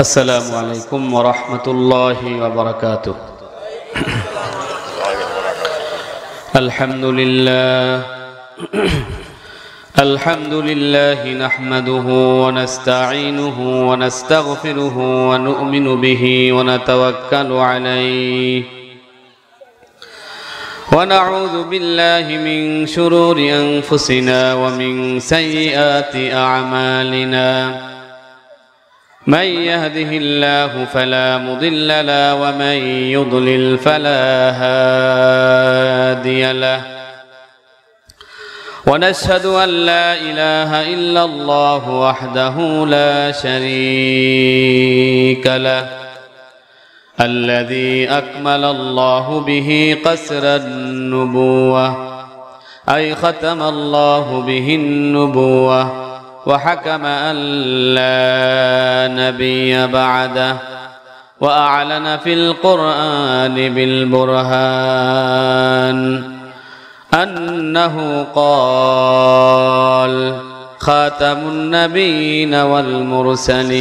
السلام عليكم ورحمة الله وبركاته. الحمد لله نحمده ونستعينه ونستغفره ونؤمن به ونتوكل عليه ونعوذ بالله من شرور أنفسنا ومن سيئات أعمالنا. من يهده الله فلا مضل له ومن يضلل فلا هادي له. ونشهد أن لا إله إلا الله وحده لا شريك له الذي أكمل الله به قسر النبوة أي ختم الله به النبوة وحكم أن لا نبي بعده وأعلن في القرآن بالبرهان أنه قال خاتم النبيين والمرسلين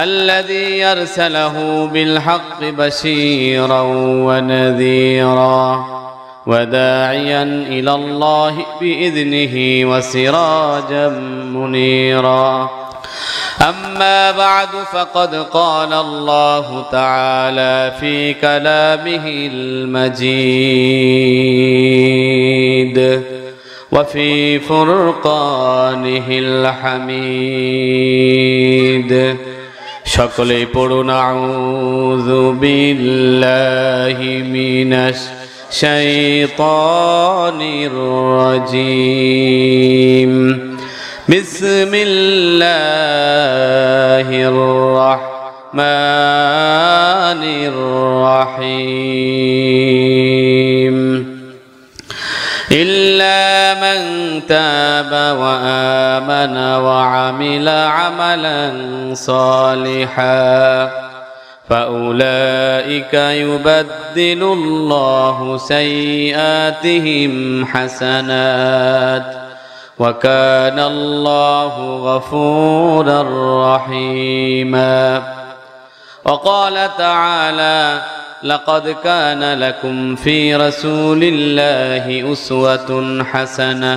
الذي يرسله بالحق بشيرا ونذيرا وداعيا إلى الله بإذنه وسراجا منيرا. أما بعد فقد قال الله تعالى في كلامه المجيد وفي فرقانه الحميد. সকলে পড়ুন আউযু বিল্লাহি মিনাশ শাইতানির রাজিম। বিসমিল্লাহির রাহমানির রাহিম। ইল্লা মান তাবা ওয়া আমানা ওয়া আমিলা আমালান সালিহান فأولئك يبدل الله سيئاتهم حسنات وكان الله غفورا رحيما. وقال تعالى لقد كان لكم في رسول الله أسوة حسنة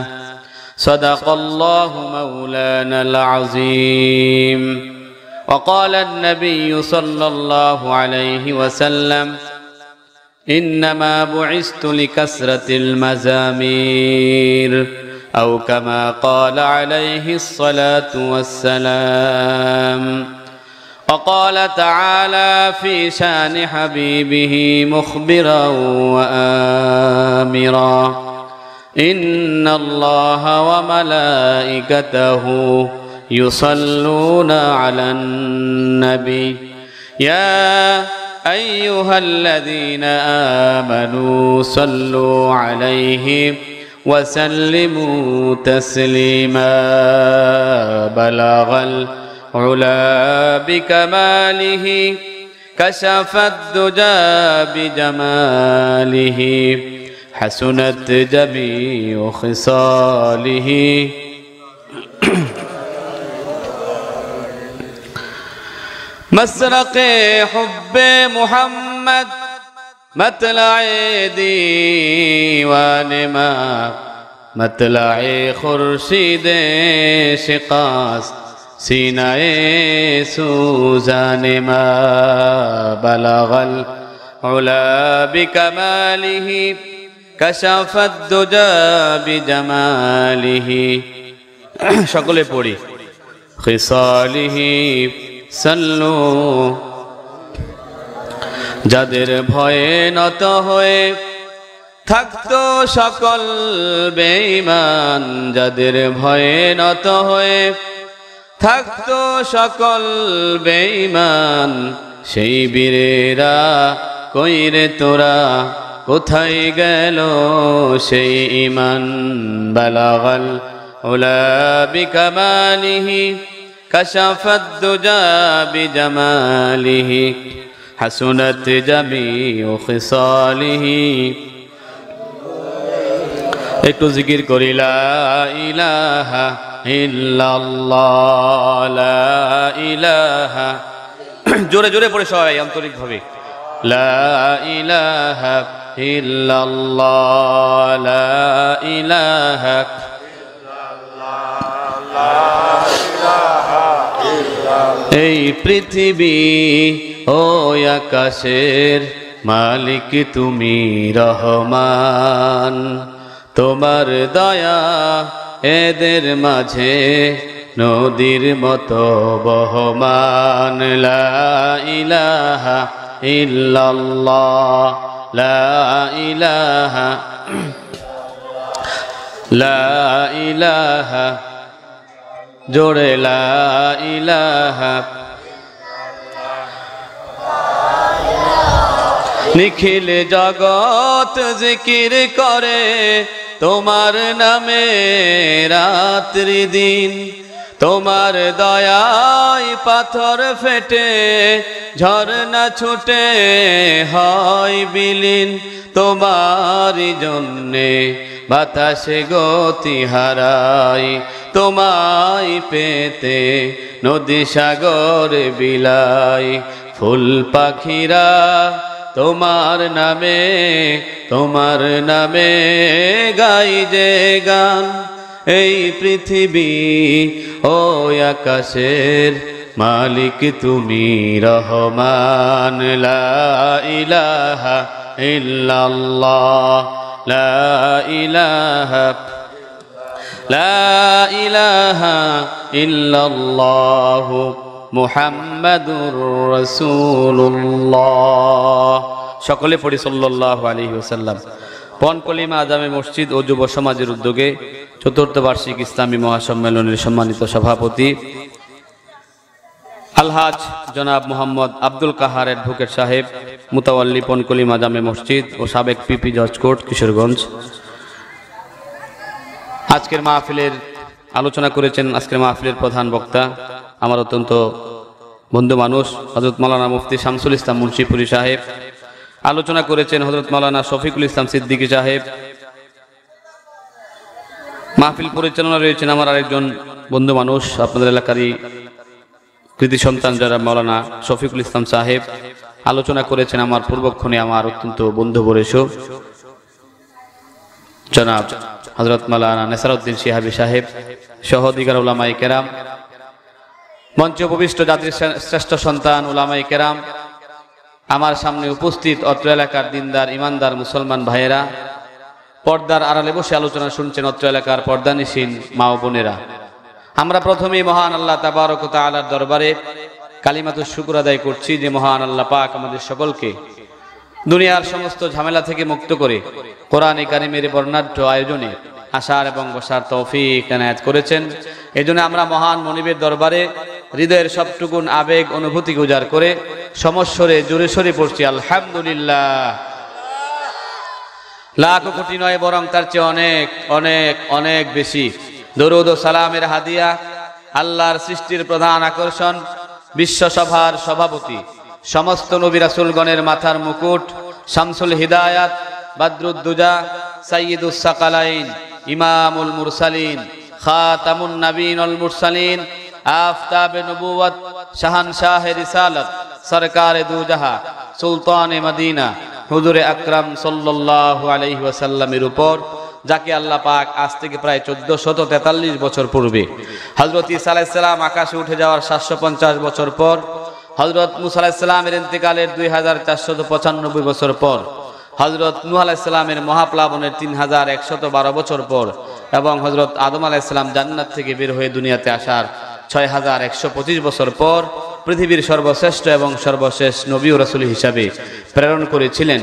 صدق الله مولانا العظيم. وقال النبي صلى الله عليه وسلم إنما بعثت لكثرة المزامير أو كما قال عليه الصلاة والسلام. وقال تعالى في شان حبيبه مخبرا وآمرا إن الله وملائكته يصلون على النبي يا أيها الذين آمنوا صلوا عليه وسلموا تسليما. بلغ العلا بكماله كشف الدجى بجماله حسنت جميع خصاله. مسرق حب محمد مطلع دیوان ما مطلع خورشید شقاص سینہ سوزان ما. بلغ العلا بکماله كشف الدجى بجماله সকলে পড়ি خصاله সাল্লু। যাদের ভয়ে নত হয়ে থাকতো সকল বেঈমান, যাদের ভয়ে নত হয়ে থাকতো সকল বেঈমান, সেই বীরেরা কই রে তোরা, কোথায় গেল সেই ঈমান। বালাগাল উলা বিকামালিহি كشف الدجى بجماله حسنت جميع خصاله. একটু জিকির করি লা ইলাহা ইল্লাল্লাহ লা ইলাহা জোরে জোরে পড়ে সবাই আন্তরিকভাবে লা ইলাহা ইল্লাল্লাহ লা ইলাহা এই পৃথিবী ও আকাশের মালিক তুমি রহমান, তোমার দয়া এদের মাঝে নদীর মতো বহমান। লা ইলাহা ইল্লাল্লাহ লা ইলাহা লা ইলাহা জোরে লা ইলাহা নিখিল জগৎ জিকির করে তোমার নামে রাত্রি দিন, তোমার দয়ায় পাথর ফেটে ঝরনা ছুটে হয় বিলীন, তোমারই জন্যে বাতাসে গতি হারাই, তোমায় পেতে নদী সাগর বিলাই, ফুল পাখিরা তোমার নামে গাই যে গান, এই পৃথিবী ও আকাশের মালিক তুমি রহমান। লা ইলাহা ইল্লাল্লাহ লা ইলাহা লা ইলাহা ইল্লাল্লাহু মুহাম্মাদুর রাসূলুল্লাহ। সকলে পড়ি সাল্লাল্লাহু আলাইহি ওয়াসাল্লাম। পন কলিমা আজামে মসজিদ ও যুব সমাজের উদ্যোগে চতুর্থ বার্ষিক ইসলামী মহাসম্মেলনের সম্মানিত সভাপতি আলহাজ জনাব মোহাম্মদ আব্দুল কাহার অ্যাডভোকেট সাহেব, মুতাওয়াল্লি পন কলিমা জামে মসজিদ ও সাবেক পিপি জজ কোর্ট কিশোরগঞ্জ, আজকের মাহফিলের আলোচনা করেছেন। আজকের মাহফিলের প্রধান বক্তা আমার অত্যন্ত বন্ধু মানুষ হযরত মাওলানা মুফতি শামসুল ইসলাম মুন্সিপুরি সাহেব। আলোচনা করেছেন হযরত মাওলানা শফিকুল ইসলাম সিদ্দিকী সাহেব। মাহফিল পরিচালনা রয়েছেন আমার আরেকজন বন্ধু মানুষ, আপনাদের এলাকারই কৃতি সন্তান যারা মাওলানা শফিকুল ইসলাম সাহেব। আলোচনা করেছেন আমার পূর্বক্ষণে আমার অত্যন্ত বন্ধু বরেশ জনাব হযরত মাওলানা নেসারউদ্দিন শিহাবী সাহেব সহ দিগার উলামায়ে কেরাম, মঞ্চে উপবিষ্ট জাতির শ্রেষ্ঠ সন্তান উলামায়ে কেরাম, আমার সামনে উপস্থিত অত্র এলাকার দিনদার ইমানদার মুসলমান ভাইয়েরা, পর্দার আড়ালে বসে আলোচনা শুনছেন অত্র এলাকার পর্দানিসীন মা ও বোনেরা। আমরা প্রথমেই মহান আল্লাহ তাবারক ওয়া তাআলার দরবারে কালিমাতুশ শুকর আদায় করছি যে মহান আল্লাহ পাক আমাদের সকলকে দুনিয়ার সমস্ত ঝামেলা থেকে মুক্ত করে কোরআনে কারিমের বর্ণাঢ্য আয়োজনে আসার এবং বসার তৌফিক এনায়েত করেছেন। এজন্য আমরা মহান মনিবের দরবারে হৃদয়ের সবটুকুন আবেগ অনুভূতি উজাড় করে সমস্বরে জোরে সরে পড়ছি আলহামদুলিল্লাহ। লাখ কোটি নয়, বরং তার চেয়ে অনেক অনেক অনেক বেশি দরুদ ও সালামের হাদিয়া আল্লাহর সৃষ্টির প্রধান আকর্ষণ, বিশ্বসভার সভাপতি, সমস্ত নবী রাসূলগণের মাথার মুকুট, শামসুল হিদায়াত, বাদরুদ্দুজা, সাইয়্যিদুস সাকালাইন, ইমামুল মুরসালিন, খাতামুন নবীন ওয়াল মুরসালিন, আফতাবে নবুওয়াত, শাহানশাহে রিসালাত, সরকারে দুজাহা, সুলতানে মদিনা, হুজুরে আকরাম সাল্লাল্লাহু আলাইহি ওয়াসাল্লামের উপর, যাকে আল্লাহ পাক আজ থেকে প্রায় 1443 বছর পূর্বে হযরত ঈসা আলাইহিস সালাম আকাশে উঠে যাওয়ার 750 বছর পর, হযরত মূসা আলাইহিস সালামের ইন্তেকালের 2495 বছর পর, হযরত নূহ আলাইহিস সালামের মহাপ্লাবনের 3112 বছর পর এবং হযরত আদম আলাইহিস সালাম জান্নাত থেকে বের হয়ে দুনিয়াতে আসার 6125 বছর পর পৃথিবীর সর্বশ্রেষ্ঠ এবং সর্বশেষ নবী ও রাসূল হিসাবে প্রেরণ করেছিলেন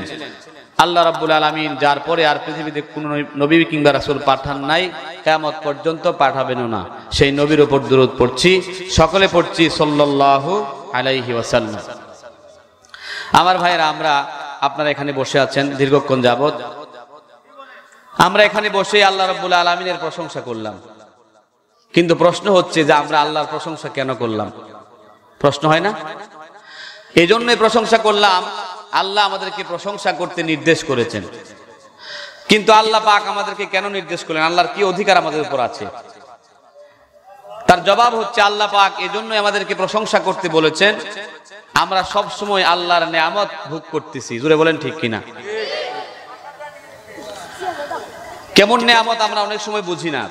আল্লাহ রাব্বুল আলামিন, যার পরে আর পৃথিবীতে কোনো নবী কিংবা রাসূল পাঠান নাই, কিয়ামত পর্যন্ত পাঠাবেনও না। সেই নবীর উপর দরুদ পড়ছি, সকলে পড়ছি সাল্লাল্লাহু আলাইহি ওয়াসাল্লাম। আমার ভাইয়েরা, আপনারা এখানে বসে আছেন দীর্ঘক্ষণ যাবত, আমরা এখানে বসে আল্লাহ রাব্বুল আলামিনের প্রশংসা করলাম। কিন্তু প্রশ্ন হচ্ছে যে আমরা আল্লাহর প্রশংসা কেন করলাম? প্রশ্ন হয় না? এই জন্যই প্রশংসা করলাম, আল্লাহ আমাদেরকে প্রশংসা করতে নির্দেশ করেছেন। কিন্তু আল্লাহ পাক আমাদেরকে কেন নির্দেশ করলেন? আল্লাহর কি অধিকার আমাদের উপর আছে? তার জবাব হচ্ছে আল্লাহ পাক এজন্যই আমাদেরকে প্রশংসা করতে বলেছেন, আমরা সব সময় আল্লাহর নিয়ামত ভোগ করতেছি। জোরে বলেন ঠিক কিনা? কেমন নিয়ামত আমরা অনেক সময় বুঝি না।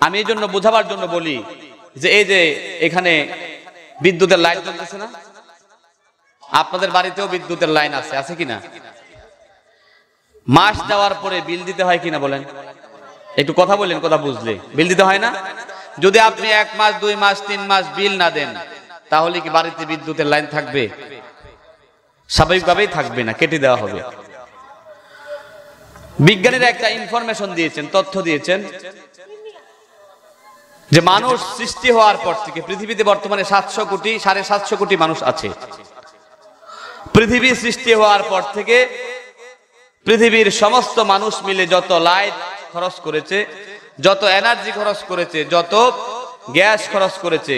আমি এই জন্য বোঝাবার জন্য বলি যে এই যে এখানে বিদ্যুতের লাইন জ্বলতেছে না, আপনাদের বাড়িতেও বিদ্যুতের লাইন আছে, আছে কিনা? মাস যাওয়ার পরে বিল দিতে হয় কিনা বলেন? একটু কথা বলেন, কথা বুঝলে। বিল দিতে হয় না? যদি আপনি 1 মাস 2 মাস 3 মাস বিল না দেন, তাহলে কি বাড়িতে বিদ্যুতের লাইন থাকবে? স্বাভাবিকভাবেই থাকবে না, কেটে দেওয়া হবে। বিজ্ঞানীরা একটা ইনফরমেশন দিয়েছেন, তথ্য দিয়েছেন যে মানুষ সৃষ্টি হওয়ার পর থেকে পৃথিবীতে বর্তমানে 700 কোটি 750 কোটি মানুষ আছে। পৃথিবী সৃষ্টি হওয়ার পর থেকে পৃথিবীর সমস্ত মানুষ মিলে যত লাইট খরচ করেছে, যত এনার্জি খরচ করেছে, যত গ্যাস খরচ করেছে,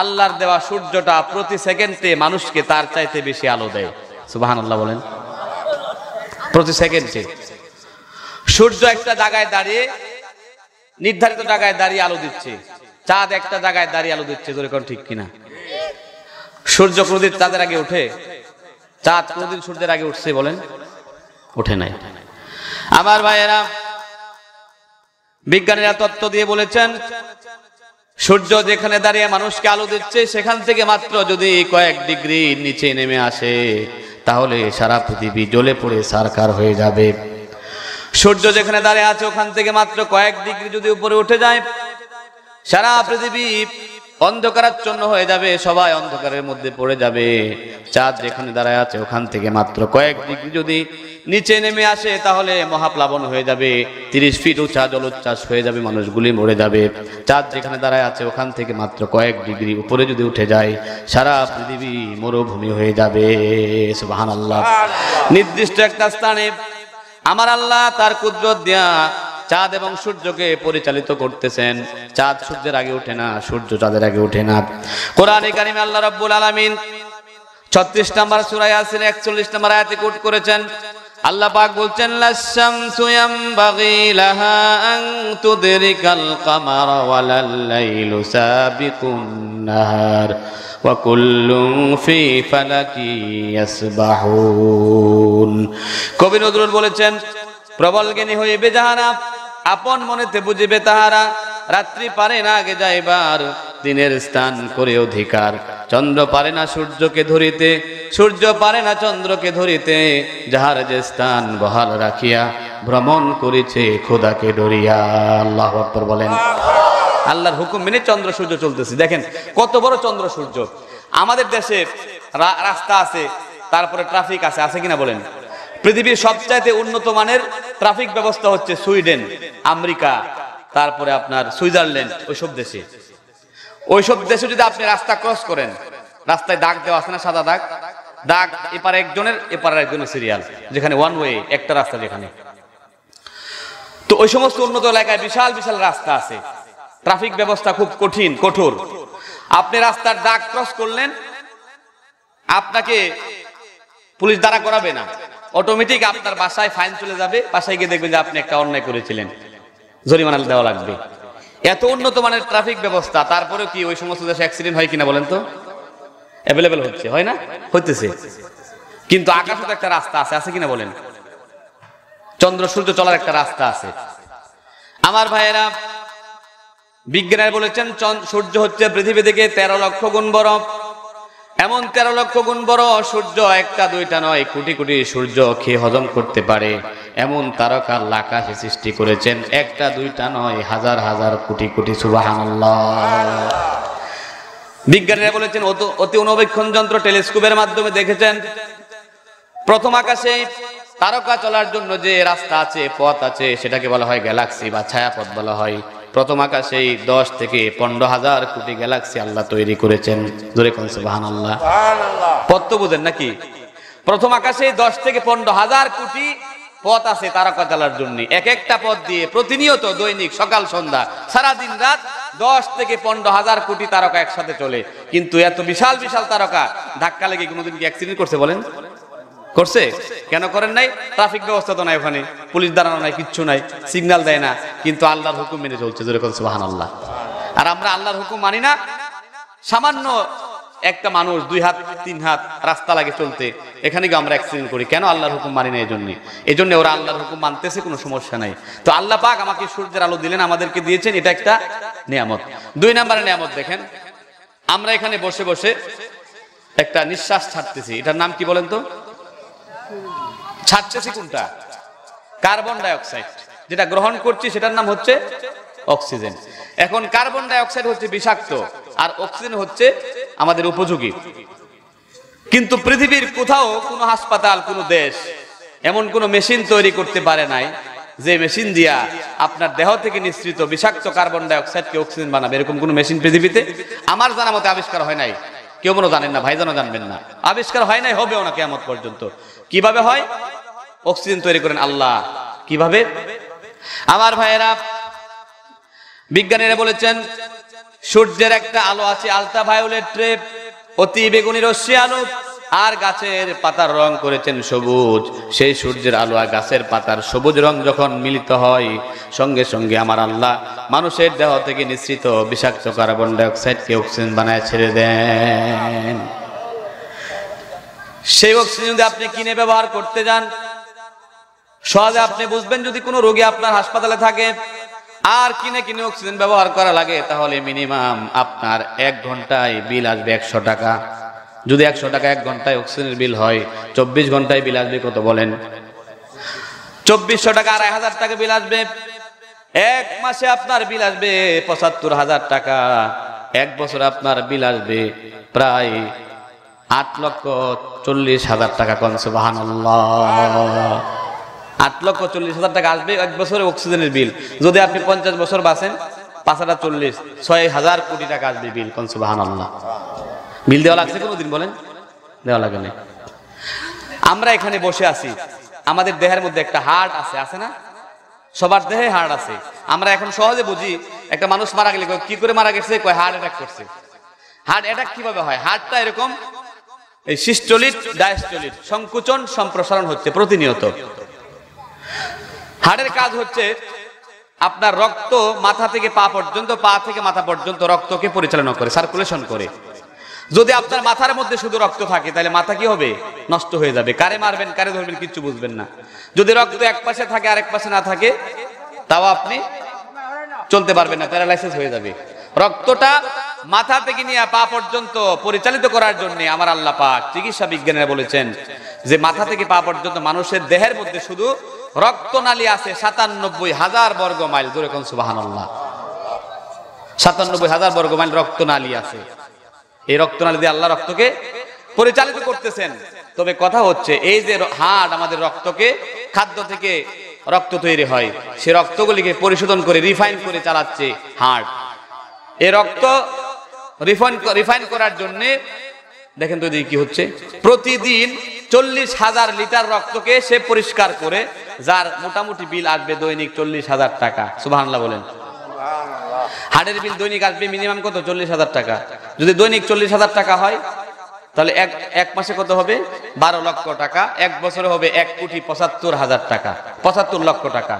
আল্লাহর দেওয়া সূর্যটা প্রতি সেকেন্ডে মানুষকে তার চাইতে বেশি আলো দেয়। সুবহানাল্লাহ বলেন। প্রতি সেকেন্ডে সূর্য একটা জায়গায় দাঁড়িয়ে, নির্ধারিত জায়গায় দাঁড়িয়ে আলো দিচ্ছে, চাঁদ একটা জায়গায় দাঁড়িয়ে আলো দিচ্ছে। জোরে কোন ঠিক কিনা? সূর্য কোনদিন চাঁদের আগে ওঠে? চাঁদ কোনদিন সূর্যের আগে উঠছে বলেন? ওঠে নাই। আমার ভাইয়েরা, বিজ্ঞানীরা তত্ত্ব দিয়ে বলেছেন সূর্য যেখানে দাঁড়িয়ে মানুষকে আলো দিচ্ছে, সেখান থেকে মাত্র যদি কয়েক ডিগ্রি নিচে নেমে আসে, তাহলে সারা পৃথিবী জ্বলে পড়ে ছারখার হয়ে যাবে। সূর্য যেখানে দাঁড়িয়ে আছে ওখান থেকে মাত্র কয়েক ডিগ্রি যদি উপরে উঠে যায়, সারা পৃথিবী অন্ধকারাচ্ছন্ন হয়ে যাবে, সবাই অন্ধকারের মধ্যে পড়ে যাবে। চাঁদ যেখানে দাঁড়ায় আছে ওখান থেকে মাত্র কয়েক ডিগ্রি যদি নিচে নেমে আসে, তাহলে মহাপ্লাবন হয়ে যাবে, 30 ফিট উঁচা জলোচ্ছ্বাস হয়ে যাবে, মানুষগুলি মরে যাবে। চাঁদ যেখানে দাঁড়ায় আছে ওখান থেকে মাত্র কয়েক ডিগ্রি উপরে যদি উঠে যায়, সারা পৃথিবী মরুভূমি হয়ে যাবে। সুবহানাল্লাহ। নির্দিষ্ট একটা স্থানে আমার আল্লাহ তার কুদরত দিয়া চাঁদ এবং সূর্যকে পরিচালিত করতেছেন। চাঁদ সূর্যের আগে ওঠে না, সূর্য চাঁদের আগে ওঠে না। কোরআনে কারিমে আল্লাহ রাব্বুল আলামিন 36 নম্বর সূরা ইয়াসিন 41 নম্বর আয়াতে কোট করেছেন। আল্লাহ পাক বলছেন, লাশ-শামসু ইয়ামবাগি লাহা আন তুদরিকাল কামারা ওয়ালাল লাইলু সাবিকুন নাহার ওয়া কুল্লুন ফি ফালাকি ইয়াসবাহুন। কবি নজরুল বলেছেন, প্রবল জ্ঞানী হইবে যাহারা, আপন মনেতে বুঝিবে তাহারা, রাত্রি পারে না আগে যাইবার, দিনের স্থান করে অধিকার। চন্দ্র পারে না সূর্যকে ধরিতে, সূর্য পারে না চন্দ্রকে ধরিতে, যাহার যে স্থান বহাল রাখিয়া ভ্রমণ করিছে খোদাকে ডরিয়া। আল্লাহু আকবার বলেন। আল্লাহর হুকুম মেনে চন্দ্র সূর্য চলতেছে। দেখেন কত বড় চন্দ্র সূর্য। আমাদের দেশে রাস্তা আছে, তারপরে ট্রাফিক আছে, আছে কিনা বলেন? পৃথিবীর সবচাইতে উন্নত মানের ট্রাফিক ব্যবস্থা হচ্ছে সুইডেন, আমেরিকা, তারপরে আপনার সুইজারল্যান্ড, ওইসব দেশে। ওইসব দেশে যদি আপনি রাস্তা ক্রস করেন, রাস্তায় দাগ দেওয়া আছে না, সাদা দাগ, দাগ এপারে একজনের এপারে একজনের সিরিয়াল, যেখানে ওয়ান ওয়ে, একটা রাস্তা যেখানে। তো ওই সমস্ত উন্নত এলাকায় বিশাল বিশাল রাস্তা আছে, ট্রাফিক ব্যবস্থা খুব কঠিন, কঠোর। আপনি রাস্তার দাগ ক্রস করলেন, আপনাকে পুলিশ দাঁড়া করাবে না, অটোমেটিক আপনার বাসায় ফাইন চলে যাবে। বাসায় গিয়ে দেখবেন যে আপনি একটা অন্যায় করেছিলেন, জরিমানা দেওয়া লাগবে। এত উন্নত মানের ট্রাফিক ব্যবস্থা, তারপরেও কি ওই সমস্ত দেশে অ্যাক্সিডেন্ট হয় কিনা বলেন তো? অ্যাভেলেবেল হচ্ছে, হয় না? হইতেছে। কিন্তু আকাশে তো একটা রাস্তা আছে, আছে কিনা বলেন? চন্দ্র সূর্য চলার একটা রাস্তা আছে। আমার ভাইয়েরা, বিজ্ঞানীরা বলেছেন সূর্য হচ্ছে পৃথিবী থেকে 13 লক্ষ গুণ বড়। এমন 13 লক্ষ গুণ বড় সূর্য, একটা দুইটা নয়, কোটি কোটি সূর্য খেয়ে হজম করতে পারে এমন তারকা আল্লাহ আকাশে সৃষ্টি করেছেন। একটা দুইটা নয়, হাজার হাজার কোটি কোটি। সুবহানাল্লাহ। বিজ্ঞানীরা বলেছেন অতি অনুবীক্ষণ যন্ত্র টেলিস্কোপের মাধ্যমে দেখেছেন প্রথম আকাশে তারকা চলার জন্য যে রাস্তা আছে, পথ আছে, সেটাকে বলা হয় গ্যালাক্সি বা ছায়াপথ বলা হয়। প্রথম আকাশে 10 থেকে 15,000 কোটি গ্যালাক্সি আল্লাহ তৈরি করেছেন। জোরে কোন সুবহানাল্লাহ। পথ তো বুঝেন নাকি? প্রথম আকাশে 10 থেকে 15,000 কোটি পথ আছে তারকা চলার জন্য। এক একটা পথ দিয়ে প্রতিনিয়ত দৈনিক সকাল সন্ধ্যা সারা দিন রাত 10 থেকে 15,000 কোটি তারকা একসাথে চলে। কিন্তু এত বিশাল বিশাল তারকা ধাক্কা লেগে কোনোদিন কি অ্যাক্সিডেন্ট করছে বলেন? করছে? কেন করেন নাই? ট্রাফিক ব্যবস্থা তো নাই, ওখানে পুলিশ দাঁড়ানো নাই, কিচ্ছু নাই, সিগন্যাল দেয় না, কিন্তু আল্লাহর হুকুম মেনে চলছে। জোরে কোন সুবহানাল্লাহ। আর আমরা আল্লাহর হুকুম মানি না। সামান্য একটা মানুষ 2 হাত 3 হাত রাস্তা লাগে চলতে, এখানে গিয়ে আমরা অ্যাক্সিডেন্ট করি, কেন? আল্লাহর হুকুম মানি না। এই জন্য ওরা আল্লাহর হুকুম মানতেছে, কোনো সমস্যা নাই। তো আল্লাহ পাক আমাকে সূর্যের আলো দিলেন, আমাদেরকে দিয়েছেন, এটা একটা নিয়ামত। 2 নম্বরে নিয়ামত দেখেন, আমরা এখানে বসে বসে একটা নিঃশ্বাস ছাড়তেছি, এটার নাম কি বলেন তো? ছাড়তেছি কোনটা? Carbon die oxide. যেটা গ্রহণ করছি সেটার নাম হচ্ছে অক্সিজেন। এখন কার্বন ডাই অক্সাইড হচ্ছে বিষাক্ত, আর অক্সিজেন হচ্ছে আমাদের উপযোগী। কিন্তু পৃথিবীর কোথাও কোনো হাসপাতাল, কোনো দেশ এমন কোনো মেশিন তৈরি করতে পারে নাই যে মেশিন দিয়া আপনার দেহ থেকে নিঃসৃত বিষাক্ত কার্বন ডাই অক্সাইডকে অক্সিজেন বানাবে। এরকম কোনো মেশিন পৃথিবীতে আমার জানা মতে আবিষ্কার হয় নাই। কেউ মনে জানেন না, ভাইজানও জানবেন না, আবিষ্কার হয় নাই, হবেও না কিয়ামত পর্যন্ত। কিভাবে হয়? অক্সিজেন তৈরি করেন আল্লাহ। কিভাবে? আমার ভাইয়েরা, বিজ্ঞানীরা বলেছেন সূর্যের একটা আলো আছে আলট্রাভায়োলেট রে, অতি বেগুনি রশ্মি আলো, আর গাছের পাতার রং করেছেন সবুজ। সেই সূর্যের আলো আর গাছের পাতার সবুজ রং যখন মিলিত হয়, সঙ্গে সঙ্গে আমার আল্লাহ মানুষের দেহ থেকে নিঃসৃত বিষাক্ত কার্বন ডাই অক্সাইডকে অক্সিজেন বানায় ছেড়ে দেন। সেই অক্সিজেন যদি আপনি কিনে ব্যবহার করতে যান, সহজে আপনি বুঝবেন, যদি কোনো রোগী আপনার হাসপাতালে থাকে আর কিনে কিনে অক্সিজেন ব্যবহার করা লাগে, তাহলে মিনিমাম আপনার 1 ঘন্টায় বিল আসবে 100 টাকা। যদি 100 টাকা 1 ঘন্টায় অক্সিজেনের বিল হয়, 24 ঘন্টায় বিল আসবে কত বলেন? 2400 টাকা, 2500 টাকা বিল আসবে। 1 মাসে আপনার বিল আসবে 75,000 টাকা। 1 বছরে আপনার বিল আসবে প্রায় 8,40,000 টাকা। কোন সুবহানাল্লাহ! 8,40,000 টাকা আসবে 1 বছরে অক্সিজেনের বিল। যদি আপনি 50 বছর বাঁচেন, 5,40, 6,000 কোটি টাকা আসবে বিল। কোন সুবহানাল্লাহ! বিল দেওয়া লাগছে কোনোদিন বলেন? দেওয়া লাগে না। আমরা এখানে বসে আছি, আমাদের দেহের মধ্যে একটা হার্ট আছে, আছে না? সবার দেহে হার্ট আছে। আমরা এখন সহজে বুঝি, একটা মানুষ মারা গেলে কি করে মারা গেছে? কয় হার্ট অ্যাটাক করছে। হার্ট অ্যাটাক কিভাবে হয়? হার্টটা এরকম এই সিস্টোলিক ডায়াস্টোলিক সংকুচন সম্প্রসারণ হচ্ছে প্রতিনিয়ত। হার্টের কাজ হচ্ছে আপনার রক্ত মাথা থেকে পা পর্যন্ত, পা থেকে মাথা পর্যন্ত রক্তকে পরিচালনা করে, সার্কুলেশন করে। যদি আপনার মাথার মধ্যে শুধু রক্ত থাকে, তাহলে মাথা কি হবে? নষ্ট হয়ে যাবে। কারে মারবেন, কারে ধরবেন, কিচ্ছু বুঝবেন না। যদি রক্ত এক পাশে থাকে আর এক পাশে না থাকে, তাও আপনি চলতে পারবেন না, প্যারালাইসিস হয়ে যাবে। রক্তটা মাথা থেকে নিয়ে পা পর্যন্ত পরিচালিত করার জন্য আমার আল্লাহ পাক চিকিৎসা বিজ্ঞানীরা বলেছেন যে মাথা থেকে পা পর্যন্ত মানুষের দেহের মধ্যে শুধু রক্তনালী আছে 97,000 বর্গ মাইল। জোরে কোন সুবহানাল্লাহ! 97,000 বর্গ মাইল রক্তনালী আছে। এই রক্তনালী দিয়ে আল্লাহ রক্তকে পরিচালিত করতেছেন। তবে কথা হচ্ছে, এই যে হার্ট আমাদের রক্তকে, খাদ্য থেকে রক্ত তৈরি হয়, সে রক্তগুলিকে পরিশোধন করে রিফাইন করে চালাচ্ছে হার্ট। এই রক্ত রিফাইন করার জন্য দেখেন তো কি হচ্ছে, প্রতিদিন 40,000 লিটার রক্তকে সে পরিষ্কার করে, যার মোটামুটি বিল আসবে দৈনিক 40,000 টাকা। সুবহানাল্লাহ বলেন। হার্টের বিল দৈনিক আসবে মিনিমাম কত? 40,000 টাকা। যদি দৈনিক 40,000 টাকা হয়, তাহলে এক মাসে কত হবে? 12 লক্ষ টাকা। 1 বছরে হবে 1,75,000 টাকা, 75 লক্ষ টাকা।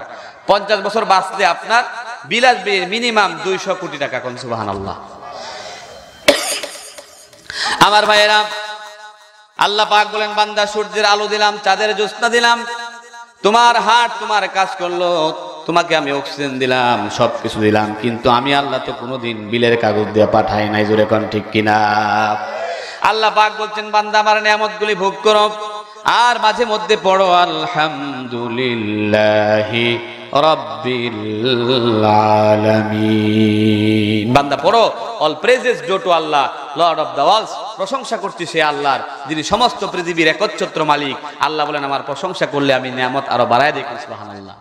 50 বছর বাঁচলে আপনার বিল আসবে মিনিমাম 200 কোটি টাকা। কোন সুবহানাল্লাহ! আমার ভাইয়েরা, আল্লাহ পাক বলেন, বান্দা সূর্যের আলো দিলাম, চাঁদের জ্যোৎস্না দিলাম, তোমার হার্ট তোমার কাজ করলো, তোমাকে আমি অক্সিজেন দিলাম, সবকিছু দিলাম, কিন্তু আমি আল্লাহ তো কোনোদিন বিলের কাগজ দিয়ে পাঠাই নাই। জোরে কোন ঠিক কিনা? আল্লাহ পাক বলছেন, বান্দা আমার নিয়ামতগুলি ভোগ করো, আর মাঝে মধ্যে পড়ো আলহামদুলিল্লাহি রাব্বিল আলামিন। বান্দা পড়ো, all praises go to Allah, lord of the worlds. প্রশংসা করছি সে আল্লাহর, যিনি সমস্ত পৃথিবীর একচ্ছত্র মালিক। আল্লাহ বলেন, আমার প্রশংসা করলে আমি নিয়ামত আরো বাড়ায় দেখি। সুবহানাল্লাহ!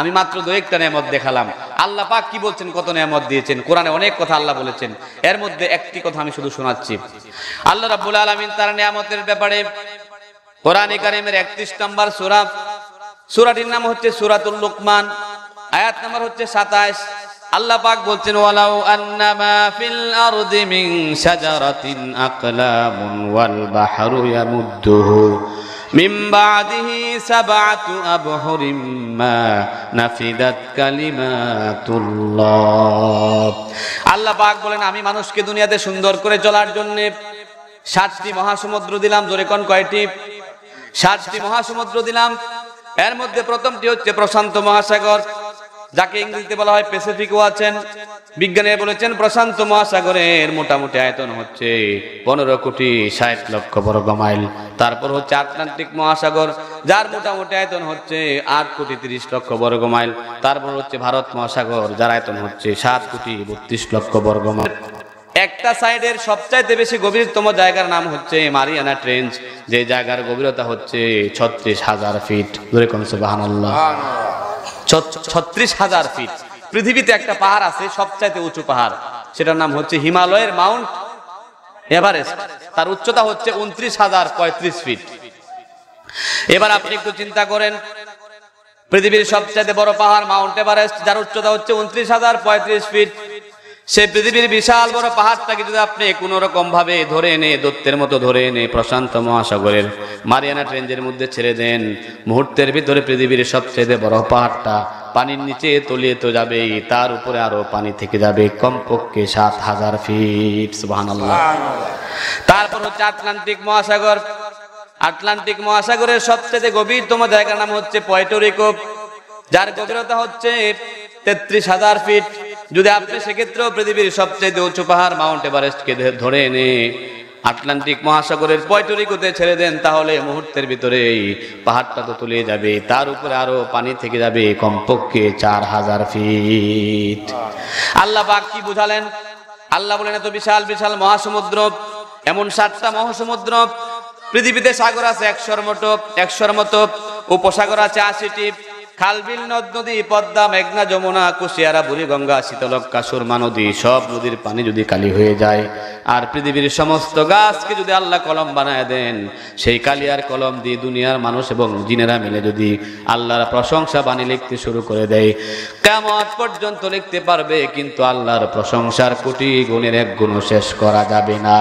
আমি মাত্র 2-1টা নিয়ামত দেখালাম। আল্লাহ পাক কি বলছেন, কত নিয়ামত দিয়েছেন। কোরআনে অনেক কথা আল্লাহ বলেছেন, এর মধ্যে একটি কথা আমি শুধু শোনাচ্ছি। আল্লাহ রাব্বুল আলামিন তার নিয়ামতের ব্যাপারে কোরআনে কারীমের 31 নম্বর সূরা, সূরাটির নাম হচ্ছে সূরাতুল লুকমান, আয়াত নাম্বার হচ্ছে 27। আল্লাহ পাক বলছেন, ওয়ালাউ আন্নামা ফিল আরদি মিন শাজারাতিন আকলামুন ওয়াল বাহরু ইয়ামুদ্দুহু মিন বাদিহি সাবআতু আবহুরিম মা নাফিদাত কালিমাতুল্লাহ। আল্লাহ পাক বলেন আমি মানুষকে দুনিয়াতে সুন্দর করে চলার জন্য 7টি মহাসমুদ্র দিলাম। জোরে কোন কয়টি? 7টি মহাসমুদ্র দিলাম। এর মধ্যে প্রথমটি হচ্ছে প্রশান্ত মহাসাগর, যাকে ইংরেজিতে বলা হয় প্যাসিফিক ওয়াচেন। বিজ্ঞানী বলেছেন প্রশান্ত মহাসাগরের মোটামুটি আয়তন হচ্ছে 15,60,00,000 বর্গ মাইল। তারপর হচ্ছে আটলান্টিক মহাসাগর, যার মোটামুটি আয়তন হচ্ছে 8,30,00,000 বর্গ মাইল। তারপর হচ্ছে ভারত মহাসাগর, যার আয়তন হচ্ছে 7,32,00,000 বর্গ মাইল। একটা সাইডের সবচাইতে বেশি গভীরতম জায়গার নাম হচ্ছে মারিয়ানা ট্রেঞ্চ, যে জায়গার গভীরতা হচ্ছে 36,000 ফিট। জোরে কোন সুবহানাল্লাহ। 36,000 ফিট। পৃথিবীতে একটা পাহাড় আছে সবচাইতে উঁচু পাহাড়, সেটার নাম হচ্ছে হিমালয়ের মাউন্ট এভারেস্ট। তার উচ্চতা হচ্ছে 29,035 ফিট। এবার আপনি একটু চিন্তা করেন, পৃথিবীর সবচাইতে বড় পাহাড় মাউন্ট এভারেস্ট, যার উচ্চতা হচ্ছে 29,035 ফিট। সে পৃথিবীর বিশাল বড় পাহাড়টাকে যদি আপনি কোন রকম ভাবে ধরে এনে, দত্তের মতো ধরে এনে প্রশান্ত মহাসাগরের মারিয়ানা ট্রেঞ্চের মধ্যে ছেড়ে দেন, মুহূর্তের ভিতরে পৃথিবীর সবচেয়ে বড় পাহাড়টা পানির নিচে তলিয়ে তো যাবেই, তার উপরে আরো পানি থেকে যাবে কমপক্ষে 7,000 ফিট। সুবহানাল্লাহ। তারপর হচ্ছে আটলান্টিক মহাসাগর। আটলান্টিক মহাসাগরের সবচেয়ে গভীরতম জায়গার নাম হচ্ছে পুয়ের্তো রিকো, যার গভীরতা হচ্ছে 33,000 ফিট। যদি আপনি সেক্ষেত্রে পৃথিবীর সবচেয়ে উঁচু পাহাড় মাউন্ট এভারেস্টকে ধরে এনে আটলান্টিক মহাসাগরের পুয়ের্তো রিকোতে ছেড়ে দেন, তাহলে মুহূর্তের ভিতরে এই পাহাড়টা তো তলিয়ে যাবে, তার উপরে আরো পানি থেকে যাবে কমপক্ষে 4,000 ফিট। আল্লাহ পাক কি বুঝালেন? আল্লাহ বলেন এত বিশাল বিশাল মহাসমুদ্র, এমন 7টা মহাসমুদ্র। পৃথিবীতে সাগর আছে 100-র মতো, উপসাগর আছে 80টি। খালবিল, নদ নদী, পদ্মা, মেঘনা, যমুনা, কুশিয়ারা, বুড়িগঙ্গা, শীতলক্ষ্যা, সুরমা নদী, সব নদীর পানি যদি কালি হয়ে যায়, আর পৃথিবীর সমস্ত গাছকে যদি আল্লাহ কলম বানায় দেন, সেই কালিয়ার কলম দিয়ে দুনিয়ার মানুষ এবং জিনেরা মিলে যদি আল্লাহর প্রশংসা বাণী লিখতে শুরু করে দেয়, কিয়ামত পর্যন্ত লিখতে পারবে, কিন্তু আল্লাহর প্রশংসার কোটি গুণের 1 গুণও শেষ করা যাবে না।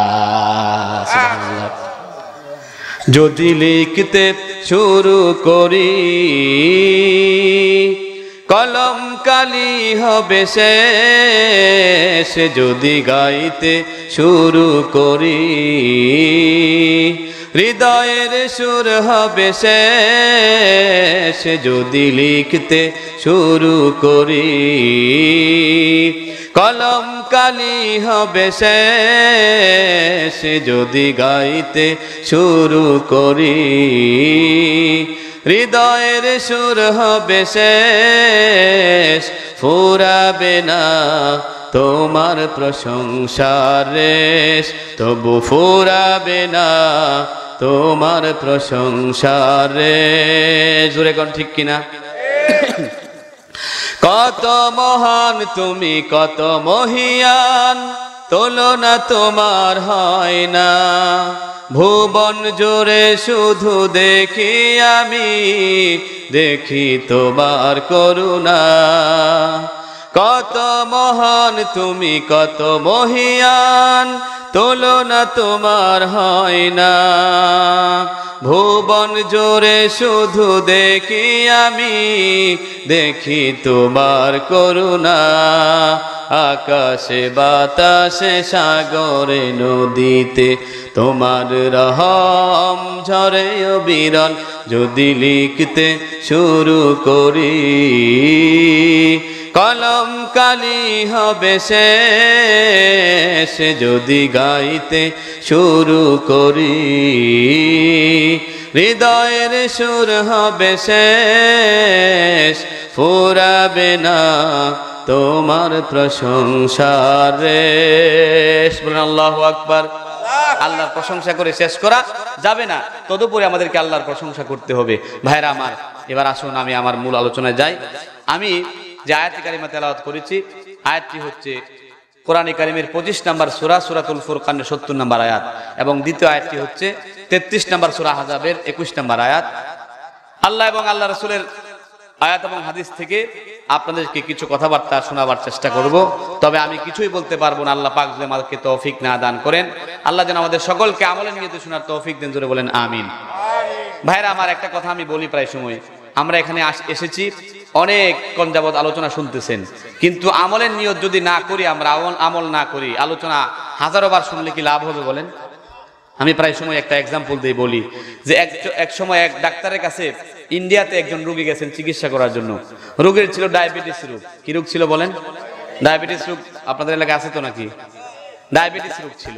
সুবহানাল্লাহ। যদি লিখতে শুরু করি কলম কালি হবে শেষ, যদি গাইতে শুরু করি হৃদয়ের সুর হবে শেষ, যদি লিখতে শুরু করি কলম কালি হবে শেষ, যদি গাইতে শুরু করি হৃদয়ের সুর হবে শেষ, ফুরাবে না তোমার প্রশংসার রেশ, তবু ফুরাবে না তোমার প্রশংসার রেশ। জোরে কোন ঠিক কিনা? কত মহান তুমি, কত মহিয়ান, তুলনা তোমার হয় না। ভুবন জুড়ে শুধু দেখি আমি, দেখি তোমার করুণা। কত মহান তুমি, কত মহিয়ান, তুলনা তোমার হয় না। ভুবন জুড়ে শুধু দেখি আমি, দেখি তোমার করুণা। আকাশে বাতাসে সাগরে নদীতে তোমার রহম ঝরে অবিরল, যদি লিখতে শুরু করি কলম কালি হবে শেষ, যদি গাইতে শুরু করি হৃদয়ের সুর হবে শেষ, ফুরাবে না তোমার প্রশংসার রেশ। বলেন আল্লাহু আকবার। আল্লাহর প্রশংসা করে শেষ করা যাবে না, তদুপরি আমাদেরকে আল্লাহর প্রশংসা করতে হবে। ভাইরা আমার, এবার আসুন আমি আমার মূল আলোচনায় যাই। আমি যে আয়াতটি কারিমা তেলাওয়াত করেছি, আয়াতটি হচ্ছে কোরআনে কারিমের 25 নম্বর সূরা, সূরাতুল ফুরকানের 70 নম্বর আয়াত, এবং দ্বিতীয় আয়াতটি হচ্ছে 33 নম্বর সূরা আহজাবের 21 নম্বর আয়াত। আল্লাহ এবং আল্লাহ রাসূলের আয়াত এবং হাদিস থেকে আপনাদেরকে কিছু কথাবার্তা শোনাবার চেষ্টা করব। তবে আমি কিছুই বলতে পারবো না, আল্লাহ পাক যেন আমাদেরকে তৌফিক না দান করেন। আল্লাহ যেন আমাদের সকলকে আমলের নিয়তে শোনার তৌফিক দেন। জোরে বলেন আমিন। ভাইরা আমার, একটা কথা আমি বলি প্রায় সময়, আমরা এখানে এসেছি অনেক কোন যাবত আলোচনা শুনতেছেন, কিন্তু আমলের নিয়ত যদি না করি, আমরা আমল না করি, আলোচনা হাজারো বার শুনলে কি লাভ হবে বলেন? আমি প্রায় সময় একটা এক্সাম্পল দিয়ে বলি যে এক সময় এক ডাক্তারের কাছে ইন্ডিয়াতে একজন রোগী গেছেন চিকিৎসা করার জন্য। রোগীর ছিল ডায়াবেটিস রোগ। কি রোগ ছিল বলেন? ডায়াবেটিস রোগ। আপনাদের এলাকায় আছে তো নাকি? ডায়াবেটিস রোগ ছিল।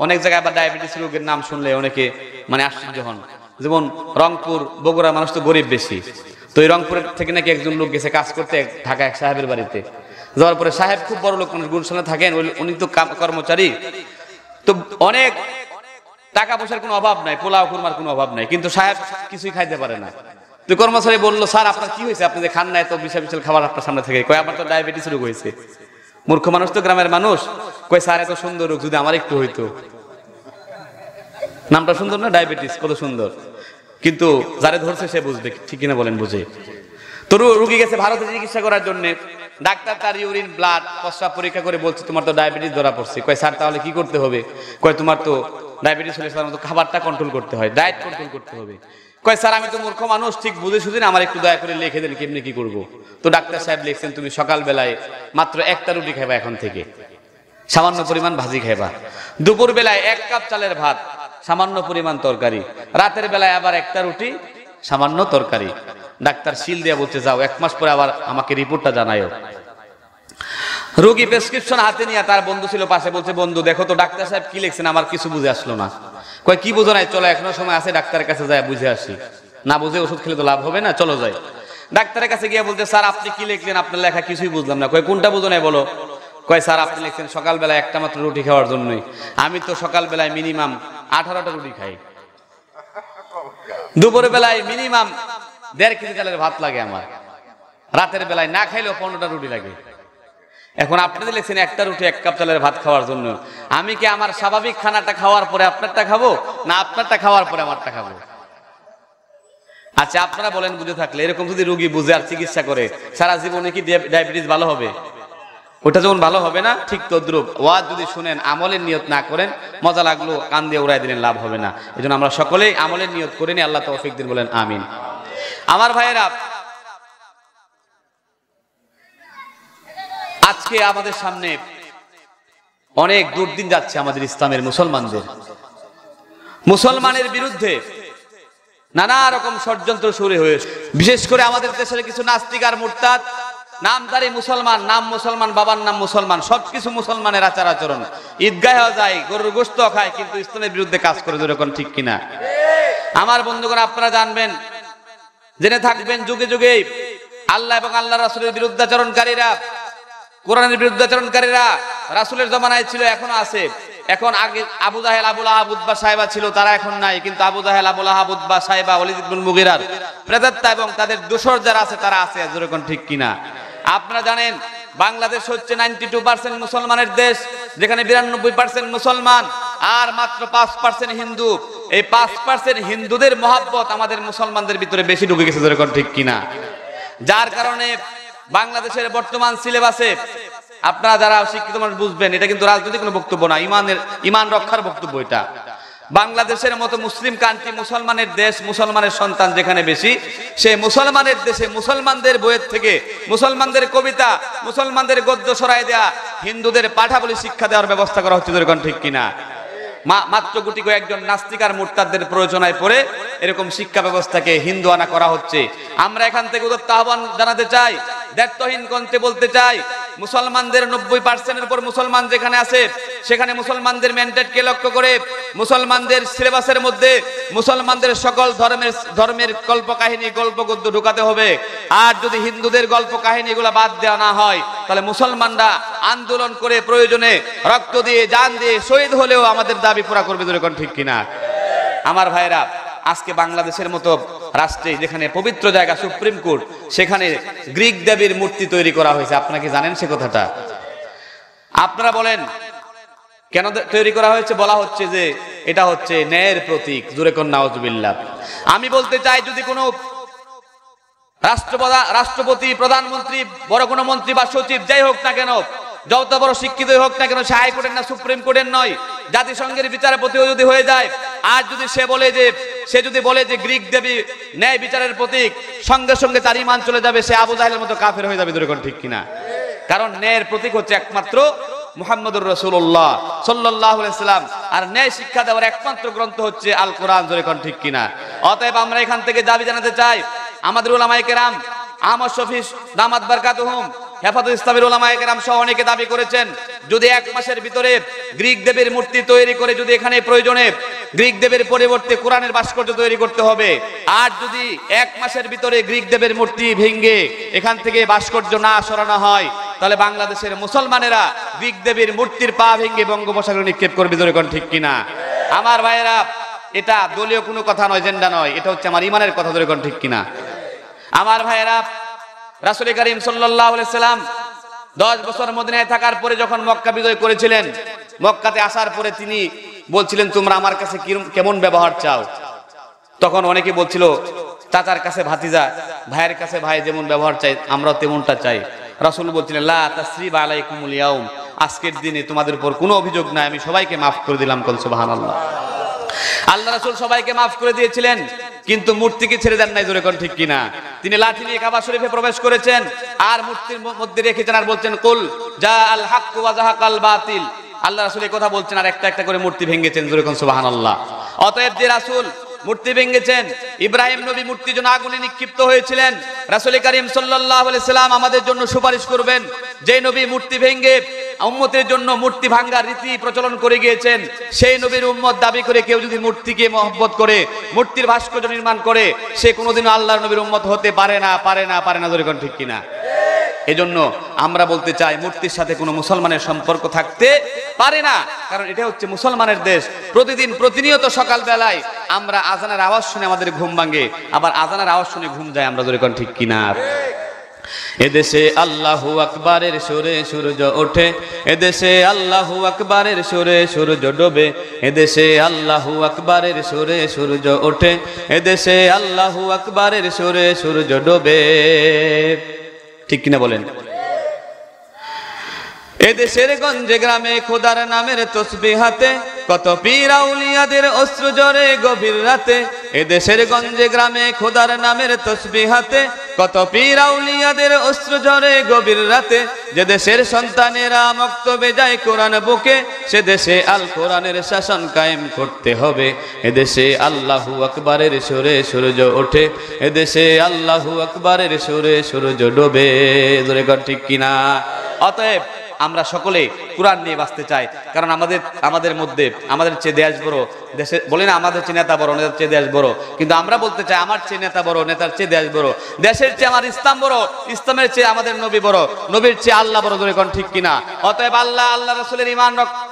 অনেক জায়গায় আবার ডায়াবেটিস রোগের নাম শুনলে অনেকে মানে আশ্চর্য হন। যেমন রংপুর, বগুড়া মানুষ তো গরিব বেশি, তো এই রংপুরের থেকে নাকি একজন লোক গেছে কাজ করতে ঢাকা এক সাহেবের বাড়িতে। যাওয়ার পরে সাহেব খুব বড় লোক, মানুষ গুলশানে থাকেন, উনি তো কর্মচারী, তো অনেক টাকা পয়সার কোনো অভাব নাই, পোলাও কুরমার কোনো অভাব নাই, কিন্তু সাহেব কিছুই খাইতে পারে না। তো কর্মচারী বললো, স্যার আপনার কি হয়েছে, আপনি যে খান না এত বিশাল বিশাল খাবার আপনার সামনে থেকে? কয় আমার তো ডায়াবেটিস রোগ হয়েছে। মূর্খ মানুষ তো, গ্রামের মানুষ। কয় স্যার এত সুন্দর রোগ যদি আমার একটু হইতো। নামটা সুন্দর না? ডায়াবেটিস, কত সুন্দর, কিন্তু যারে ধরছে সে বুঝবে, ঠিক কিনা বলেন? বুঝে। তো রোগী গেছে ভারতে চিকিৎসা করার জন্য, ডাক্তার তার ইউরিন, ব্লাড, প্রস্রাব পরীক্ষা করে বলছে তোমার তো ডায়াবেটিস ধরা পড়ছে। কয় স্যার তাহলে কি করতে হবে? কয় তোমার তো ডায়াবেটিস হলে সাধারণত খাবারটা কন্ট্রোল করতে হয়, ডায়েট কন্ট্রোল করতে হবে। কয় স্যার আমি তো মূর্খ মানুষ, ঠিক বুঝে শুধু আমার একটু দয়া করে লিখে দেন কেমনি কি করবো। তো ডাক্তার সাহেব লিখছেন তুমি সকাল বেলায় মাত্র একটা রুটি খাইবা, এখন থেকে সামান্য পরিমাণ ভাজি খাইবা, দুপুর বেলায় 1 কাপ চালের ভাত, সামান্য পরিমাণ তরকারি, রাতের বেলায় আবার একটা রুটি, সামান্য তরকারি। ডাক্তার সিল দিয়ে বলছে যাও, 1 মাস পরে আবার আমাকে রিপোর্টটা জানায়ও। রোগী প্রেসক্রিপশন হাতে নিয়ে, তার বন্ধু ছিল পাশে, বলছে বন্ধু দেখো তো ডাক্তার সাহেব কি লিখছেন, আমার কিছু বুঝে আসলো না। কয় কি বুঝো নাই? চলো এখনো সময় আছে, ডাক্তারের কাছে যায় বুঝে আসি, না বুঝে ওষুধ খেলে তো লাভ হবে না, চলো যাই। ডাক্তারের কাছে গিয়ে বলতে স্যার আপনি কি লিখলেন, আপনার লেখা কিছুই বুঝলাম না। কয় কোনটা বুঝো নাই বলো? কয় স্যার আপনি লিখছেন সকালবেলায় একটা মাত্র রুটি খাওয়ার জন্যই, আমি তো সকালবেলায় মিনিমাম 18টা রুটি খাই, দুপুরের বেলায় মিনিমাম 1.5 কেজি চালের ভাত লাগে আমার, রাতের বেলায় না খাইলেও 15টা রুটি লাগে। এখন আপনি লিখছেন একটা রুটি 1 কাপ চালের ভাত খাওয়ার জন্য, আমি কি আমার স্বাভাবিক খানাটা খাওয়ার পরে আপনারটা খাবো, না আপনারটা খাওয়ার পরে আমারটা খাবো? আচ্ছা আপনারা বলেন, বুঝে থাকলে এরকম যদি রোগী বুঝে আর চিকিৎসা করে, সারা জীবনে কি ডায়াবেটিস ভালো হবে? ওটা যেমন ভালো হবে না, ঠিক তদ্রুপ ওয়াজ যদি শুনেন আমলের নিয়ত না করেন, মজা লাগলো কান দিয়ে উড়াই দিলেন, লাভ হবে না। এজন্য আমরা সকলেই আমলের নিয়ত করে নি, আল্লাহ তৌফিক দিন, বলেন আমিন। আমার ভাইয়েরা, আজকে আমাদের সামনে অনেক দুর্দিন যাচ্ছে আমাদের ইসলামের মুসলমানের বিরুদ্ধে নানা রকম ষড়যন্ত্র শুরু হয়েছে। বিশেষ করে আমাদের দেশের কিছু নাস্তিক আর মুরতাদ, নামধারী মুসলমান, নাম মুসলমান, বাবার নাম মুসলমান, সবকিছু মুসলমানের আচার আচরণ, ঈদগাহে যায়, গরুর গোশত খায়, কিন্তু ইসলামের বিরুদ্ধে কাজ করে, যেরকম ঠিক কিনা? আমার বন্ধুগণ আপনারা জানবেন, জেনে থাকবেন, যুগে যুগে আল্লাহ এবং আল্লাহ রাসূলের বিরুদ্ধাচরণকারীরা, কোরআনের বিরুদ্ধাচরণকারীরা রাসূলের জমানায় ছিল, এখনো আছে। এখন আগে আবু জাহেল, আবু লাহাব, উতবা, সাইবা ছিল, তারা এখন নাই, কিন্তু আবু জাহেল, আবু লাহাব, উতবা, সাইবা, ওয়ালিদ ইবনুল মুগীরার প্রেতাত্মা এবং তাদের দোসর যারা আছে তারা আছে, যেরকম ঠিক কিনা? আপনারা জানেন বাংলাদেশ হচ্ছে 92% মুসলমানের দেশ, যেখানে 92% মুসলমান আর মাত্র 5% হিন্দু। এই 5% হিন্দুদের মহাব্বত আমাদের মুসলমানদের ভিতরে বেশি ঢুকে গেছে, যেরকম ঠিক কিনা? যার কারণে বাংলাদেশের বর্তমান সিলেবাসে, আপনারা যারা শিক্ষিত মানুষ বুঝবেন, এটা কিন্তু রাজনৈতিক কোনো বক্তব্য না, ইমান রক্ষার বক্তব্য এটা। বাংলাদেশের মতো মুসলিম কান্ট্রি, মুসলমানের দেশ, মুসলমানের সন্তান যেখানে বেশি, সেই মুসলমানের দেশে মুসলমানদের বইয়ের থেকে মুসলমানদের কবিতা, মুসলমানদের গদ্য সরাই দেয়া, হিন্দুদের পাঠাবলী শিক্ষা দেওয়ার ব্যবস্থা করা হচ্ছে, যেরকম ঠিক কিনা? মাত্র গুটি কয়েকজন নাস্তিক আর মুরতাদদের প্রয়োজনায় পড়ে এরকম শিক্ষা ব্যবস্থাকে হিন্দু আনা করা হচ্ছে। আমরা এখান থেকে উদাত্ত আহ্বান জানাতে চাই, দায়িত্বহীন কণ্ঠে বলতে চাই, মুসলমানদের 90%-এর উপর মুসলমান যেখানে আছে, সেখানে মুসলমানদের ম্যান্ডেটকে লক্ষ্য করে মুসলমানদের সিলেবাসের মধ্যে মুসলমানদের সকল ধর্মের গল্প কাহিনী, গল্প গদ্য ঢুকাতে হবে। আর যদি হিন্দুদের গল্প কাহিনী এগুলো বাদ দেওয়া না হয়, তাহলে মুসলমানরা আন্দোলন করে প্রয়োজনে রক্ত দিয়ে, জান দিয়ে, শহীদ হলেও আমাদের দাবি পুরা করবে, যেরকম ঠিক কিনা? আমার ভাইরা, আজকে বাংলাদেশের মতো রাষ্ট্রে, যেখানে পবিত্র জায়গা সুপ্রিম কোর্ট, সেখানে গ্রিক দেবীর মূর্তি তৈরি করা হয়েছে। আপনারা কি জানেন সে কথাটা? আপনারা বলেন কেন তৈরি করা হয়েছে? বলা হচ্ছে যে এটা হচ্ছে ন্যায়ের প্রতীক, জোরে কোন নাউজুবিল্লাহ। আমি বলতে চাই, যদি কোনো রাষ্ট্রপতি, প্রধানমন্ত্রী, বড় কোনো মন্ত্রী বা সচিব যাই হোক না কেন, যত বড় শিক্ষিত হোক না কেন, সে হাইকোর্টের না সুপ্রিম কোর্টের নয়, জাতিসংঘের বিচারপতিও যদি হয়ে যায়, আর যদি সে যদি বলে যে গ্রিক দেবী ন্যায় বিচারের প্রতীক, সঙ্গে সঙ্গে তার ঈমান চলে যাবে, সে আবু জাহেলের মতো কাফের হয়ে যাবে। দুরকম ঠিক কিনা? কারণ ন্যায়ের প্রতীক হচ্ছে একমাত্র মুহাম্মদুর রাসূলুল্লাহ সাল্লাল্লাহু আলাইহি সাল্লাম, আর ন্যায় শিক্ষা দেওয়ার একমাত্র গ্রন্থ হচ্ছে আল কোরআন। দুরকম ঠিক কিনা? অতএব আমরা এখান থেকে দাবি জানাতে চাই, আমাদের উলামায়ে কেরাম আহমদ শফী দামাত বারকাতুহুম, হেফাজত ইসলামের উলামায়ে কেরাম সহ অনেকে দাবি করেছেন, যদি 1 মাসের ভিতরে গ্রিক দেবীর মূর্তি তৈরি করে যদি এখানে প্রয়োজনে গ্রিক দেবীর পরিবর্তে কোরআনের ভাস্কর্য তৈরি করতে হবে, আর যদি 1 মাসের ভিতরে গ্রিক দেবীর মূর্তি ভেঙে এখান থেকে ভাস্কর্য না সরানো হয়, তাহলে বাংলাদেশের মুসলমানেরা গ্রিক দেবীর মূর্তির পা ভেঙে বঙ্গোপসাগরে নিক্ষেপ করবে। দুরকম ঠিক কিনা? আমার ভাইয়েরা, এটা দলীয় কোনো কথা নয়, জেন্ডা নয়, এটা হচ্ছে আমার ঈমানের কথা। দুরকম ঠিক কিনা? আমার ভাইয়েরা, রাসূল করিম সাল্লাল্লাহু আলাইহি সাল্লাম 10 বছর মদিনায় থাকার পরে যখন মক্কা বিজয় করেছিলেন, মক্কাতে আসার পরে তিনি বলছিলেন, তোমরা আমার কাছে কেমন ব্যবহার চাও? তখন অনেকে বলছিল, চাচার কাছে ভাতিজা, ভাইয়ের কাছে ভাই যেমন ব্যবহার চাই আমরাও তেমনটা চাই। রাসূল বলছিলেন, লা তাসরিবা আলাইকুমুল ইয়াউম, আজকের দিনে তোমাদের উপর কোনো অভিযোগ নাই, আমি সবাইকে মাফ করে দিলাম। কোন সুবহানাল্লাহ। আল্লাহ রাসূল সবাইকে মাফ করে দিয়েছিলেন, কিন্তু মূর্তিকে ছেড়ে দেন নাই। জোরে কোন ঠিক কিনা? তিনি লাঠি নিয়ে কাবা শরীফে প্রবেশ করেছেন, আর মূর্তির মধ্যে রেখেছেন, আর বলছেন, কুল জা আল হক ওয়া যাহাকাল বাতিল। আল্লাহ রাসূল এই কথা বলছেন, আর একটা একটা করে মূর্তি ভেঙেছেন। জোরে কোন সুবহানাল্লাহ। অতএব যে রাসূল মূর্তি ভেঙেছেন, ইব্রাহিম নবী মূর্তির জন্য আগুনে নিক্ষিপ্ত হয়েছিলেন, রাসূল করিম সাল্লাল্লাহু আলাইহি সাল্লাম আমাদের জন্য সুপারিশ করবেন। যে নবী মূর্তি ভেঙে উম্মতের জন্য মূর্তি ভাঙার রীতি প্রচলন করে গিয়েছেন, সেই নবীর উম্মত দাবি করে কেউ যদি মূর্তিকে মহব্বত করে, মূর্তির ভাস্কর্য নির্মাণ করে, সে কোনোদিনও আল্লাহর নবীর উম্মত হতে পারে না, পারে না, পারে না। জোরে কোন ঠিক কিনা? এজন্য আমরা বলতে চাই, মূর্তির সাথে কোনো মুসলমানের সম্পর্ক থাকতে পারে না, কারণ এটা হচ্ছে মুসলমানের দেশ। প্রতিনিয়ত সকাল বেলায় আমরা আজানের আওয়াজ শুনে আমাদের ঘুম ভাঙে, আবার আজানের আওয়াজ শুনে ঘুম যায় আমরা। জোরে কোন ঠিক কিনা? এদেশে আল্লাহু আকবারের সুরে সূর্য ওঠে, এদেশে আল্লাহু আকবারের সুরে সূর্য ডোবে, এদেশে আল্লাহু আকবারের সুরে সূর্য ওঠে, এদেশে আল্লাহু আকবারের সুরে সূর্য ডোবে। ঠিক কিনা বলেন? এদেশের গঞ্জে গ্রামে খোদার নামের তসবিহ হাতে, কত পীর আউলিয়াদের অশ্রু ঝরে গভীর রাতে। এদেশের গঞ্জে গ্রামে খোদার নামের তসবিহ হাতে, কত পীর আউলিয়াদের অশ্রু ঝরে গভীর রাতে। যে দেশের সন্তানেরা মক্তবে যায় কোরআন বুকে, সে দেশে আল কোরআনের শাসন কায়েম করতে হবে। এদেশে আল্লাহু আকবারের সুরে সূর্য ওঠে, এদেশে আল্লাহু আকবারের সুরে সূর্য ডোবে। জোরে কর ঠিক কিনা? অতএব আমরা সকলে কোরআন নিয়ে বাঁচতে চাই, কারণ আমাদের মধ্যে আমাদের চেয়ে দেশ বড়, দেশে বলি না আমাদের চেয়ে নেতা বড়, নেতার চেয়ে দেশ বড়, কিন্তু আমরা বলতে চাই আমার চেয়ে নেতা বড়, নেতার চেয়ে দেশ বড়, দেশের চেয়ে আমার ইসলাম বড়, ইসলামের চেয়ে আমাদের নবী বড়, নবীর চেয়ে আল্লাহ বড়। ধরে কোন ঠিক কিনা? অতএব আল্লাহ রাসূলের ঈমান,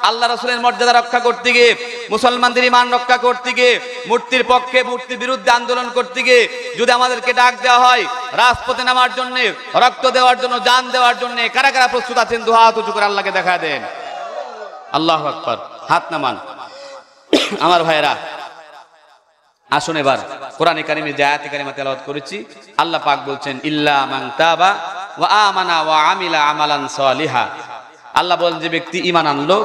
আল্লাহ রাসূলের মর্যাদা রক্ষা করতে গিয়ে, মুসলমানদের ঈমান রক্ষা করতে গিয়ে, মূর্তির পক্ষে মূর্তির বিরুদ্ধে আন্দোলন করতে গিয়ে যদি আমাদেরকে ডাক দেওয়া হয় রাজপথে নামার জন্য, রক্ত দেওয়ার জন্য, জান দেওয়ার জন্য, কারা কারা প্রস্তুত আছেন? দুই হাত উঁচু করে আল্লাহকে দেখা দেন। আল্লাহু আকবার। হাত নামান। আমার ভাইরা, আসুন এবার কোরআনে কারিমে যে আয়াতে কারিমা তেলাওয়াত করেছি, আল্লাহ পাক বলছেন, ইল্লা মান তাবা ওয়া আমানা ওয়া আমিলা আমালান সালিহা। আল্লাহ বলেন, যে ব্যক্তি ঈমান আনলো,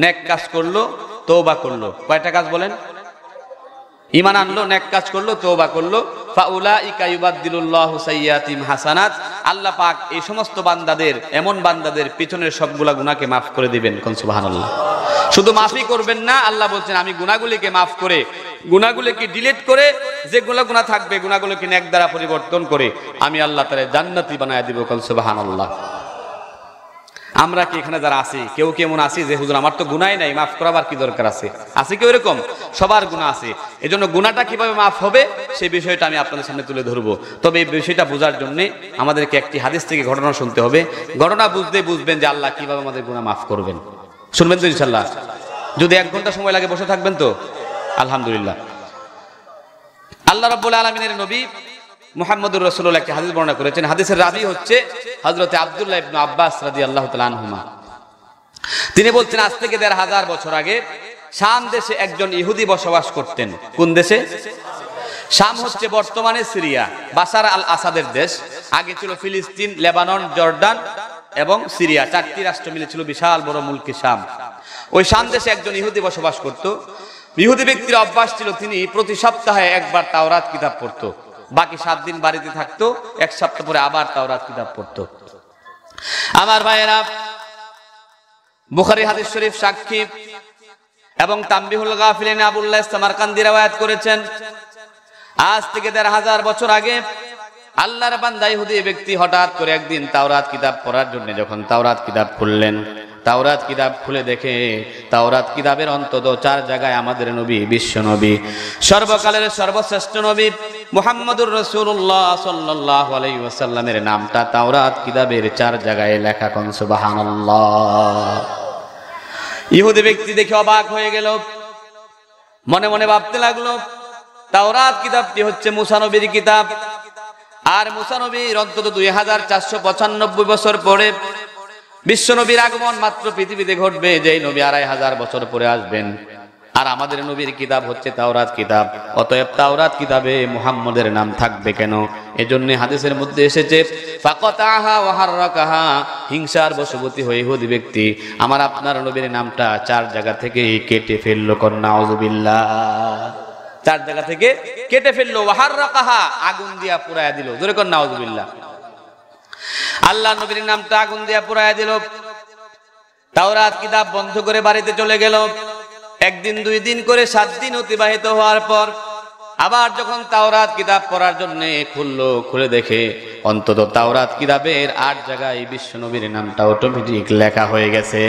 নেক কাজ করলো, তওবা করলো। কয়টা কাজ বলেন? ঈমান আনলো, নেক কাজ করলো, তওবা করলো, ফাউলাইকা ইউবাদদিলুল্লাহু সাইয়্যাতিহিম হাসানাত। আল্লাহ পাক এই সমস্ত বান্দাদের, এমন বান্দাদের পিছনের সবগুলা গুনাহকে মাফ করে দিবেন। কোন সুবহানাল্লাহ। শুধু মাফই করবেন না, আল্লাহ বলছেন আমি গুনাহগুলিকে মাফ করে, গুনাহগুলিকে ডিলিট করে, যে গুনাহ থাকবে গুনাহগুলিকে নেক দ্বারা পরিবর্তন করে আমি আল্লাহ তাআলা জান্নাতি বানায় দিব। কোন সুবহানাল্লাহ। আমরা কি এখানে যারা আছি, কেউ কেমন আছি যে হুজুর আমার তো গুনাহই নাই, মাফ করাবার কি দরকার আছে? আছে কেউ এরকম? সবার গুনাহ আছে। এজন্য গুনাহটা কিভাবে মাফ হবে সেই বিষয়টা আমি আপনাদের সামনে তুলে ধরবো। তবে এই বিষয়টা বোঝার জন্য আমাদেরকে একটি হাদিস থেকে ঘটনা শুনতে হবে। ঘটনা বুঝবেন যে আল্লাহ কিভাবে আমাদের গুনাহ মাফ করবেন। শুনবেন তো ইনশাআল্লাহ? যদি 1 ঘন্টা সময় লাগে বসে থাকবেন তো? আলহামদুলিল্লাহ। আল্লাহ রাব্বুল আলামিনের নবী মুহাম্মদুর রাসূলুল্লাহ একটি হাদিস বর্ণনা করেছেন। হাদিসের রাবী হচ্ছে হযরত আব্দুল্লাহ ইবনে আব্বাস রাদিয়াল্লাহু তাআলা আনহুমা। তিনি বলছেন, আজ থেকে ১৫০০ বছর আগে শাম দেশে একজন ইহুদি বসবাস করতেন। কোন দেশে? শাম হচ্ছে বর্তমানে সিরিয়া, বাশার আল আসাদের দেশ। আগে ছিল ফিলিস্তিন, লেবানন, জর্ডান এবং সিরিয়া, 4টি রাষ্ট্র মিলে ছিল বিশাল বড় মুলকি শাম। ওই শাম দেশে একজন ইহুদি বসবাস করত। ইহুদি ব্যক্তির অভ্যাস ছিল তিনি প্রতি সপ্তাহে একবার তাওরাত কিতাব পড়তো, বাকি 7 দিন বাড়িতে থাকতো, 1 সপ্তাহ পরে আবার তাওরাত কিতাব পড়তো। আমার ভাইয়েরা, বুখারী হাদিস শরীফ সাক্ষী এবং তানবিহুল গাফিলিন আবুল্লাহ সামারকান্দি রওয়ায়াত করেছেন, আজ থেকে 1500 বছর আগে আল্লাহর বান্দা ইহুদি ব্যক্তি হঠাৎ করে একদিন তাওরাত কিতাব পড়ার জন্য যখন তাওরাত কিতাব খুললেন, তাওরাত কিতাব খুলে দেখে তাওরাত কিতাবের অন্তত 4 জায়গায় আমাদের নবী, বিশ্ব নবী, সর্বকালের সর্বশ্রেষ্ঠ নবী মুহাম্মদুর রাসূলুল্লাহ সাল্লাল্লাহু আলাইহি ওয়াসাল্লামের নামটা তাওরাত কিতাবের 4 জায়গায় লেখা। কোন সুবহানাল্লাহ। ইহুদি ব্যক্তি দেখে অবাক হয়ে গেল, মনে মনে ভাবতে লাগলো তাওরাত কিতাবটি হচ্ছে মুসা নবীর কিতাব, আর মুসা নবীর অন্তত 2495 বছর পরে বিশ্ব নবীর আগমন মাত্র পৃথিবীতে ঘটবে, যেই নবী 2500 বছর পরে আসবেন, আর আমাদের নবীর কিতাব হচ্ছে তাওরাত কিতাব। অতএব তাওরাত কিতাবে মুহাম্মদের নাম থাকবে কেন? এজন্য হাদিসের মধ্যে এসেছে ফাকাতাহা ওয়া হাররাকাহা, হিংসার বশবর্তী হয়ে ইহুদি ব্যক্তি আমার আপনার নবীর নামটা 4 জায়গা থেকে কেটে ফেললো। কোন নাউযুবিল্লাহ। 4 জায়গা থেকে কেটে ফেললো, ওয়া হাররাকাহা, আগুন দিয়া পুড়ায়া দিল। জোরে কোন নাউযুবিল্লাহ। আল্লাহ নবীর নামটা আগুন দিয়া পুড়ায়া দিল। তাওরাত কিতাব বন্ধ করে বাড়িতে চলে গেল। 1 দিন 2 দিন করে 7 দিন অতিবাহিত হওয়ার পর আবার যখন তাওরাত কিতাব পড়ার জন্য খুললো, খুলে দেখে অন্তত তাওরাত কিতাবের 8 জায়গায় বিশ্ব নবীর নামটা অটোমেটিক লেখা হয়ে গেছে।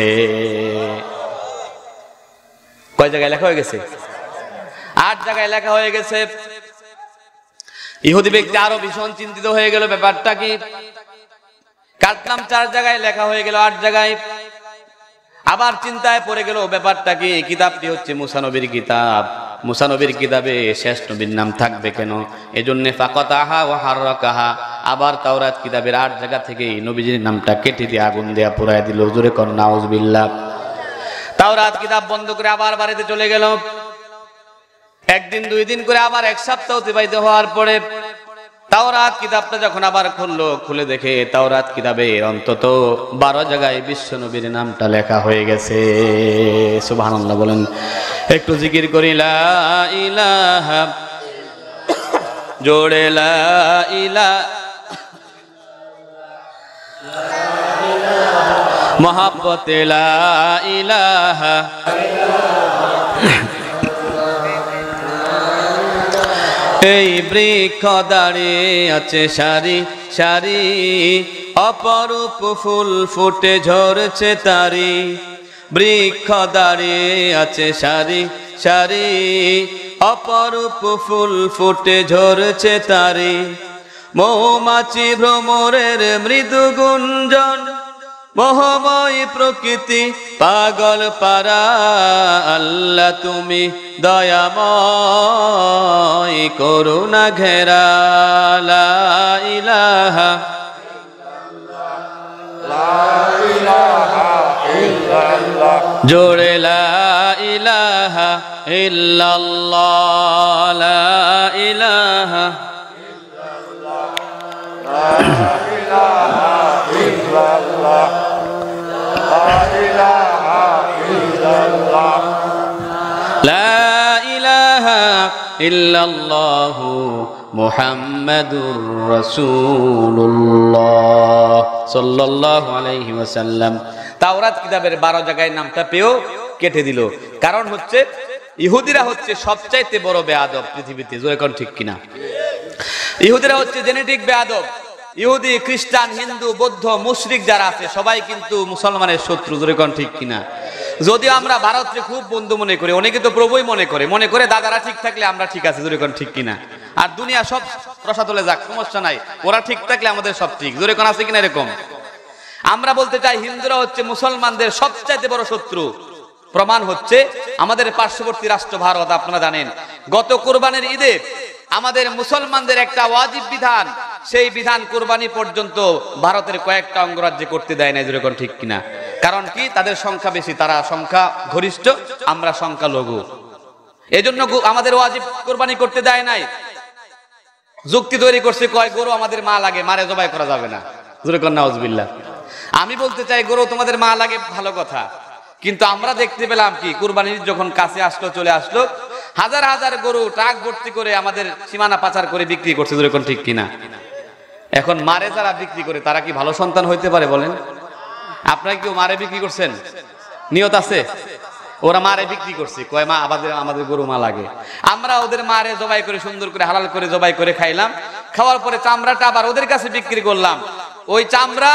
কয় জায়গায় লেখা হয়ে গেছে? 8 জায়গায় লেখা হয়ে গেছে। ইহুদি ব্যক্তি আরো ভীষণ চিন্তিত হয়ে গেল, ব্যাপারটা কি? কাটলাম 4 জায়গায় লেখা হয়ে গেল 8 জায়গায়। আবার চিন্তায় পড়ে গেল, ব্যাপারটা কি? কিতাবটি হচ্ছে মুসা নবীর কিতাব, মুসা নবীর কিতাবে শেষ নবীর নাম থাকবে কেন? এজন্য ফাকাতাহা ওয়া হাররাকাহা, আবার তাওরাত কিতাবের 8 জায়গা থেকে নবীজির নামটা কেটে দিয়ে আগুন দেয়া পুড়ায় দিল। জোরে কোন নাউযুবিল্লাহ। তাওরাত কিতাব বন্ধ করে আবার বাড়িতে চলে গেল। 1 দিন 2 দিন করে আবার 1 সপ্তাহ অতিবাহিত হওয়ার পরে তাওরাত কিতাবটা যখন আবার খুললো, খুলে দেখে তাওরাত কিতাবে অন্তত 12 জায়গায় বিশ্ব নবীর নামটা লেখা হয়ে গেছে। সুবহানাল্লাহ বলেন। একটু জিকির করি, লা ইলাহা, জোড়ে লা ইলাহা, মহাব্বতে লা ইলাহা। এই বৃক্ষ দাঁড়িয়ে আছে সারি সারি, অপরূপ ফুল ফুটে ঝরছে তারি। বৃক্ষ দাঁড়িয়ে আছে সারি সারি, অপরূপ ফুল ফুটে ঝরছে তারি। মৌমাছি ভ্রমরের মৃদু গুঞ্জন, মোহময় প্রকৃতি পাগল পারা। আল্লাহ তুমি দয়াময়, করুণা ঘেরা। লা ইলাহা, জোরে লা ইলাহা ইল্লাল্লাহ, লা ইলাহা ইল্লাল্লাহু মুহাম্মাদুর রাসূলুল্লাহ সাল্লাল্লাহু আলাইহি ওয়াসাল্লাম। তাওরাত কিতাবের 12 জায়গায় নামটা পেয়েও কেটে দিল। কারণ হচ্ছে ইহুদিরা হচ্ছে সবচাইতে বড় বেয়াদব পৃথিবীতে। জোরে কোন ঠিক কিনা? ইহুদিরা হচ্ছে জেনেটিক বেয়াদব। ইহুদি, খ্রিস্টান, হিন্দু, বৌদ্ধ, মুশরিক যারা আছে সবাই কিন্তু মুসলমানের শত্রু। জোরে কোন ঠিক কিনা? যদিও আমরা ভারতকে খুব বন্ধু মনে করি, অনেকে তো প্রভুই মনে করে দাদারা ঠিক থাকলে আমরা ঠিক আছে। জোরে কোন ঠিক কিনা? আর দুনিয়া সব রসাতলে যাক, সমস্যা নাই, ওরা ঠিক থাকলে আমাদের সব ঠিক। জোরে কোন আছে কিনা? এরকম আমরা বলতে চাই হিন্দুরা হচ্ছে মুসলমানদের সবচাইতে বড় শত্রু। প্রমাণ হচ্ছে আমাদের পার্শ্ববর্তী রাষ্ট্র ভারত। আপনারা জানেন গত কোরবানির ঈদে আমাদের মুসলমানদের একটা ওয়াজিব বিধান, সেই বিধান কোরবানি পর্যন্ত ভারতের কয়েকটা অঙ্গরাজ্যে করতে দেয় না। যেরকম ঠিক কিনা? কারণ কি? তাদের সংখ্যা বেশি, তারা সংখ্যা গরিষ্ঠ, আমরা সংখ্যা লঘু। এজন্য আমাদের ওয়াজিব কোরবানি করতে দেয় নাই। যুক্তি তৈরি করছে, কয় গরু আমাদের মা লাগে, মারে জবাই করা যাবে না। যেরকম নাউজুবিল্লাহ। আমি বলতে চাই গরু তোমাদের মা লাগে ভালো কথা, কিন্তু আমরা দেখতে পেলাম কি, কুরবানির যখন কাছে আসলো, চলে আসলো, হাজার হাজার গরু ট্রাক ভর্তি করে আমাদের সীমানা পাচার করে বিক্রি করছে, যেরকম ঠিক কিনা? এখন মারে যারা বিক্রি করে তারা কি ভালো সন্তান হইতে পারে বলেন? আপনারা কেউ মারে বিক্রি করছেন? নিয়ত আছে? ওরা মারে বিক্রি করছে, কয় মা আমাদের গরু মা লাগে। আমরা ওদের মারে জবাই করে সুন্দর করে হালাল করে জবাই করে খাইলাম, খাওয়ার পরে চামড়াটা আবার ওদের কাছে বিক্রি করলাম। ওই চামড়া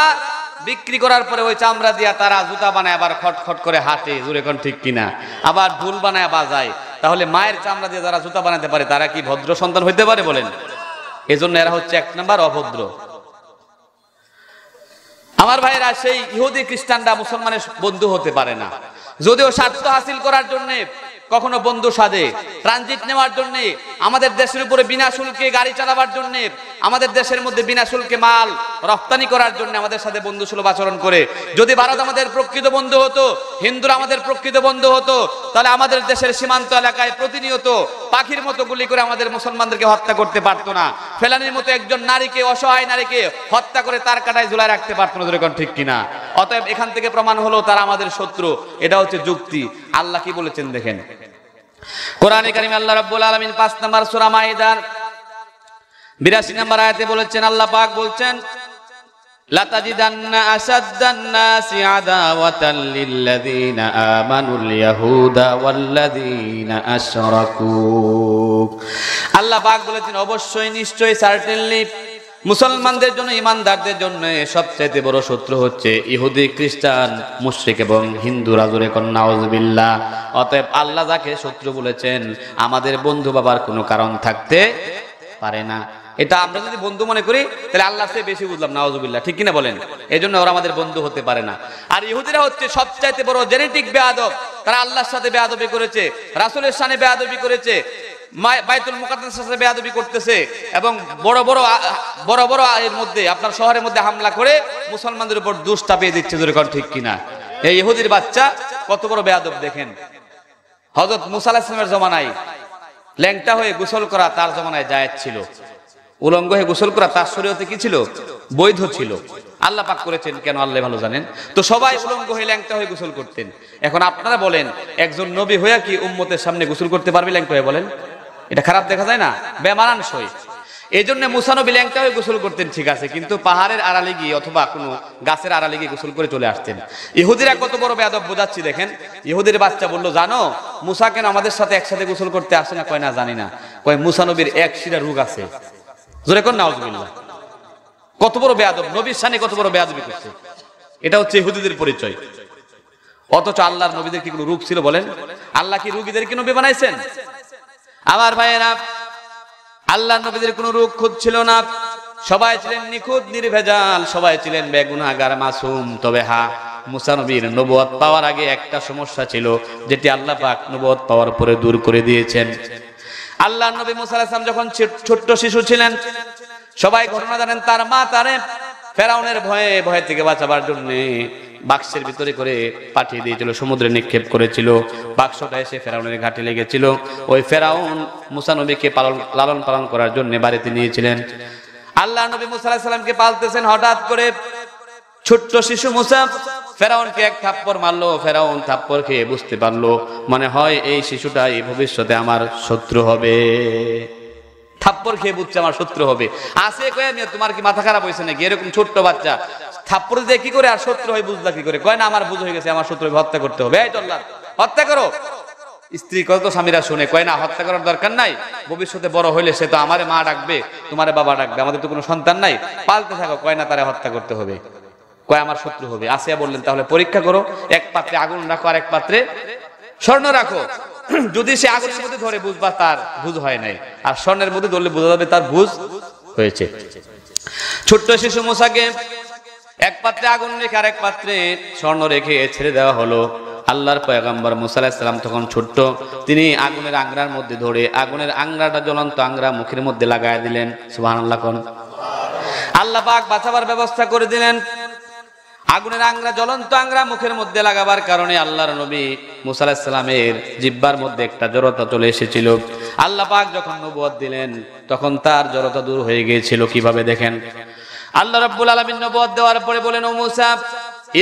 বিক্রি করার পরে ওই চামড়া দিয়া তারা জুতা বানায়, আবার খটখট করে হাঁটে, জোরে কোন ঠিক কিনা? আবার ঢোল বানায় বাজায়। তাহলে মায়ের চামড়া দিয়ে যারা জুতা বানাতে পারে তারা কি ভদ্র সন্তান হইতে পারে বলেন? এজন্য এরা হচ্ছে 1 নাম্বার অভদ্র। আমার ভাইরা, সেই ইহুদি খ্রিস্টানরা মুসলমানের বন্ধু হতে পারে না। যদিও স্বার্থ হাসিল করার জন্য কখনো বন্ধু সাজে, ট্রানজিট নেওয়ার জন্য, আমাদের দেশের উপরে বিনা শুল্কে গাড়ি চালাবার জন্য, আমাদের দেশের মধ্যে বিনা শুল্কে মাল রপ্তানি করার জন্য আমাদের সাথে বন্ধু সুলভ আচরণ করে। যদি ভারত আমাদের প্রকৃত বন্ধু হতো, হিন্দুরা আমাদের প্রকৃত বন্ধু হতো, তাহলে আমাদের দেশের সীমান্ত এলাকায় প্রতিনিয়ত পাখির মতো গুলি করে আমাদের মুসলমানদেরকে হত্যা করতে পারতো না। ফেলানির মতো একজন নারীকে, অসহায় নারীকে হত্যা করে তার কাঁটায় ঝুলায় রাখতে পারতো না, যেরকম ঠিক কিনা? অতএব এখান থেকে প্রমাণ হলো তারা আমাদের শত্রু। এটা হচ্ছে যুক্তি। আল্লাহ কি বলেছেন দেখেন, কোরআনে কারিমে আল্লাহ রাব্বুল আলামিন 5 নম্বর সূরা মাইদার 82 নম্বর আয়াতে বলেছেন, আল্লাহ পাক বলছেন, লাতাজিদান্না আসাদ্দান নাসি আদাওয়াতাল লিল্লাযিনা আমানুল ইয়াহুদা ওয়াল্লাযিনা আশরাকু। আল্লাহ পাক বলেছেন, অবশ্যই, নিশ্চয়ই, সার্টেনলি মুসলমানদের জন্য, ইমানদারদের জন্য সবচেয়ে বড় শত্রু হচ্ছে ইহুদি, খ্রিস্টান, মুশরিক এবং হিন্দুরা। জোরে কোন নাউযুবিল্লাহ। অতএব আল্লাহ যাকে শত্রু বলেছেন, আমাদের বন্ধু বাবার কোনো কারণ থাকতে পারে না। এটা আমরা যদি বন্ধু মনে করি তাহলে আল্লাহর চেয়ে বেশি বুঝলাম, নাউযুবিল্লাহ, ঠিক কিনা বলেন? এই জন্য ওরা আমাদের বন্ধু হতে পারে না। আর ইহুদিরা হচ্ছে সবচাইতে বড় জেনেটিক বেয়াদব। তারা আল্লাহর সাথে বেয়াদবি করেছে, রাসূলের শানে বেয়াদবি করেছে, বাইতুল মুকাদ্দাসের সাথে বেয়াদবি করতেছে, এবং বড় বড় এর মধ্যে আপনার শহরের মধ্যে হামলা করে মুসলমানদের উপর দোষ চাপিয়ে দিচ্ছে, যেরকম ঠিক কিনা? এই ইহুদির বাচ্চা কত বড় বেয়াদব দেখেন। হযরত মুসা আলাইহিস সালামের জমানায় ল্যাংটা হয়ে গোসল করা তার জমানায় জায়েজ ছিল। উলঙ্গ হয়ে গোসল করা তার শরীয়তে কি ছিল? বৈধ ছিল। আল্লাহ পাক করেছেন কেন আল্লাহ ভালো জানেন। তো সবাই উলঙ্গ হয়ে ল্যাংটা হয়ে গোসল করতেন। এখন আপনারা বলেন, একজন নবী হয়ে কি উম্মতের সামনে গোসল করতে পারবে ল্যাংটা হয়ে? বলেন, এটা খারাপ দেখা যায় না? বেমানানসই। এই জন্য মুসা নবী ল্যাংটা হয়ে গোসল করতেন, ঠিক আছে, কিন্তু পাহাড়ের আড়ালে গিয়ে অথবা কোনো গাছের আড়ালে গিয়ে গোসল করে চলে আসতেন। ইহুদিরা কত বড় বেয়াদব বোঝাচ্ছি দেখেন। ইহুদির বাচ্চা বললো, জানো মুসা কেন আমাদের সাথে একসাথে গোসল করতে আসে না? কয় না, জানি না। কয় মুসা নবীর এক শিরা রোগ আছে। জোরে কোন নাউযুবিল্লাহ। কত বড় বেয়াদব, নবীর শানে কত বড় বেয়াদবি করছে। এটা হচ্ছে ইহুদিদের পরিচয়। অথচ আল্লাহর নবীদের কি কোনো রোগ ছিল বলেন? আল্লাহ কি রোগীদেরকে নবী বানাইছেন? আমার ভাইয়েরা, আল্লাহর নবীদের কোনো রোগ খুঁজ ছিল না। সবাই ছিলেন নিখুঁত, নির্ভেজাল, সবাই ছিলেন বেগুনাহগার, মাসুম। তবে হ্যাঁ, মুসা নবীর নবুয়ত পাওয়ার আগে একটা সমস্যা ছিল, যেটি আল্লাহ পাক নবুয়ত পাওয়ার পরে দূর করে দিয়েছেন। আল্লাহর নবী মুসা আলাইহিস সালাম যখন ছোট্ট শিশু ছিলেন, সবাই ঘটনা জানেন, তার মা তারে ফেরাউনের ভয়ে থেকে বাঁচাবার জন্য বাক্সের ভিতরে করে পাঠিয়ে দিয়েছিল, সমুদ্রে নিক্ষেপ করেছিল। বাক্সটা এসে ফেরাউনের ঘাটে লেগেছিল। ওই ফেরাউন মুসা নবীকে লালন পালন করার জন্য বাড়িতে নিয়েছিলেন। আল্লাহ নবী মুসা আলাইহিস সালামকে পালতেছেন। হঠাৎ করে ছোট্ট শিশু মুসা ফেরাউনকে এক থাপ্পড় মারলো। ফেরাউন থাপ্পড় খেয়ে বুঝতে পারলো, মনে হয় এই শিশুটাই ভবিষ্যতে আমার শত্রু হবে। থাপ্পড় খেয়ে বুঝছে আমার শত্রু হবে। আসে কয়ে, তোমার কি মাথা খারাপ হয়েছে নাকি? এরকম ছোট্ট বাচ্চা থাপ্পড় দিয়ে কি করে আর শত্রু হয়ে বুঝলা কি করে? কয় না, আমার বুঝ হয়ে গেছে, আমার শত্রু হত্যা করতে হবে। এই চল্লাদ, হত্যা করো। স্ত্রী কত স্বামীরা শুনে, কয় না, হত্যা করার দরকার নাই, ভবিষ্যতে বড় হইলে সে তো আমারে মা ডাকবে, তোমারে বাবা ডাকবে, আমাদের তো কোনো সন্তান নাই, পালতে থাকো। কয় না, তারে হত্যা করতে হবে, কয় আমার শত্রু হবে। আসিয়া বললেন, তাহলে পরীক্ষা করো, এক পাত্রে আগুন রাখো আর এক পাত্রে স্বর্ণ রাখো। যদি সে আগুনের মধ্যে ধরে বুঝবা তার বুঝ হয় নাই, আর স্বর্ণের মধ্যে ধরলে বোঝা যাবে তার বুঝ হয়েছে। ছোট্ট শিশু মুসাকে এক পাত্রে আগুন রেখে আর এক পাত্রে স্বর্ণ রেখে ছেড়ে দেওয়া হলো। আল্লাহর পয়গম্বর মুসা আলাইহিস সালাম তখন ছোট্ট, তিনি আগুনের আংরার মধ্যে ধরে আগুনের আংরাটা, জ্বলন্ত আংরা মুখের মধ্যে লাগায় দিলেন। সুবহানাল্লাহ কোন। আল্লাহ পাক বাঁচাবার ব্যবস্থা করে দিলেন। আগুনের আংরা, জ্বলন্ত আংরা মুখের মধ্যে লাগাবার কারণে আল্লাহর নবী মুসা আলাইহিস সালামের জিহ্বার মধ্যে একটা জড়তা চলে এসেছিল। আল্লাহ পাক যখন নবুয়ত দিলেন তখন তার জড়তা দূর হয়ে গিয়েছিল। কিভাবে দেখেন, আল্লাহ রাব্বুল আলামিন নবুয়ত দেওয়ার পরে বলেন, ও মুসা,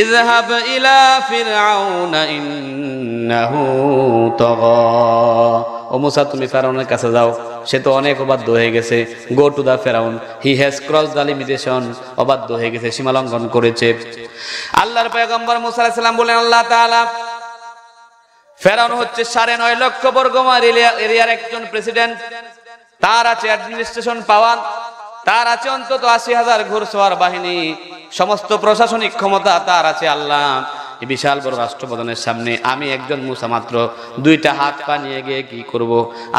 ইযহাব ইলা ফিরআউনা ইন্নাহু তাগা। ও মুসা, তুমি ফেরাউনের কাছে যাও, সে তো অনেক অবাধ্য হয়ে গেছে। গো টু দা ফেরাউন, he has cross the limitation, অবাধ্য হয়ে গেছে, সীমা লঙ্ঘন করেছে। আল্লাহর পয়গম্বর মুসা আলাইহিস সালাম বলেন, আল্লাহ তাআলা, ফেরাউন হচ্ছে 9.5 লক্ষ বর্গ মাইল এরিয়ার একজন প্রেসিডেন্ট, তার আছে অ্যাডমিনিস্ট্রেশন পাওয়ার, তার আছে অন্তত 80,000 ঘোড়সওয়ার বাহিনী, সমস্ত প্রশাসনিক ক্ষমতা তার আছে। আল্লাহ, এই বিশাল বড় রাষ্ট্রপ্রধানের সামনে আমি একজন মুসা মাত্র 2টা হাত পা নিয়ে গিয়ে কি করব?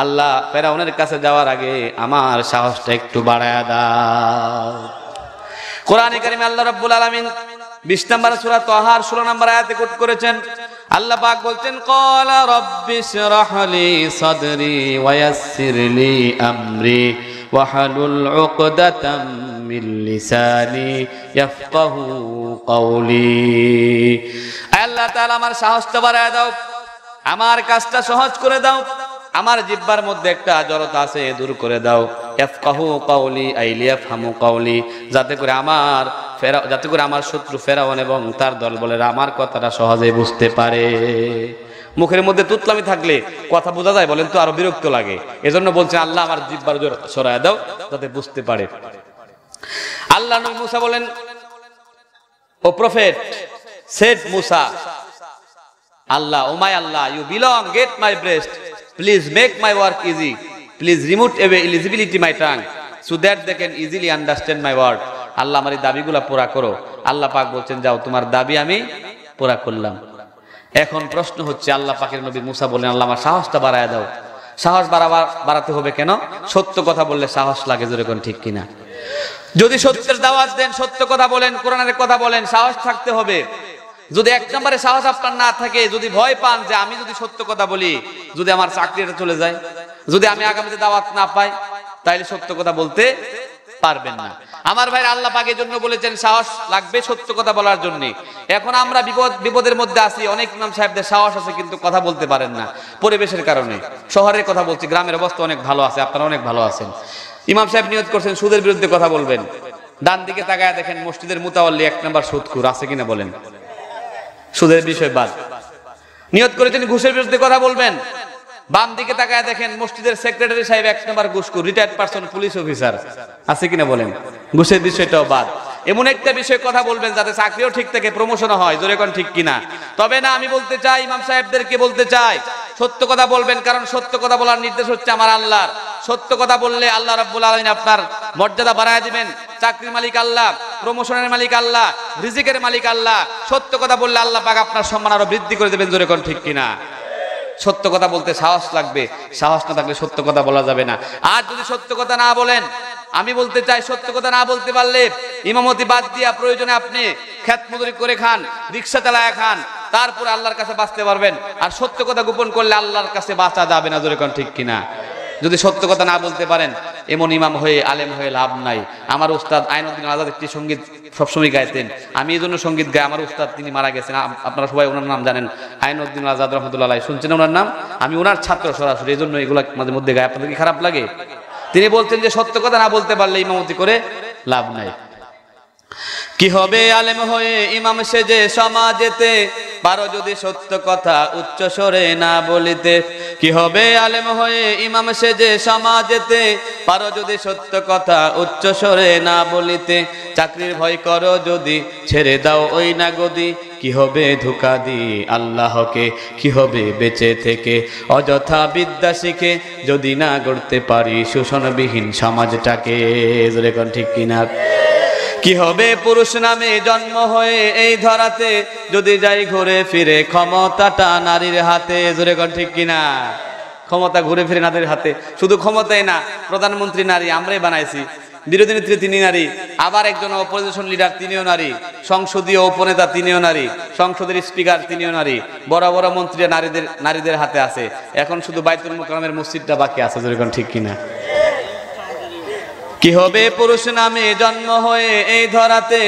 আল্লাহ, ফেরাউনের কাছে যাওয়ার আগে আমার সাহসটা একটু বাড়ায়া দাও। কোরআনে কারিমে আল্লাহ রাব্বুল আলামিন 20 নম্বর সূরা তাহার 16 নম্বর আয়াতে কোট করেছেন। আল্লাহ পাক বলছেন, ক্বালা রাব্বিশরাহ লি সাদরি ওয়া ইয়াসসির লি আমরি ওয়াহলুল উকদাতাম মিন লিসানি ইয়াফকাহু কওলি। আল্লাহ তাআলা, আমার সাহসটা বাড়ায় দাও, আমার কাজটা সহজ করে দাও, আমার জিহ্বার মধ্যে একটা জড়তা আছে দূর করে দাও। ইয়াফকাহু কওলি আই লিয়াফহামু কওলি, যাতে করে আমার শত্রু ফেরাউন এবং তার দলবলেরা আমার কথাটা সহজে বুঝতে পারে। মুখের মধ্যে তুতলামি থাকলে কথা বোঝা যায়, বলেন তো, আরো বিরক্ত লাগে। এজন্য বলছেন, আল্লাহ, আমার জিহ্বার জড়তা সরায় দাও যাতে বুঝতে পারে। আল্লাহ নবী মুসা বলেন, O prophet, said Musa, Allah, O my Allah, you belong, get my breast, please make my work easy, please remove away eligibility my tongue so that they can easily understand my word. Allah, আমার এই দাবিগুলা পুরা করো। আল্লাহ পাক বলছেন, যাও, তোমার দাবি আমি পুরা করলাম। এখন প্রশ্ন হচ্ছে, আল্লাহ পাকের নবী মুসা বলেন, আল্লাহ, আমার সাহসটা বাড়ায় দাও। সাহস বাড়াতে হবে কেন? সত্য কথা বললে সাহস লাগে, জোরে কোন ঠিক কিনা? যদি সত্যের দাওয়াত দেন, সত্য কথা বলেন, কোরআনের কথা বলেন, সাহস থাকতে হবে। যদি এক নম্বরে সাহস আপনার না থাকে, যদি ভয় পান যে আমি যদি সত্য কথা বলি, যদি আমার চাকরিটা চলে যায়, যদি আমি আগামীতে দাওয়াত না পাই, তাইলে সত্য কথা বলতে পারবেন না। আমার ভাই, আল্লাহ পাক এর জন্য বলেছেন সাহস লাগবে সত্য কথা বলার জন্য। এখন আমরা বিপদের মধ্যে আছি। অনেক ইমাম সাহেবদের সাহস আছে কিন্তু কথা বলতে পারেন না পরিবেশের কারণে। শহরের কথা বলছি, গ্রামের অবস্থা অনেক ভালো আছে, আপনারা অনেক ভালো আছেন। ইমাম সাহেব নিয়ত করছেন সুদের বিরুদ্ধে কথা বলবেন, ডান দিকে তাকায় দেখেন মসজিদের মুতাওয়াল্লি 1 নম্বর সুদখোর, আছে কিনা বলেন? সুদের বিষয় বাদ। নিয়ত করেছেন ঘুষের বিরুদ্ধে কথা বলবেন, বাম দিকে তাকায় দেখেন মসজিদের সেক্রেটারি সাহেব 1 নম্বর ঘুষখোর, রিটায়ার্ড পারসন, পুলিশ অফিসার, আছে কিনা বলেন? ঘুষের বিষয়টাও বাদ। এমন একটা বিষয় কথা বলবেন যাতে চাকরিও ঠিক থাকে, প্রমোশন হয়, জোরে কোন ঠিক কিনা? তবে না, আমি বলতে চাই, ইমাম সাহেবদেরকে বলতে চাই, সত্য কথা বলবেন, কারণ সত্য কথা বলার নির্দেশ হচ্ছে আমার আল্লাহর। সত্য কথা বললে আল্লাহ রাব্বুল আলামিন আপনার মর্যাদা বাড়ায় দিবেন। চাকরির মালিক আল্লাহ, প্রমোশনের মালিক আল্লাহ, রিজিকের মালিক আল্লাহ। সত্য কথা বললে আল্লাহ পাক আপনার সম্মান আরো বৃদ্ধি করে দেবেন, জোরে কোন ঠিক কিনা? সত্য কথা বলতে সাহস লাগবে, সাহস না থাকলে সত্য কথা বলা যাবে না। আর যদি সত্য কথা না বলেন, আমি বলতে চাই, সত্য কথা না বলতে পারলে ইমামতি বাদ দিয়া প্রয়োজনে আপনি খেত মজুরি করে খান, রিক্সা চালায় খান, তারপরে আল্লাহর কাছে বাঁচতে পারবেন। আর সত্য কথা গোপন করলে আল্লাহর কাছে বাঁচা যাবে না, জোরে কোন ঠিক কিনা? যদি সত্য কথা না বলতে পারেন, এমন ইমাম হয়ে, আলেম হয়ে লাভ নাই। আমার উস্তাদ আইনুদ্দিন আজাদ একটি সঙ্গীত সবসময় গাইতেন, আমি এই জন্য সঙ্গীত গাই। আমার উস্তাদ, তিনি মারা গেছেন, আপনারা সবাই ওনার নাম জানেন, আইনুদ্দিন আজাদ রহমতুল্লাহ আলাইহি, শুনছেন ওনার নাম? আমি ওনার ছাত্র সরাসরি, এই জন্য এগুলা মাঝে মধ্যে গাই। আপনাদের কি খারাপ লাগে? তিনি বলতেন যে সত্য কথা না বলতে পারলে ইমামতি করে লাভ নাই। কি হবে আলেম হয়ে ইমাম সেজে সমাজেতে, পারো যদি সত্য কথা উচ্চ স্বরে না বলিতে। কি হবে আলেম হয়ে ইমাম সেজে সমাজেতে, পারো যদি সত্য কথা উচ্চ স্বরে না বলিতে। চাকরির ভয় করো যদি, ছেড়ে দাও ওই না গদি। কি হবে ধোঁকা দি আল্লাহকে, কি হবে বেঁচে থেকে অযথা বিদ্যা শিখে, যদি না গড়তে পারি শোষণবিহীন সমাজটাকে, জোরে কোন ঠিক কিনা? কি হবে পুরুষ নামে জন্ম হয়ে এই ধরাতে, যদি যাই ঘুরে ফিরে ক্ষমতাটা নারীর হাতে, জোরে কোন ঠিক কিনা? ক্ষমতা ঘুরে ফিরে নারীর হাতে। শুধু ক্ষমতাই না, প্রধানমন্ত্রী নারী, আমরাই বানাইছি। বিরোধী নেত্রী তিনি নারী, আবার একজন অপোজিশন লিডার তিনিও নারী, সংসদীয় উপনেতা তিনিও নারী, সংসদের স্পিকার তিনিও নারী, বড় বড় মন্ত্রীরা নারীদের হাতে আছে। এখন শুধু বাইতুল মুকাররমের মসজিদটা বাকি আছে, জোরে কোন ঠিক কিনা? কি হবে পুরুষ নামে জন্ম হয়ে এই ধরাতে,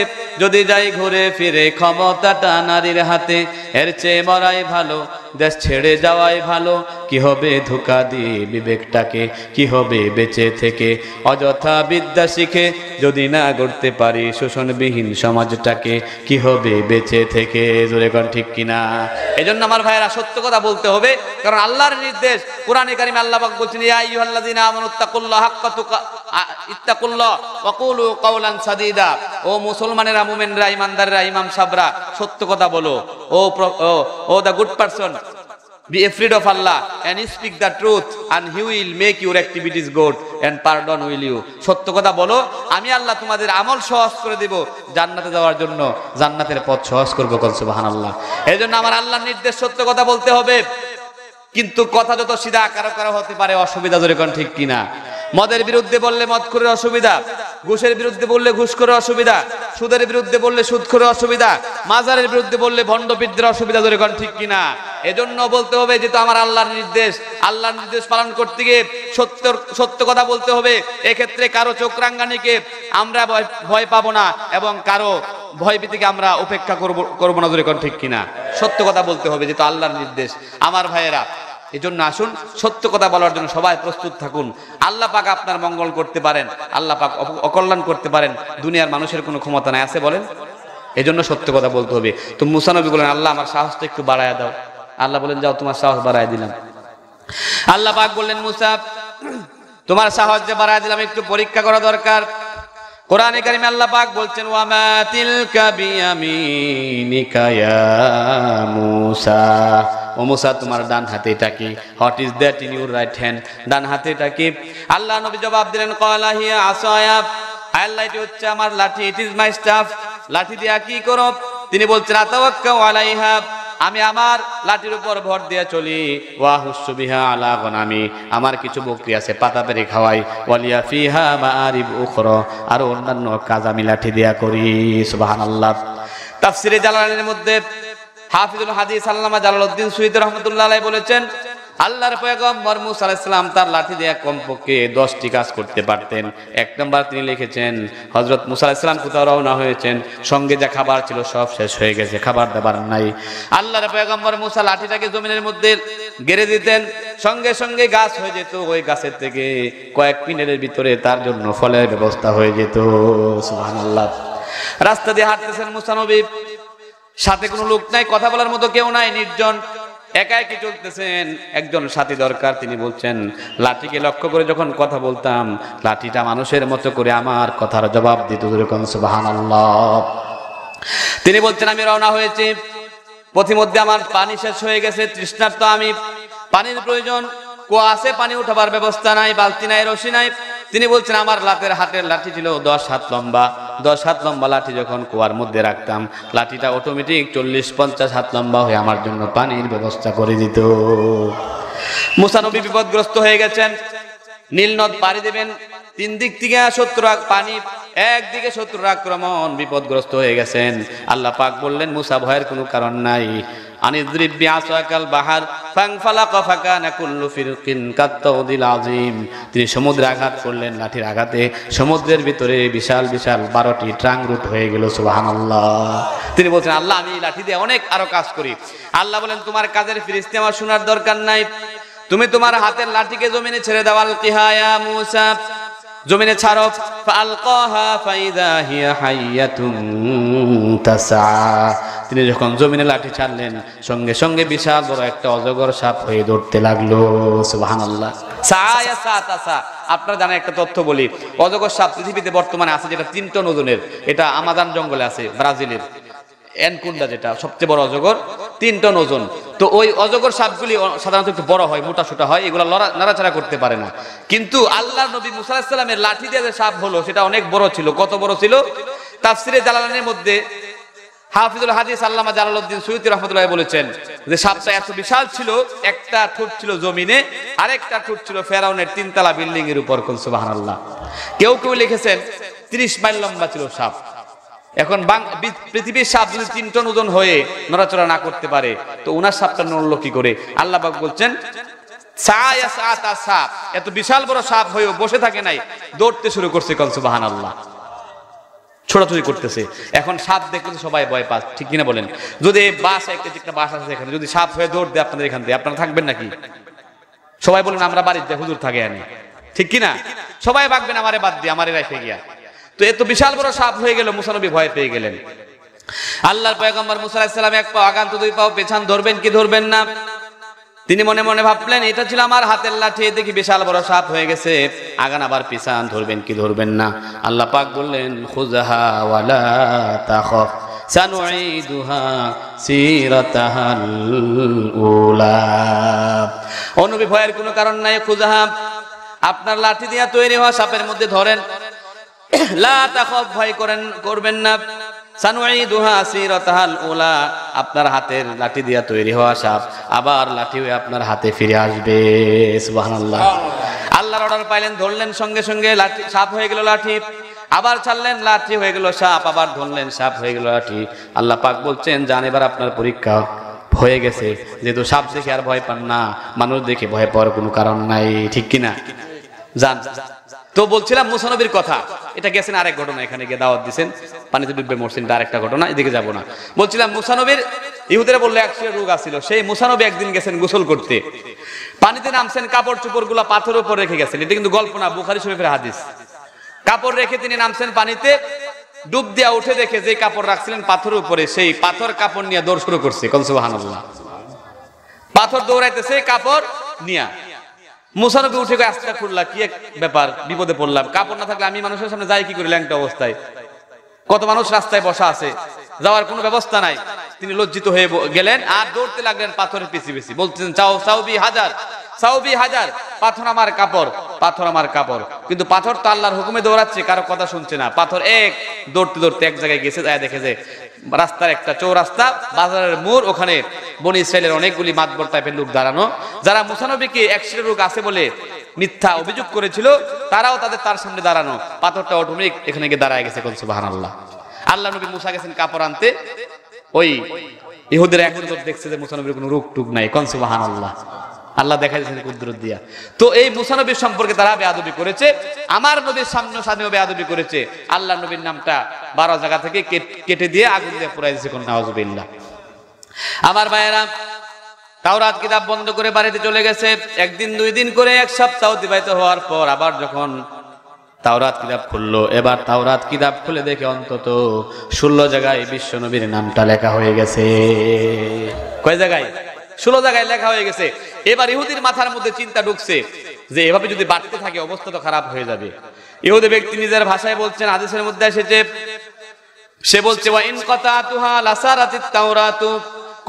যদি যাই ঘুরে ফিরে ক্ষমতাটা নারীর হাতে। এর চেয়ে মরাই ভালো দেশ ছেড়ে যাওয়াই ভালো। কি হবে ধোঁকা দিয়ে বিবেকটাকে, কি হবে বেঁচে থেকে অযথা বিদ্যা শিখে যদি না গড়তে পারি শোষণবিহীন সমাজটাকে, কি হবে বেঁচে থেকে। জোরে কোন ঠিক কিনা? এজন্য আমার ভাইয়েরা সত্য কথা বলতে হবে, কারণ আল্লাহর নির্দেশ। কোরআনে কারিমে আল্লাহ পাক বলছেন, ইয়া আইয়ুহাল্লাযীনা আমানুত্তাকুল্লাহ হাক্কা ইত্তাকুল্লাহ ওয়া কুলু কাওলান সাদীদা। ও মুসলমানেরা, মুমিনরা, ঈমানদাররা, ইমাম সাহেবরা, সত্য কথা বলো। O the good person, be afraid of Allah and speak the truth and he will make your activities good and pardon will you. সত্য কথা বলো, আমি আল্লাহ তোমাদের আমল সহজ করে দেব, জান্নাতে যাওয়ার জন্য জান্নাতের পথ সহজ করব। সুবহানাল্লাহ। এজন্য আমার আল্লাহর নির্দেশ সত্য কথা বলতে হবে, কিন্তু কথা যত সিধা কারো কারো হতে পারে অসুবিধা। ধরে কোন ঠিক কিনা? মদের বিরুদ্ধে বললে মদখোরের অসুবিধা, ঘুষের বিরুদ্ধে বললে ঘুষখোরের অসুবিধা, সুদের বিরুদ্ধে বললে সুদখোরের অসুবিধা, মাজারের বিরুদ্ধে বললে ভণ্ডপীরদের অসুবিধা। ধরে কোন ঠিক কিনা? এজন্য বলতে হবে যেহেতু আমার আল্লাহর নির্দেশ, আল্লাহর নির্দেশ পালন করতে গিয়ে সত্য কথা বলতে হবে। এক্ষেত্রে কারো চোখ রাঙ্গানিকে আমরা ভয় পাবো না, এবং কারো ভয়ভীতিকে আমরা উপেক্ষা করবো না। ধরে কোন ঠিক কিনা? সত্য কথা বলতে হবে যেহেতু আল্লাহর নির্দেশ। আমার ভাইয়েরা, এজন্য আসুন সত্য কথা বলার জন্য সবাই প্রস্তুত থাকুন। আল্লাহ পাক আপনার মঙ্গল করতে পারেন, আল্লাহ পাক অকল্যাণ করতে পারেন, দুনিয়ার মানুষের কোনো ক্ষমতা নাই, আছে বলেন? এজন্য সত্য কথা বলতে হবে। তো মুসা নবী বলেন, আল্লাহ আমার সাহসটা একটু বাড়ায় দাও। আল্লাহ বলেন, যাও তোমার সাহস বাড়ায় দিলাম। আল্লাহ পাক বললেন, মুসা তোমার সাহস যে বাড়ায় দিলাম, একটু পরীক্ষা করা দরকার। কোরআনে কারিমে আল্লাহ পাক বলছেন, ওয়া মা তিলকা বিয়ামিনিকা ইয়া মুসা। ও মুসা, তোমার ডান হাতে এটা কি? What is that in your right hand? ডান হাতে এটা কি? আল্লাহ নবী জবাব দিলেন, ক্বালা হিয়া আসায়া। আল্লাহ, এটা হচ্ছে আমার লাঠি, ইট ইজ মাই স্টাফ। লাঠি দিয়া কি করো? তিনি বলছেন, আতাওয়াক্কাউ আলাইহা, আমি আমার লাঠির উপর ভর দিয়ে চলি। ওয়া হুসু বিহা আলা গনামি, আমার কিছু বকরি আছে পাতা পেরে খাওয়াই। ওয়ালিয়া ফিহা মাআরিব উখরা, আর অন্যান্য কাজ আমি লাঠি দিয়া করি। সুবহানাল্লাহ। তাফসীরে জালালাইনের মধ্যে হাফিজুল হাদিস আল্লামা জালালউদ্দিন সুয়ুতী রাহমাতুল্লাহ আলাইহি বলেছেন, আল্লাহর পয়গম্বর মুসা আলাইহিস সালাম তার লাঠি দিয়ে কমপক্ষে 10টি কাজ করতে পারতেন। এক নম্বর তিনি লিখেছেন, হযরত মুসা আলাইহিস সালাম কোথাও রওনা হয়েছেন, সঙ্গে যা খাবার ছিল সব শেষ হয়ে গেছে, খাবার দাবার নাই। আল্লাহর পয়গম্বর মুসা লাঠিটাকে জমিনের মধ্যে গেড়ে দিতেন, সঙ্গে সঙ্গে গাছ হয়ে যেত। ওই গাছের থেকে কয়েক মিনিটের ভিতরে তার জন্য ফলের ব্যবস্থা হয়ে যেত। সুবহানাল্লাহ। রাস্তা দিয়ে হাঁটতেছেন মুসা নবী, সাথে কোনো লোক নাই, কথা বলার মতো কেউ নাই, নির্জন, একা একই চলতেছেন। একজন সাথী দরকার। তিনি বলছেন, লাঠিকে লক্ষ্য করে যখন কথা বলতাম, লাঠিটা মানুষের মতো করে আমার কথার জবাব দিত। সুবহানাল্লাহ। তিনি বলছেন, আমি রওনা হয়েছি, পথিমধ্যে আমার পানি শেষ হয়ে গেছে, তৃষ্ণার্ত আমি, পানির প্রয়োজন। কুয়া আছে, পানি উঠাবার ব্যবস্থা নাই, বালতি নাই, রশি নাই। তিনি বলছেন, আমার হাতের লাঠি ছিল 10 হাত লম্বা। 10 হাত লম্বা লাঠি যখন কুয়ার মধ্যে রাখতাম, লাঠিটা অটোমেটিক 40-50 হাত লম্বা হয়ে আমার জন্য পানির ব্যবস্থা করে দিত। মুসা নবী বিপদগ্রস্ত হয়ে গেছেন, নীল নদ পাড়ি দেবেন, 3 দিক থেকে শত্রু পানি, একদিকে শত্রুর আক্রমণ, বিপদগ্রস্ত হয়ে গেছেন। আল্লাহ পাক বললেন, মুসা ভয়ের কোনো কারণ নাই, আনিদ্রিব বিআসাকাল বাহার ফানফালাকা ফাকানা কুল্লু ফিরকিন কাত্তাউদিল আযীম। তিনি সমুদ্রে আঘাত করলেন, লাঠির আঘাতে সমুদ্রের ভিতরে বিশাল বিশাল 12টি ট্রাং রুট হয়ে গেল। সুবহানাল্লাহ। তিনি বলছেন, আল্লাহ আমি লাঠি দিয়ে অনেক আরো কাজ করি। আল্লাহ বলেন, তোমার কাজের ফিরিস্তি আমার শোনার দরকার নাই, তুমি তোমার হাতের লাঠিকে জমিনে ছেড়ে দাও। আলকিহা ইয়া মুসা, জমিনে ছাড়ো। ফালকাহা ফাইদা হিয়া হাইয়াতুন তাসা। তিনি যখন জমিনে লাঠি ছাড়লেন, সঙ্গে সঙ্গে বিশাল বড় একটা অজগর সাপ হয়ে দৌড়তে লাগলো। সুবহানাল্লাহ। সায়া সাতাসা। আপনারা জানেন একটা তথ্য বলি, অজগর সাপ পৃথিবীতে বর্তমানে আছে যেটা 3 টন ওজনের। এটা আমাজন জঙ্গলে আছে, ব্রাজিলের এনকুন্ডা, যেটা সবচেয়ে বড় অজগর, 3 টন ওজন। তো ওই অজগর সাপগুলি সাধারণত একটু বড় হয়, মোটা সোটা হয়, এগুলো নাড়াচাড়া করতে পারে না। কিন্তু আল্লাহর নবী মুসা আলাইহিস সালামের লাঠি দিয়ে যে সাপ হলো, সেটা অনেক বড় ছিল। কত বড় ছিল? তাফসীরে জালালাইনের মধ্যে হাফিজুল হাদিস আল্লামা জালালউদ্দিন সুয়ুতী রাহমাতুল্লাহ বলেছেন যে সাপটা এত বিশাল ছিল, একটা ঠোঁট ছিল জমিনে, আরেকটা ঠোঁট ছিল ফেরাউনের 3 তলা বিল্ডিং এর উপর। সুবহানাল্লাহ। কেউ কেউ লিখেছেন 30 মাইল লম্বা ছিল সাপ। এখন পৃথিবীর সাপ যদি 3 টন ওজন হয়ে নড়াচড়া না করতে পারে, তো উনার সাপটা নড়লো কি করে? আল্লাহ পাক বলছেন, সায়া সাতা সাপ, এত বিশাল বড় সাপ হয়েও বসে থাকে নাই, দৌড়তে শুরু করছে। সুবহানাল্লাহ। ছোটাছুটি করতেছে। এখন সাপ দেখলে সবাই ভয় পায়, ঠিক কিনা বলেন? যদি বাস একটা বাস আছে এখানে, যদি সাপ হয়ে দৌড় দেয় আপনাদের এখান থেকে, আপনারা থাকবেন নাকি? সবাই বলেন আমরা বাড়িতে হুজুর থাকে আনি, ঠিক কিনা? সবাই ভাগবেন আমারে বাদ দিয়ে, আমারে রেখে গিয়া। তো এত বিশাল বড় সাপ হয়ে গেল, মুসা নবী ভয় পেয়ে গেলেন। আল্লাহর পয়গম্বর মুসা আলাইহিস সালাম এক পা আগান তো দুই পাও পেছান, ধরবেন কি ধরবেন না? তিনি মনে মনে ভাবলেন এটা ছিল আমার হাতের লাঠি, দেখি বিশাল বড় সাপ হয়ে গেছে, আগান আবার পিছান, ধরবেন কি ধরবেন না? আল্লাহ পাক বললেন খুযহা ওয়ালা তাখাফ সানুঈদুহা সিরাতাহাল উলা। ও নবী, ভয়ের কোনো কারণ নাই। খুযহা, আপনার লাঠি দিয়া তৈরি হওয়া সাপের মধ্যে ধরেন। লা তাখাফ, ভয় করবেন না। সানুঈদুহা সিরাতাহাল উলা, আপনার হাতের লাঠি দিয়া তৈরি হওয়া সাপ আবার লাঠি হয়ে আপনার হাতে ফিরে আসবে। সুবহানাল্লাহ। আল্লাহর অর্ডার পাইলেন, ধরলেন, সঙ্গে সঙ্গে লাঠি সাপ হয়ে গেল লাঠি, আবার ছাড়লেন লাঠি হয়ে গেল সাপ, আবার ধরলেন সাপ হয়ে গেল লাঠি। আল্লাহ পাক বলছেন যান, এবার আপনার পরীক্ষা হয়ে গেছে, যেহেতু সাপ দেখে আর ভয় পান না, মানুষ দেখে ভয় পাওয়ার কোনো কারণ নাই, ঠিক কিনা? যান। তো বলছিলাম মুসা নবীর কথা, এটা গেছেন আরেক ঘটনা, এখানে গিয়ে দাওয়াত দিচ্ছেন, পানিতে ডুববে মরছেন, আরেকটা ঘটনা, এদিকে যাব না। বলছিলাম মুসা নবীর, ইহুদিরা বললো 100 রোগ আসছিল, সেই মুসা নবী একদিন গেছেন গোসল করতে, পানিতে নামছেন, কাপড় চোপড় গুলা পাথরের উপর রেখে গেছেন, এটা কিন্তু গল্প না, বুখারী শরীফের হাদিস। কাপড় রেখে তিনি নামছেন পানিতে, ডুব দিয়া উঠে দেখে যে কাপড় রাখছিলেন পাথরের উপরে, সেই পাথর কাপড় নিয়ে দৌড় শুরু করছে। সুবহানাল্লাহ। পাথর দৌড়াইতেছে কাপড় নিয়া। মুসা নবী উঠে গিয়ে আস্তাগফিরুল্লাহ, কি এক ব্যাপার, বিপদে পড়লাম, কাপড় না থাকলে আমি মানুষের সামনে যাই কি করে ল্যাংটা অবস্থায়? কত মানুষ রাস্তায় বসা আছে, যাওয়ার কোনো ব্যবস্থা নাই। তিনি লজ্জিত হয়ে গেলেন আর দৌড়তে লাগলেন পাথরের পিছে পিছে, বলতেছেন সাউবি হাজার, সাউবি হাজার, পাথর আমার কাপড়, পাথর আমার কাপড়। কিন্তু পাথর তো আল্লাহর হুকুমে দৌড়াচ্ছে, কারো কথা শুনছে না। পাথর দৌড়তে দৌড়তে এক জায়গায় গেছে, যায় দেখে যে রাস্তার একটা চৌরাস্তা, বাজারের মোড়, ওখানে বনি ইসরাইলের অনেকগুলি মাতবর টাইপের লোক দাঁড়ানো, যারা মুসা নবীকে 100 রোগ আছে বলে মিথ্যা অভিযোগ করেছিল, তারাও তার সামনে দাঁড়ানো। পাথরটা অটোমেটিক এখানে গিয়ে দাঁড়ায় গেছে। সুবহানাল্লাহ। আল্লাহ নবী মুসা গেছেন কাপড় আনতে, ওই ইহুদিরা এখন দেখছে যে মুসা নবীর কোনো রোগ টুক নাই। সুবহানাল্লাহ। আল্লাহ দেখা দিয়েছেন কুদরত দিয়া। তো এই মুসা নবীর সম্পর্কে তারা বেয়াদবি করেছে, আমার নবীর সামনেও বেয়াদবি করেছে। আল্লাহ নবীর নামটা 12 জায়গা থেকে কেটে দিয়ে আগুন দিয়ে পুরাই দিয়েছে। নাউযুবিল্লাহ। আমার ভাইয়েরা, তাওরাত কিতাব বন্ধ করে বাড়িতে চলে গেছে। একদিন 2 দিন করে 1 সপ্তাহ অতিবাহিত হওয়ার পর আবার যখন তাওরাত কিতাব খুললো, এবার তাওরাত কিতাব খুলে দেখে অন্তত 16 জায়গায় বিশ্ব নবীর নামটা লেখা হয়ে গেছে। কয় জায়গায়? 16 জায়গায় লেখা হয়ে গেছে। এবার ইহুদির মাথার মধ্যে চিন্তা ঢুকছে যে এভাবে যদি বাড়তে থাকে অবস্থা তো খারাপ হয়ে যাবে। ইহুদি ব্যক্তি নিজের ভাষায় বলছেন, হাদিসের মধ্যে এসেছে, সে বলছে ওয়া ইন কাতাতুহা লাসারাতিত তাওরাতু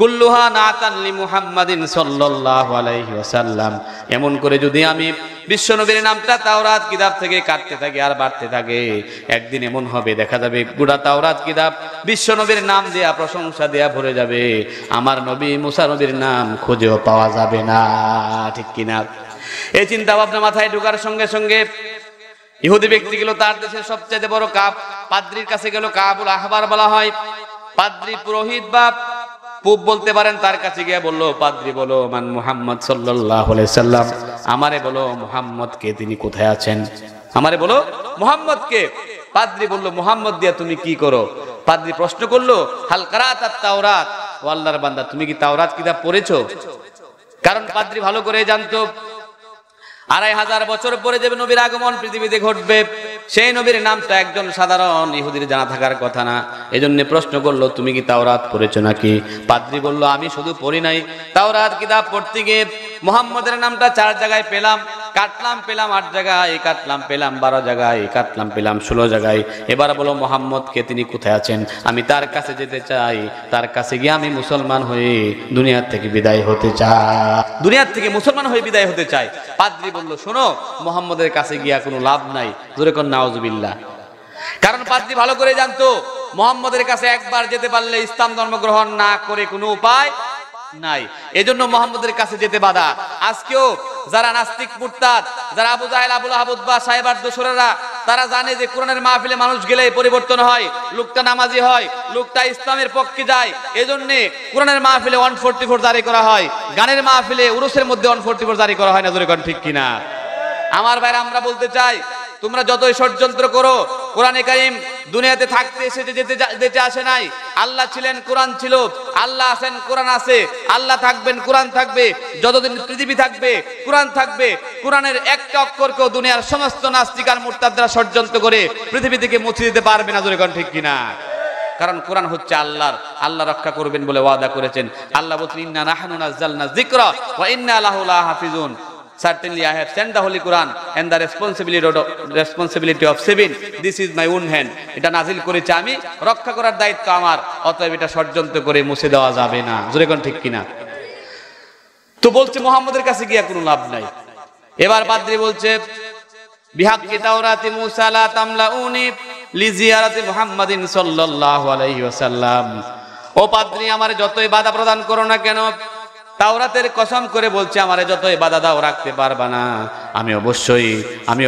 কুল্লুহা নাতান লি মুহাম্মাদিন সাল্লাল্লাহু আলাইহি ওয়াসাল্লাম। এমন করে যদি আমি বিশ্বনবীর নামটা তাওরাত কিতাব থেকে কাটতে থাকি আর বাড়তে থাকে, একদিন এমন হবে দেখা যাবে গোটা তাওরাত কিতাব বিশ্বনবীর নাম দেয়া, প্রশংসা দেয়া ভরে যাবে, আমার নবী মুসা নবীর নাম খুঁজেও পাওয়া যাবে না, ঠিক কিনা? এই চিন্তা ভাবনা মাথায় ঢোকার সঙ্গে সঙ্গে ইহুদি ব্যক্তি গেল তার দেশের সবচেয়ে বড় পাদ্রির কাছে গেল, কাবুল আহবার বলা হয়, পাদ্রি পুরোহিত বা পুপ বলতে পারেন, তার কাছে গিয়ে বললো, পাদ্রি বলো মান মুহাম্মদ সাল্লাল্লাহু আলাইহি সাল্লাম, আমারে বলো মুহাম্মদ কে, তিনি কোথায় আছেন, আমারে বলো মুহাম্মদ কে। পাদ্রি বলল, মুহাম্মদ দিয়া তুমি কি করো? পাদ্রি প্রশ্ন করলো, হাল কারাতাত তাওরাত, ও আল্লাহর বান্দা তুমি কি তাওরাত কিতাব পড়েছো? কারণ পাদ্রি ভালো করে জানতো 2500 বছর পরে যে নবীর আগমন পৃথিবীতে ঘটবে, সেই নবীর নামটা একজন সাধারণ ইহুদির জানা থাকার কথা না। এজন্য প্রশ্ন করলো, তুমি কি তাওরাত পড়েছো নাকি? পাদ্রি বলল, আমি শুধু পড়ি নাই, তাওরাত কিতাব পড়তে গিয়ে মুহাম্মদের নামটা 4 জায়গায় পেলাম, কাটলাম পেলাম 8 জায়গায়, কাটলাম পেলাম 12 জায়গায়, কাটলাম পেলাম 16 জায়গায়। এবার বলো মুহাম্মদ কে, তিনি কোথায় আছেন? আমি তার কাছে যেতে চাই, তার কাছে গিয়ে আমি মুসলমান হয়ে দুনিয়ার থেকে বিদায় হতে চাই, দুনিয়ার থেকে মুসলমান হয়ে বিদায় হতে চাই। পাদ্রি বলল, শোনো, মুহাম্মদের কাছে গিয়া কোনো লাভ নাই, জোরে কোন নাউযুবিল্লাহ। কারণ পাদ্রি ভালো করে জানতো মুহাম্মদের কাছে একবার যেতে পারলে ইসলাম ধর্ম গ্রহণ না করে কোনো উপায় নাই, এজন্য মুহাম্মদের কাছে যেতে বাধা। আজকেও যারা নাস্তিক মুরতাদ, যারা আবু জাহেল আবু লাহাব উতবা সাহেবার দোসরেরা, তারা জানে যে কোরআনের মাহফিলে মানুষ গেলেই পরিবর্তন হয়, লোকটা নামাজি হয়, লোকটা ইসলামের পক্ষে যায়। এজন্য কোরআনের মাহফিলে 144 জারি করা হয়, গানের মাহফিলে উরুসের মধ্যে 144 জারি করা হয় না, জোরে কোন ঠিক কিনা? আমার ভাইরা, আমরা বলতে চাই, তোমরা যতই ষড়যন্ত্র করো, কোরআনে কারীম দুনিয়াতে থাকতে এসেছে, যেতে আসে নাই। আল্লাহ ছিলেন, কোরআন ছিল। আল্লাহ আছেন, কোরআন আছে। আল্লাহ থাকবেন, কোরআন থাকবে। যতদিন পৃথিবী থাকবে কোরআন থাকবে। কোরআনের একটা অক্ষরকেও দুনিয়ার সমস্ত নাস্তিক আর মুরতাদরা ষড়যন্ত্র করে পৃথিবী থেকে মুছে দিতে পারবে না। জোরে কোন ঠিক কিনা? কারণ কোরআন হচ্ছে আল্লাহর, আল্লাহ রক্ষা করবেন বলে ওয়াদা করেছেন। আল্লাহ বলছেন, ইন্না নাহনু নাযালনা যিকরা ওয়া ইন্না লাহু লাহাফিজুন। Certainly I have sent the Holy Quran and the responsibility of saving this is my own hand. এটা নাজিল করেছি আমি, রক্ষা করার দায়িত্ব আমার, অতএব এটা ষড়যন্ত্র করে মুছে দেওয়া যাবে না। জোরে কোন ঠিক কিনা? তো বলছে মুহাম্মদের কাছে গিয়া কোনো লাভ নাই। এবার পাদ্রী বলছে, বিহাক্কি তাওরাতি মুসা লা তামলাউনি লিজিয়ারাতি মুহাম্মাদিন সাল্লাল্লাহু আলাইহি ওয়াসাল্লাম। ও পাদ্রী, আমারে যতই বাধা প্রদান করো না কেন, তাওরাতের কসম করে বলছে, আমারে যতই বাধা দাও রাখতে পারবা না। আমি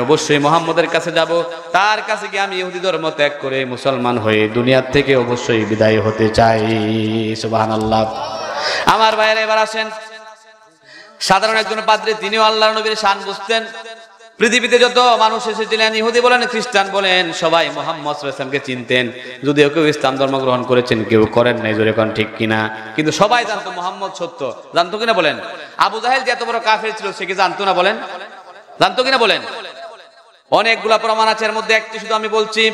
অবশ্যই মুহাম্মদের কাছে যাব। তার কাছে গিয়ে আমি ইহুদি ধর্ম ত্যাগ করে মুসলমান হয়ে দুনিয়ার থেকে অবশ্যই বিদায় হতে চাই। সুবহানাল্লাহ। আমার ভাইয়েরা, এবার আসেন, সাধারণ একজন পাদ্রী, তিনিও আল্লাহর নবীর শান বুঝতেন। পৃথিবীতে যত মানুষ এসেছিলেন, ইহুদি বলেন খ্রিস্টান বলেন, সবাই মুহাম্মদ সাল্লাল্লাহু আলাইহি ওয়াসাল্লামকে চিনতেন। যদিও কেউ ইসলাম ধর্ম গ্রহণ করেছেন, কেউ করেন নাই। জোরে কোন ঠিক কিনা? কিন্তু সবাই জানতো মুহাম্মদ সত্য। জানতো কিনা বলেন? আবু জাহেল যে এত বড় কাফের ছিল, সে কি জানতো না বলেন? জানতো কিনা বলেন? অনেকগুলা প্রমাণ আছে, এর মধ্যে একটি শুধু আমি বলছি।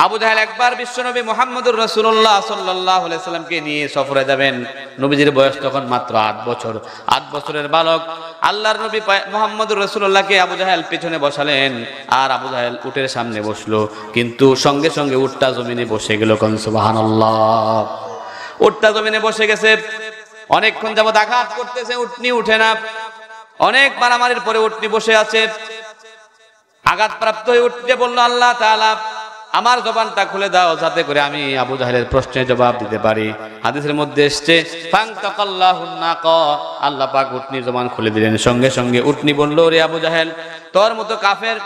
আবু জাহেল একবার বিশ্বনবী মুহাম্মদুর রাসূলুল্লাহ সাল্লাল্লাহু আলাইহি সাল্লামকে নিয়ে সফরে যাবেন। নবীজির বয়স তখন মাত্র 8 বছর। 8 বছরের বালক আল্লাহর নবী মুহাম্মদুর রাসূলুল্লাহকে আবু জাহেল পিছনে বসালেন, আর আবু জাহেল উটের সামনে বসলো। কিন্তু সঙ্গে সঙ্গে উটটা জমিনে বসে গেল। কোন সুবহানাল্লাহ। উটটা জমিনে বসে গেছে। অনেকক্ষণ যাবত আঘাত করতেছে, উটনি উঠে না। অনেক মারামারির পরে উটনি বসে আছে। আঘাতপ্রাপ্ত হয়ে উঠতে বলল, আল্লাহ তাআলা আমার জবানটা খুলে দাও, যাতে করে আমি আবু জাহেলের প্রশ্নের জবাব দিতে পারি। হাদিসের মধ্যে এসেছে, ফান্তাকাল্লাহুন নাকা, আল্লাহ পাক উটনির জবান খুলে দিলেন। সঙ্গে সঙ্গে উটনি বলল, রে আবু জাহেল, তোর মতো কাফের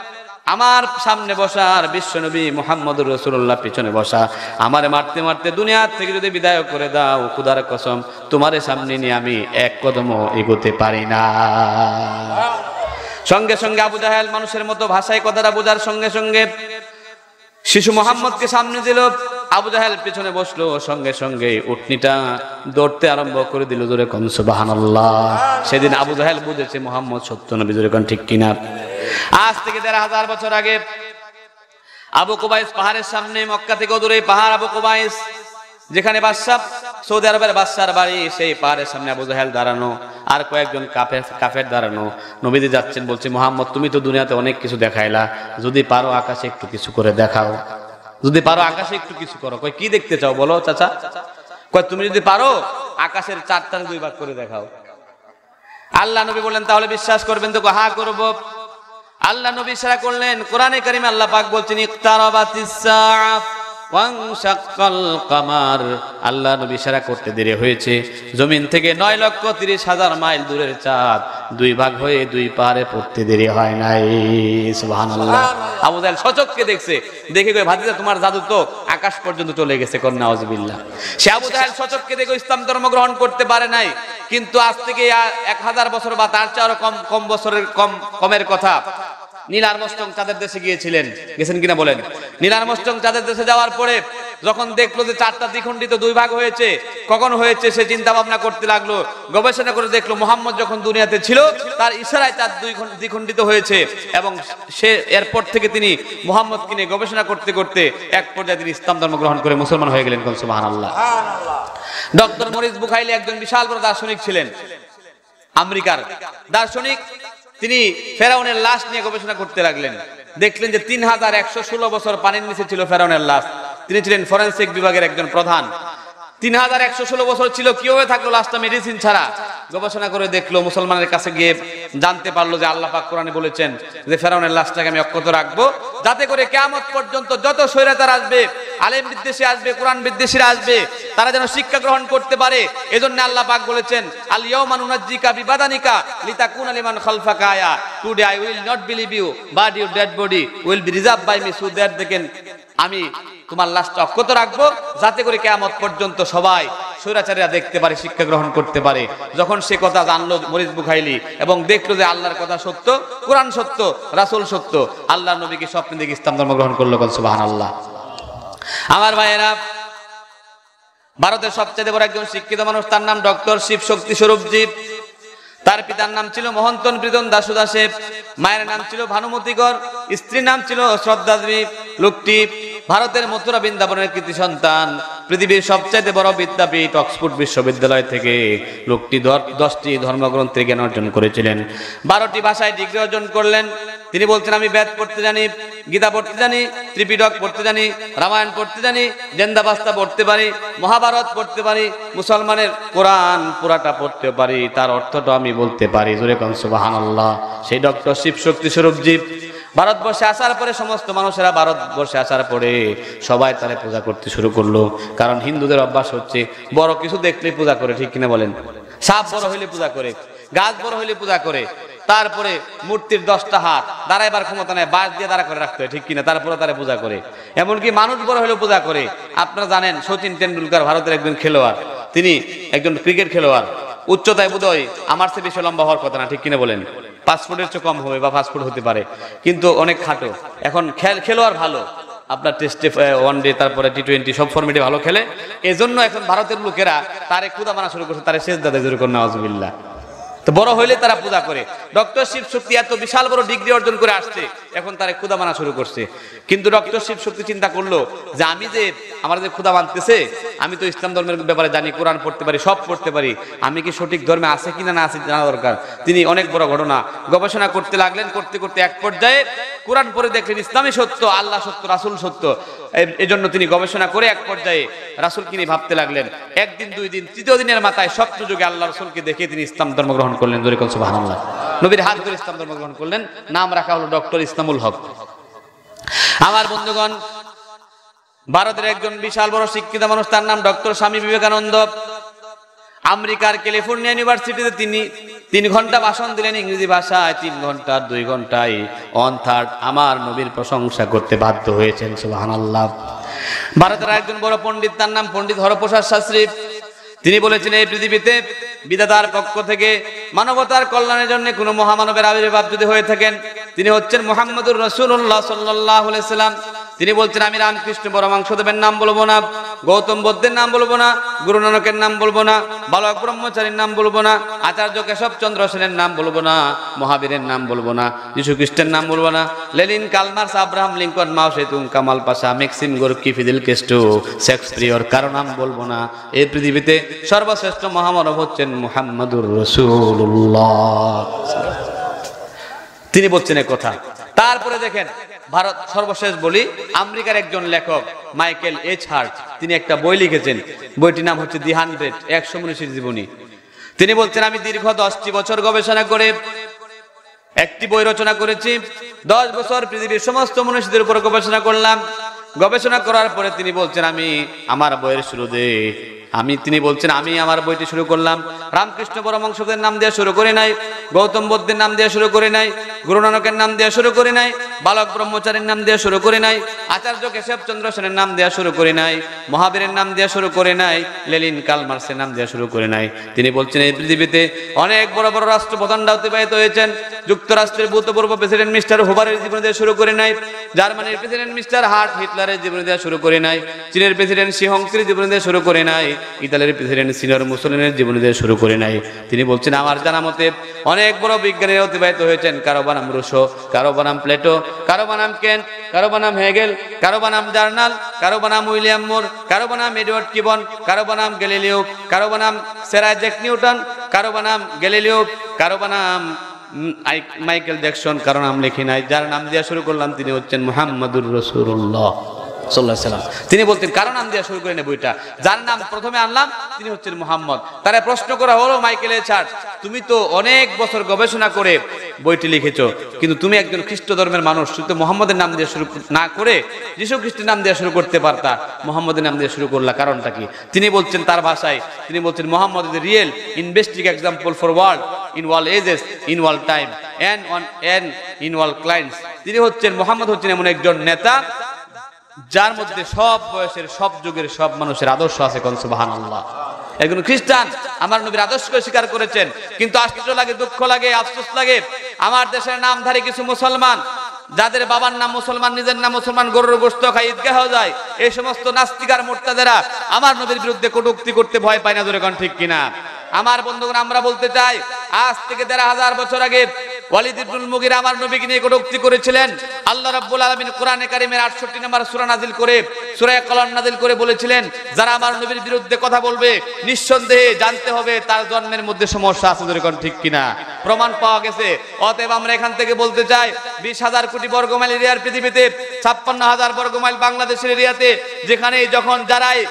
আমার সামনে বসা আর বিশ্বনবী মুহাম্মদুর রাসূলুল্লাহ পিছনে বসা, আমারে মারতে মারতে দুনিয়া থেকে যদি বিদায় করে দাও, খোদার কসম তোমারে সামনে নিয়ে আমি এক কদমও এগোতে পারি না। সঙ্গে সঙ্গে আবু জাহেল মানুষের মতো ভাষায় কথাটা বোঝার সঙ্গে সঙ্গে শিশু মুহাম্মদকে সামনে দিল। আবু জাহেল পিছনে বসলো। সঙ্গে সঙ্গে উটনিটা দৌড়তে আরম্ভ করে দিল। জোরে কোন সুবহানাল্লাহ। সেদিন আবু জাহেল বুঝেছে মুহাম্মদ সত্য নবী। জোরে কোন ঠিক কিনা? আজ থেকে 1500 বছর আগে আবু কুবাইস পাহাড়ের সামনে, মক্কা থেকে দূরে পাহাড় আবু কুবাইস, যেখানে বাদশা, সৌদি আরবের বাদশার বাড়ি, সেই পাহাড়ের সামনে আবু জাহেল দাঁড়ানো, আর কয়েকজন কাফের দাঁড়ানো। নবীজি যাচ্ছেন, বলছে, মুহাম্মদ তুমি তো দুনিয়াতে অনেক কিছু দেখাইলা, যদি পারো আকাশে একটু কিছু করে দেখাও, যদি পারো আকাশে একটু কিছু করো। কই কি দেখতে চাও বলো চাচা? কই তুমি যদি পারো আকাশের 4টার 2 ভাগ করে দেখাও। আল্লাহ নবী বললেন, তাহলে বিশ্বাস করবেন তো? হ্যাঁ করব। আল্লাহ নবী ইশারা করলেন। কোরআনে কারিমে আল্লাহ পাক বলছেন, ইকতারাবাতিস সাআ ওয়ানশাক্কাল কামার। আল্লাহ নবী ইশারা করতে দেরি হয়েছে। জমিন থেকে 9,30,000 মাইল দূরের চাঁদ 2 ভাগ হয়ে 2 পারে পড়তে দেরি হয় নাই। সুবহানাল্লাহ। আবু জাহেল সচক্ষে দেখছে। দেখে কই, ভাতিজা তোমার জাদু তো আকাশ পর্যন্ত চলে গেছে। কোন নাউজুবিল্লাহ। সে আবু জাহেল সচক্ষে দেখে ইসলাম ধর্ম গ্রহণ করতে পারে নাই। কিন্তু আজ থেকে 1000 বছর বা তার চেয়ে আরো কম বছরের কমের কথা, নীল আর্মস্ট্রং চাঁদের দেশে গেছেন কিনা বলেন? নীল আর্মস্ট্রং চাঁদের দেশে যাওয়ার পরে যখন দেখলো যে 4টা দ্বিখণ্ডিত 2 ভাগ হয়েছে, কখন হয়েছে সে চিন্তা ভাবনা করতে লাগলো। গবেষণা করে দেখলো মুহাম্মদ যখন দুনিয়াতে ছিল তার ইশারায় চাঁদ দ্বিখণ্ডিত হয়েছে, এবং সে এরপর থেকে তিনি মুহাম্মদকে নিয়ে গবেষণা করতে করতে এক পর্যায়ে তিনি ইসলাম ধর্ম গ্রহণ করে মুসলমান হয়ে গেলেন। সুবহানাল্লাহ। ডক্টর মরিস বুখাইলি একজন বিশাল বড় দার্শনিক ছিলেন, আমেরিকার দার্শনিক। তিনি ফেরাউনের লাশ নিয়ে গবেষণা করতে লাগলেন। দেখলেন যে 3116 বছর পানির নিচে ছিল ফেরাউনের লাশ। তিনি ছিলেন ফরেনসিক বিভাগের একজন প্রধান। 3116 বছর ছিল, কিভাবে থাকলো লাশটা মেডিসিন ছাড়া? গবেষণা করে দেখলো, মুসলমানের কাছে গিয়ে জানতে পারলো যে আল্লাহ পাক কোরআনে বলেছেন যে ফেরাউনের লাশটাকে আমি অক্ষত রাখবো, যাতে করে কিয়ামত পর্যন্ত যত স্বৈরাচার আসবে, আলেম বিদ্বেষী আসবে, কোরআন বিদ্বেষীরা আসবে, তারা যেন শিক্ষা গ্রহণ করতে পারে। এজন্য আল্লাহ পাক বলেছেন, আল ইয়াউমা নুনাজ্জিকা বিবাদানিকা লিতাকুনা লিমান খালফাকা আয়া। Today I will not believe you, but your dead body will be reserved by me, so that they can, আমি তোমার লাশটা অক্ষত রাখবো যাতে করে কিয়ামত পর্যন্ত সবাই স্বৈরাচারীরা দেখতে পারে, শিক্ষা গ্রহণ করতে পারে। যখন সে কথা জানলো মরিচ বুখাইলি এবং দেখলো যে আল্লাহর কথা সত্য, কোরআন সত্য, রাসূল সত্য, আল্লাহর নবীকে স্বপ্নে দেখে ইসলাম ধর্ম গ্রহণ করলো। সুবহানাল্লাহ। আমার ভাইয়েরা, ভারতের সবচেয়ে বড় একজন শিক্ষিত মানুষ, তার নাম ডক্টর শিব শক্তি স্বরূপজি। তার পিতার নাম ছিল মোহনতন প্রীতম দাসু দাসে, মায়ের নাম ছিল ভানুমতি কর, স্ত্রীর নাম ছিল শ্রদ্ধা দেবী। লোকটি ভারতের মথুরা বৃন্দাবনের কৃতি সন্তান। পৃথিবীর সবচাইতে বড় বিদ্যাপীঠ অক্সফোর্ড বিশ্ববিদ্যালয় থেকে লোকটি 10টি ধর্মগ্রন্থের জ্ঞান অর্জন করেছিলেন, 12টি ভাষায় ডিগ্রি অর্জন করলেন। তিনি বলছেন, আমি বেদ পড়তে জানি, গীতা পড়তে জানি, ত্রিপিটক পড়তে জানি, রামায়ণ পড়তে জানি, জেন্দাবাস্তা পড়তে পারি, মহাভারত পড়তে পারি, মুসলমানের কোরআন পুরাটা পড়তে পারি, তার অর্থটা আমি বলতে পারি। জোরে কোন সুবহানাল্লাহ। সেই ডক্টর শিব শক্তি স্বরূপজি ভারতবর্ষে আসার পরে সমস্ত মানুষেরা ভারতবর্ষে আসার পরে সবাই তারে পূজা করতে শুরু করলো। কারণ হিন্দুদের অভ্যাস হচ্ছে বড় কিছু দেখলে পূজা করে, ঠিক কিনা বলেন? সাপ বড় হইলে পূজা করে, গাছ বড় হইলে পূজা করে, তারপরে মূর্তির 10টা হাত, দাঁড়াইবার ক্ষমতা নেই, বাঁশ দিয়ে দাঁড়া করে রাখতে হয়, ঠিক কিনা? তারপরে তারা পূজা করে। এমনকি মানুষ বড় হইলেও পূজা করে। আপনারা জানেন সচিন টেন্ডুলকার ভারতের একজন খেলোয়াড়, তিনি একজন ক্রিকেট খেলোয়াড়। উচ্চতায় বোধহয় আমার চেয়ে বেশি লম্বা হওয়ার কথা না, ঠিক কিনা বলেন? 5 ফুটের চেয়ে কম হবে বা 5 ফুট হতে পারে, কিন্তু অনেক খাটো। এখন খেলোয়াড় ভালো, আপনার টেস্টে, ওয়ানডে, তারপরে টি20 সব ফরম্যাটে ভালো খেলে। এজন্য এখন ভারতের লোকেরা তারে খুদা মানা শুরু করছে, তারে সেজদা দেয়। জোরে করুন নাউজুবিল্লাহ। তো বড় হইলে তারা পূজা করে। ডক্টর শিব শক্তি এত বিশাল বড় ডিগ্রি অর্জন করে আসছে, এখন তারা খুদা মানা শুরু করছে। কিন্তু ডক্টর শিব শক্তি চিন্তা করলো যে আমি যে আমার যে খুদা মানতেছে, আমি তো ইসলাম ধর্মের ব্যাপারে জানি, কোরআন পড়তে পারি, সব পড়তে পারি, আমি কি সঠিক ধর্মে আছে কিনা না আছে জানা দরকার। তিনি অনেক বড় ঘটনা গবেষণা করতে লাগলেন। করতে করতে এক পর্যায়ে কোরআন পড়ে দেখলেন ইসলামই সত্য, আল্লাহ সত্য, রাসূল সত্য। এজন্য তিনি গবেষণা করে এক পর্যায়ে রাসূলকে নিয়ে ভাবতে লাগলেন। একদিন, 2 দিন, 3য় দিনের মাথায় স্বপ্ন যুগে আল্লাহ রাসূলকে দেখে তিনি ইসলাম ধর্ম গ্রহণ করলেন। জোরে কোন সুবহানাল্লাহ। নবীর হাত ধরে ইসলাম ধর্ম গ্রহণ করলেন। নাম রাখা হলো ডক্টর ইসলামুল হক। আমার বন্ধুগণ, ভারতের একজন বিশাল বড় শিক্ষিত মানুষ, তার নাম ডক্টর স্বামী বিবেকানন্দ। আমেরিকার ক্যালিফোর্নিয়া ইউনিভার্সিটিতে তিনি 3 ঘন্টা ভাষণ দিলেন ইংরেজি ভাষায়। 3 ঘন্টা 2 ঘন্টায় 1/3 আমার নবীর প্রশংসা করতে বাধ্য হয়েছেন। সুবহানাল্লাহ। ভারতের একজন বড় পণ্ডিত, তার নাম পণ্ডিত হরপ্রসাদ শাস্ত্রী। তিনি বলেছেন, এই পৃথিবীতে বিধাতার পক্ষ থেকে মানবতার কল্যাণের জন্য কোন মহামানবের আবির্ভাব যদি হয়ে থাকেন, তিনি হচ্ছেন মুহাম্মদুর রাসূলুল্লাহ সাল্লাল্লাহু আলাইহি সাল্লাম। তিনি বলছেন, আমি রামকৃষ্ণ পরমহংসদেবের নাম বলবো না, গৌতম বুদ্ধের নাম বলবো না, গুরু নানকের নাম বলবো না, বালক ব্রহ্মচারীর নাম বলবো না, আচার্য কেশবচন্দ্র সেনের নাম বলবো না, মহাবীরের নাম বলবো না, যীশু খ্রিস্টের নাম বলবো না, Lenin, Karl Marx, Abraham Lincoln, Mao Tsetung, Kemal Pasha, Maxim Gorky, Fidel Castro, Shakespeare, কারো নাম বলবো না। এই পৃথিবীতে সর্বশ্রেষ্ঠ মহামানব হচ্ছেন মুহাম্মদুর রাসূলুল্লাহ। তিনি বলছেন এই কথা। তারপরে দেখেন, ভারত সর্বশেষ বলি, আমেরিকার একজন লেখক মাইকেল এইচ হার্ট, তিনি একটা বই লিখেছেন। বইটির নাম হচ্ছে দি 100 মনীষীর জীবনী। তিনি বলছেন, আমি দীর্ঘ 10টি বছর গবেষণা করে একটি বই রচনা করেছি। 10 বছর পৃথিবীর সমস্ত মনীষীদের উপর গবেষণা করলাম। গবেষণা করার পরে তিনি বলছেন, আমি আমার বইয়ের শুরুতে আমি আমার বইটি শুরু করলাম রামকৃষ্ণ পরমহংসদের নাম দিয়ে শুরু করি নাই, গৌতম বুদ্ধের নাম দিয়ে শুরু করি নাই, গুরু নানকের নাম দিয়ে শুরু করি নাই, বালক ব্রহ্মচারীর নাম দিয়ে শুরু করি নাই, আচার্য কেশবচন্দ্র সেনের নাম দিয়ে শুরু করি নাই, মহাবীরের নাম দিয়ে শুরু করি নাই, লেনিন, কার্ল মার্কসের নাম দিয়ে শুরু করি নাই। তিনি বলছেন, এই পৃথিবীতে অনেক বড় বড় রাষ্ট্রপ্রধানরা অতিবাহিত হয়েছেন। যুক্তরাষ্ট্রের ভূতপূর্ব প্রেসিডেন্ট মিস্টার হুভারের জীবনী দিয়ে শুরু করি নাই, জার্মানির প্রেসিডেন্ট মিস্টার হার্ট হিটলারের জীবনী দিয়ে শুরু করি নাই, চীনের প্রেসিডেন্ট শি হোংসির জীবনী দিয়ে শুরু করি নাই, ইতালির প্রেসিডেন্ট সিনিয়র মুসলিনের জীবনী দিয়ে শুরু করি নাই। তিনি বলছেন, আমার জানা মতে অনেক বড় বিজ্ঞানীরা অতিবাহিত হয়েছেন। কারো বানাম রুশো, কারো বানাম প্লেটো, কারো বানাম কেন্ট, কারো বানাম হেগেল, কারো বানাম জার্নাল, কারো বানাম উইলিয়াম মুর, কারো বানাম এডওয়ার্ড কিবন, কারো বানাম গ্যালিলিও, কারো বানাম স্যার আইজ্যাক নিউটন, কারো বানাম গ্যালিলিও, কারো বানাম মাইকেল জ্যাকসন, কারো নাম লিখি নাই। যার নাম দিয়ে শুরু করলাম তিনি হচ্ছেন মুহাম্মদুর রাসূলুল্লাহ সাল্লাল্লাহু আলাইহি সাল্লাম। তিনি বলতেন, কারো নাম দিয়ে শুরু করেন বইটা, যার নাম প্রথমে আনলাম তিনি হচ্ছেন মুহাম্মদ। তারা প্রশ্ন করা হলো, মাইকেল চার্চ, তুমি তো অনেক বছর গবেষণা করে বইটি লিখেছো, কিন্তু তুমি একজন খ্রিস্ট ধর্মের মানুষ, তুমি তো মুহাম্মদের নাম দিয়ে শুরু না করে যীশু খ্রিস্টের নাম দিয়ে শুরু করতে পারতা, মুহাম্মদের নাম দিয়ে শুরু করলা, কারণটা কি? তিনি বলছেন, তার ভাষায় তিনি বলছেন, Muhammad is real investigative example for world in all ages, in all time and in all clients. তিনি হচ্ছেন, মুহাম্মদ হচ্ছেন এমন একজন নেতা যার মধ্যে সব বয়সের, সব যুগের, সব মানুষের আদর্শ আছে। কোন সুবহানাল্লাহ। একজন খ্রিস্টান আমার নবীর আদর্শকে স্বীকার করেছেন, কিন্তু আশ্চর্য লাগে, দুঃখ লাগে, আফসোস লাগে, আমার দেশের নামধারী কিছু মুসলমান যাদের বাবার নাম মুসলমান, নিজের নাম মুসলমান, গরুর গোশত খায়, ঈদগাহ যায়, এই সমস্ত নাস্তিকার মুরতাদেরা আমার নবীর বিরুদ্ধে কটূক্তি করতে ভয় পায় না। জোরে কোন ঠিক কিনা? আমার বন্ধুগণ, আমরা বলতে চাই, আজ থেকে ১৫০০ বছর আগে ওয়ালিদ ইবনুল মুগিরা আমার নবীকে নিয়ে কটূক্তি করেছিলেন। আল্লাহ রাব্বুল আলামিন কোরআনে কারীমের ৬৮ নম্বর সূরা নাযিল করে, সূরা কলম নাযিল করে বলেছিলেন, যারা আমার নবীর বিরুদ্ধে কথা বলবে নিঃসন্দেহে জানতে হবে তার জন্মের মধ্যে সমস্যা আছে। জোরে কোন ঠিক কিনা? প্রমাণ পাওয়া গেছে। অতএব আমরা এখান থেকে বলতে চাই, ২০,০০০ কোটি বর্গমাইল এরিয়ার পৃথিবীতে ৫৬,০০০ বর্গমাইল বাংলাদেশের এরিয়াতে যেখানে যখন যারাই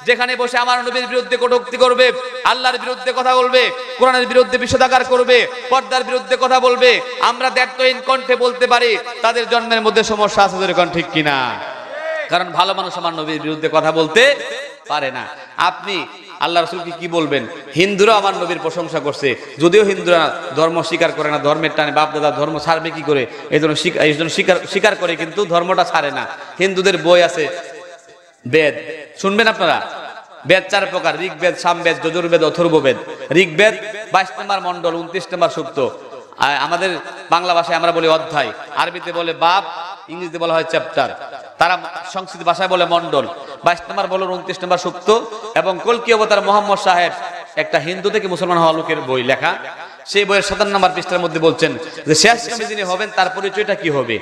যেখানে বসে আমার নবীর বিরুদ্ধে কটূক্তি করবে, আল্লাহর বিরুদ্ধে কথা বলবে, কোরআনের বিরুদ্ধে বিষোদাগার করবে, পর্দার বিরুদ্ধে কথা বলবে, আমরা দ্ব্যর্থহীন কণ্ঠে বলতে পারি তাদের জন্মের মধ্যে সমস্যা আছে। যেরকম ঠিক কিনা? কারণ ভালো মানুষ আমার নবীর বিরুদ্ধে কথা বলতে পারে না। আপনি আল্লাহ রাসূলকে কি বলবেন? হিন্দুরা আমার নবীর প্রশংসা করছে, যদিও হিন্দুরা ধর্ম স্বীকার করে না, ধর্মের টানে বাপ দাদা ধর্ম ছাড়বে কি করে, এই জন্য স্বীকার করে, কিন্তু ধর্মটা ছাড়ে না। হিন্দুদের বই আছে বেদ, শুনবেন আপনারা? বেদ ৪ প্রকার: ঋগ্বেদ, সামবেদ, যজুর্বেদ, অথর্ববেদ। ঋগ্বেদ ২২ নম্বর মন্ডল, ২৯ নম্বর সূক্ত। আমাদের বাংলা ভাষায় আমরা বলি অধ্যায়, আরবিতে বলে বাব, ইংরেজিতে বলা হয় চ্যাপ্টার, তারা সংস্কৃত ভাষায় বলে মন্ডল। ২২ নম্বর বল, ২৯ নম্বর সূক্ত। এবং কলকি অবতার মোহাম্মদ সাহেব, একটা হিন্দু থেকে মুসলমান হওয়া লোকের বই লেখা, সেই বইয়ের ৫৭ নম্বর পৃষ্ঠার মধ্যে বলছেন যে শেষ নবী যিনি হবেন তার পরিচয়টা কি হবে।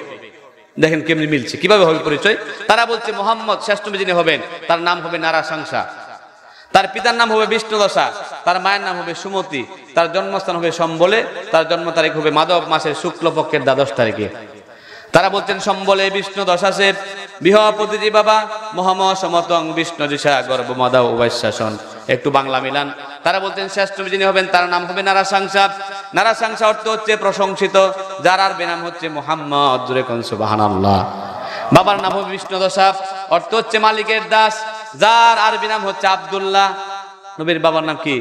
দেখেন কেমনি মিলছে, কিভাবে হবে পরিচয়। তারা বলছে মোহাম্মদ শেষ নবী যিনি হবেন তার নাম হবে নারাশংসা, তার পিতার নাম হবে বিষ্ণুদশা, তার মায়ের নাম হবে সুমতি, তার জন্মস্থান হবে সম্বলে, তার জন্ম তারিখ হবে মাধব মাসের শুক্লপক্ষের ১২ তারিখে। তারা বলছেন সম্বলে বিষ্ণু দশাসে বৃহস্পতি বাবা মহাম সমতং বিষ্ণু দিশা গর্ভ মাদা উবাইশাসন। একটু বাংলা মিলান। তারা বলছেন শেষ নবী যিনি হবেন তার নাম হবে নারাশংসা। নারাশংসা অর্থ হচ্ছে প্রশংসিত, যার আরবি নাম হচ্ছে মুহাম্মদ। জোরে কোন সুবহানাল্লাহ। বাবার নাম হবে বিষ্ণু দশা, অর্থ হচ্ছে মালিকের দাস, যার আরবি নাম হচ্ছে আব্দুল্লাহ। নবীর বাবার নাম কি?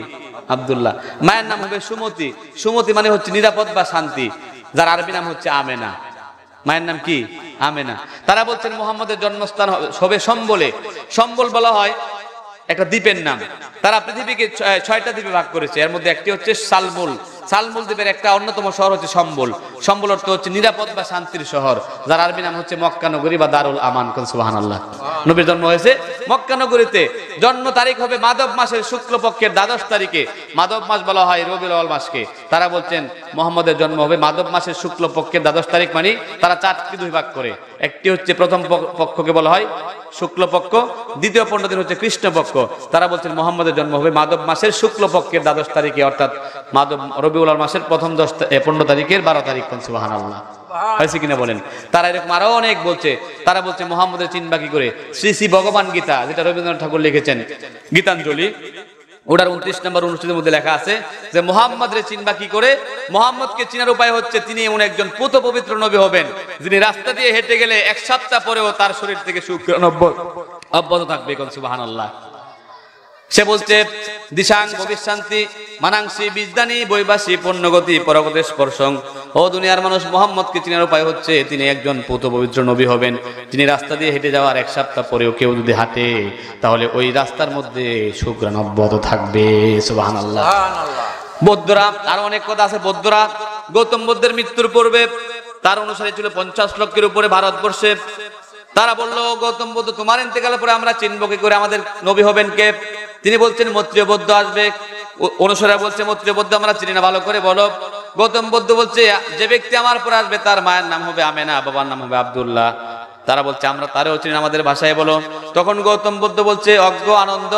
আব্দুল্লাহ। মায়ের নাম হবে সুমতি। সুমতি মানে হচ্ছে নিরাপদ বা শান্তি, যার আরবি নাম হচ্ছে আমেনা। মায়ের নাম কি? আমেনা। তারা বলছেন মুহাম্মদের জন্মস্থান হবে সম্বলে। সম্বল বলা হয় একটা দ্বীপের নাম। তারা পৃথিবীকে ৬টা দ্বীপে ভাগ করেছে, এর মধ্যে একটি হচ্ছে সালমুল। সালমুল দ্বীপের একটা অন্যতম শহর হচ্ছে সম্বল। সম্বল অর্থ হচ্ছে নিরাপদ বা শান্তির শহর, যার আরবি নাম হচ্ছে মক্কা নগরী বা দারুল আমান। সুবহানাল্লাহ। নবীর জন্ম হয়েছে মক্কা নগরীতে। জন্ম তারিখ হবে মাধব মাসের শুক্লপক্ষের ১২ তারিখে। মাধব মাস বলা হয় রবিউল আউয়াল মাসকে। তারা বলছেন মুহাম্মদের জন্ম হবে মাধব মাসের শুক্লপক্ষের ১২ তারিখ, মানে তারা ৪টি ২ ভাগ করে। একটি হচ্ছে প্রথম পক্ষকে বলা হয় শুক্লপক্ষ, দ্বিতীয় ১৫ দিন হচ্ছে কৃষ্ণপক্ষ। তারা বলছেন মুহাম্মদের জন্ম হবে মাধব মাসের শুক্লপক্ষের ১২ তারিখে, অর্থাৎ মাধব রবিউল আউয়াল মাসের প্রথম ১৫ তারিখের ১২ তারিখ। সুবহানাল্লাহ। হয়েছে কিনা বলেন? তারা এরকম আরো অনেক বলছে। তারা বলছে মুহাম্মদের চিনবা কি করে? শ্রী শ্রী ভগবান গীতা, যেটা রবীন্দ্রনাথ ঠাকুর লিখেছেন, গীতাঞ্জলি, ওটার ২৯ নম্বর অনুচ্ছেদের মধ্যে লেখা আছে যে মুহাম্মদরে চিনবা কি করে? মুহাম্মদকে চিনার উপায় হচ্ছে তিনি এমন একজন পুত পবিত্র নবী হবেন যিনি রাস্তা দিয়ে হেঁটে গেলে ১ সপ্তাহ পরেও তার শরীর থেকে শুক্রাণু অব্যাহত থাকবে। সুবহানাল্লাহ। সে বলছে দিশাং ভবিষ্যান্তি মানাংসি বিজদানি বৈবাসী পূর্ণগতি পরগতে স্পর্শং। ও দুনিয়ার মানুষ, মুহাম্মদকে চিনার উপায় হচ্ছে তিনি একজন পুত পবিত্র নবী হবেন যিনি রাস্তা দিয়ে হেঁটে যাওয়ার ১ সপ্তাহ পরেও কেউ যদি হাঁটে তাহলে ওই রাস্তার মধ্যে শুক্রাণু অব্যাহত থাকবে। সুবহানাল্লাহ। বৌদ্ধরা, আরো অনেক কথা আছে। বৌদ্ধরা গৌতম বুদ্ধের মৃত্যুর পূর্বে তার অনুসারী ছিল ৫০ লক্ষের উপরে ভারতবর্ষে। তারা বলল গৌতম বুদ্ধ তোমার ইন্তেকালের পরে আমরা চিনবো কি করে, আমাদের নবী হবেন কে? তিনি বলছেন মৈত্রেয় বৌদ্ধ আসবে। অনুসারীরা বলছে মৈত্রেয় বৌদ্ধ আমরা চিনি না, ভালো করে বলো। গৌতম বুদ্ধ বলছে যে ব্যক্তি আমার পরে আসবে তার মায়ের নাম হবে আমেনা, বাবার নাম হবে আব্দুল্লাহ। তারা বলছে আমরা তারও চিনি না, আমাদের ভাষায় বলো। তখন গৌতম বুদ্ধ বলছে অজ্ঞ আনন্দ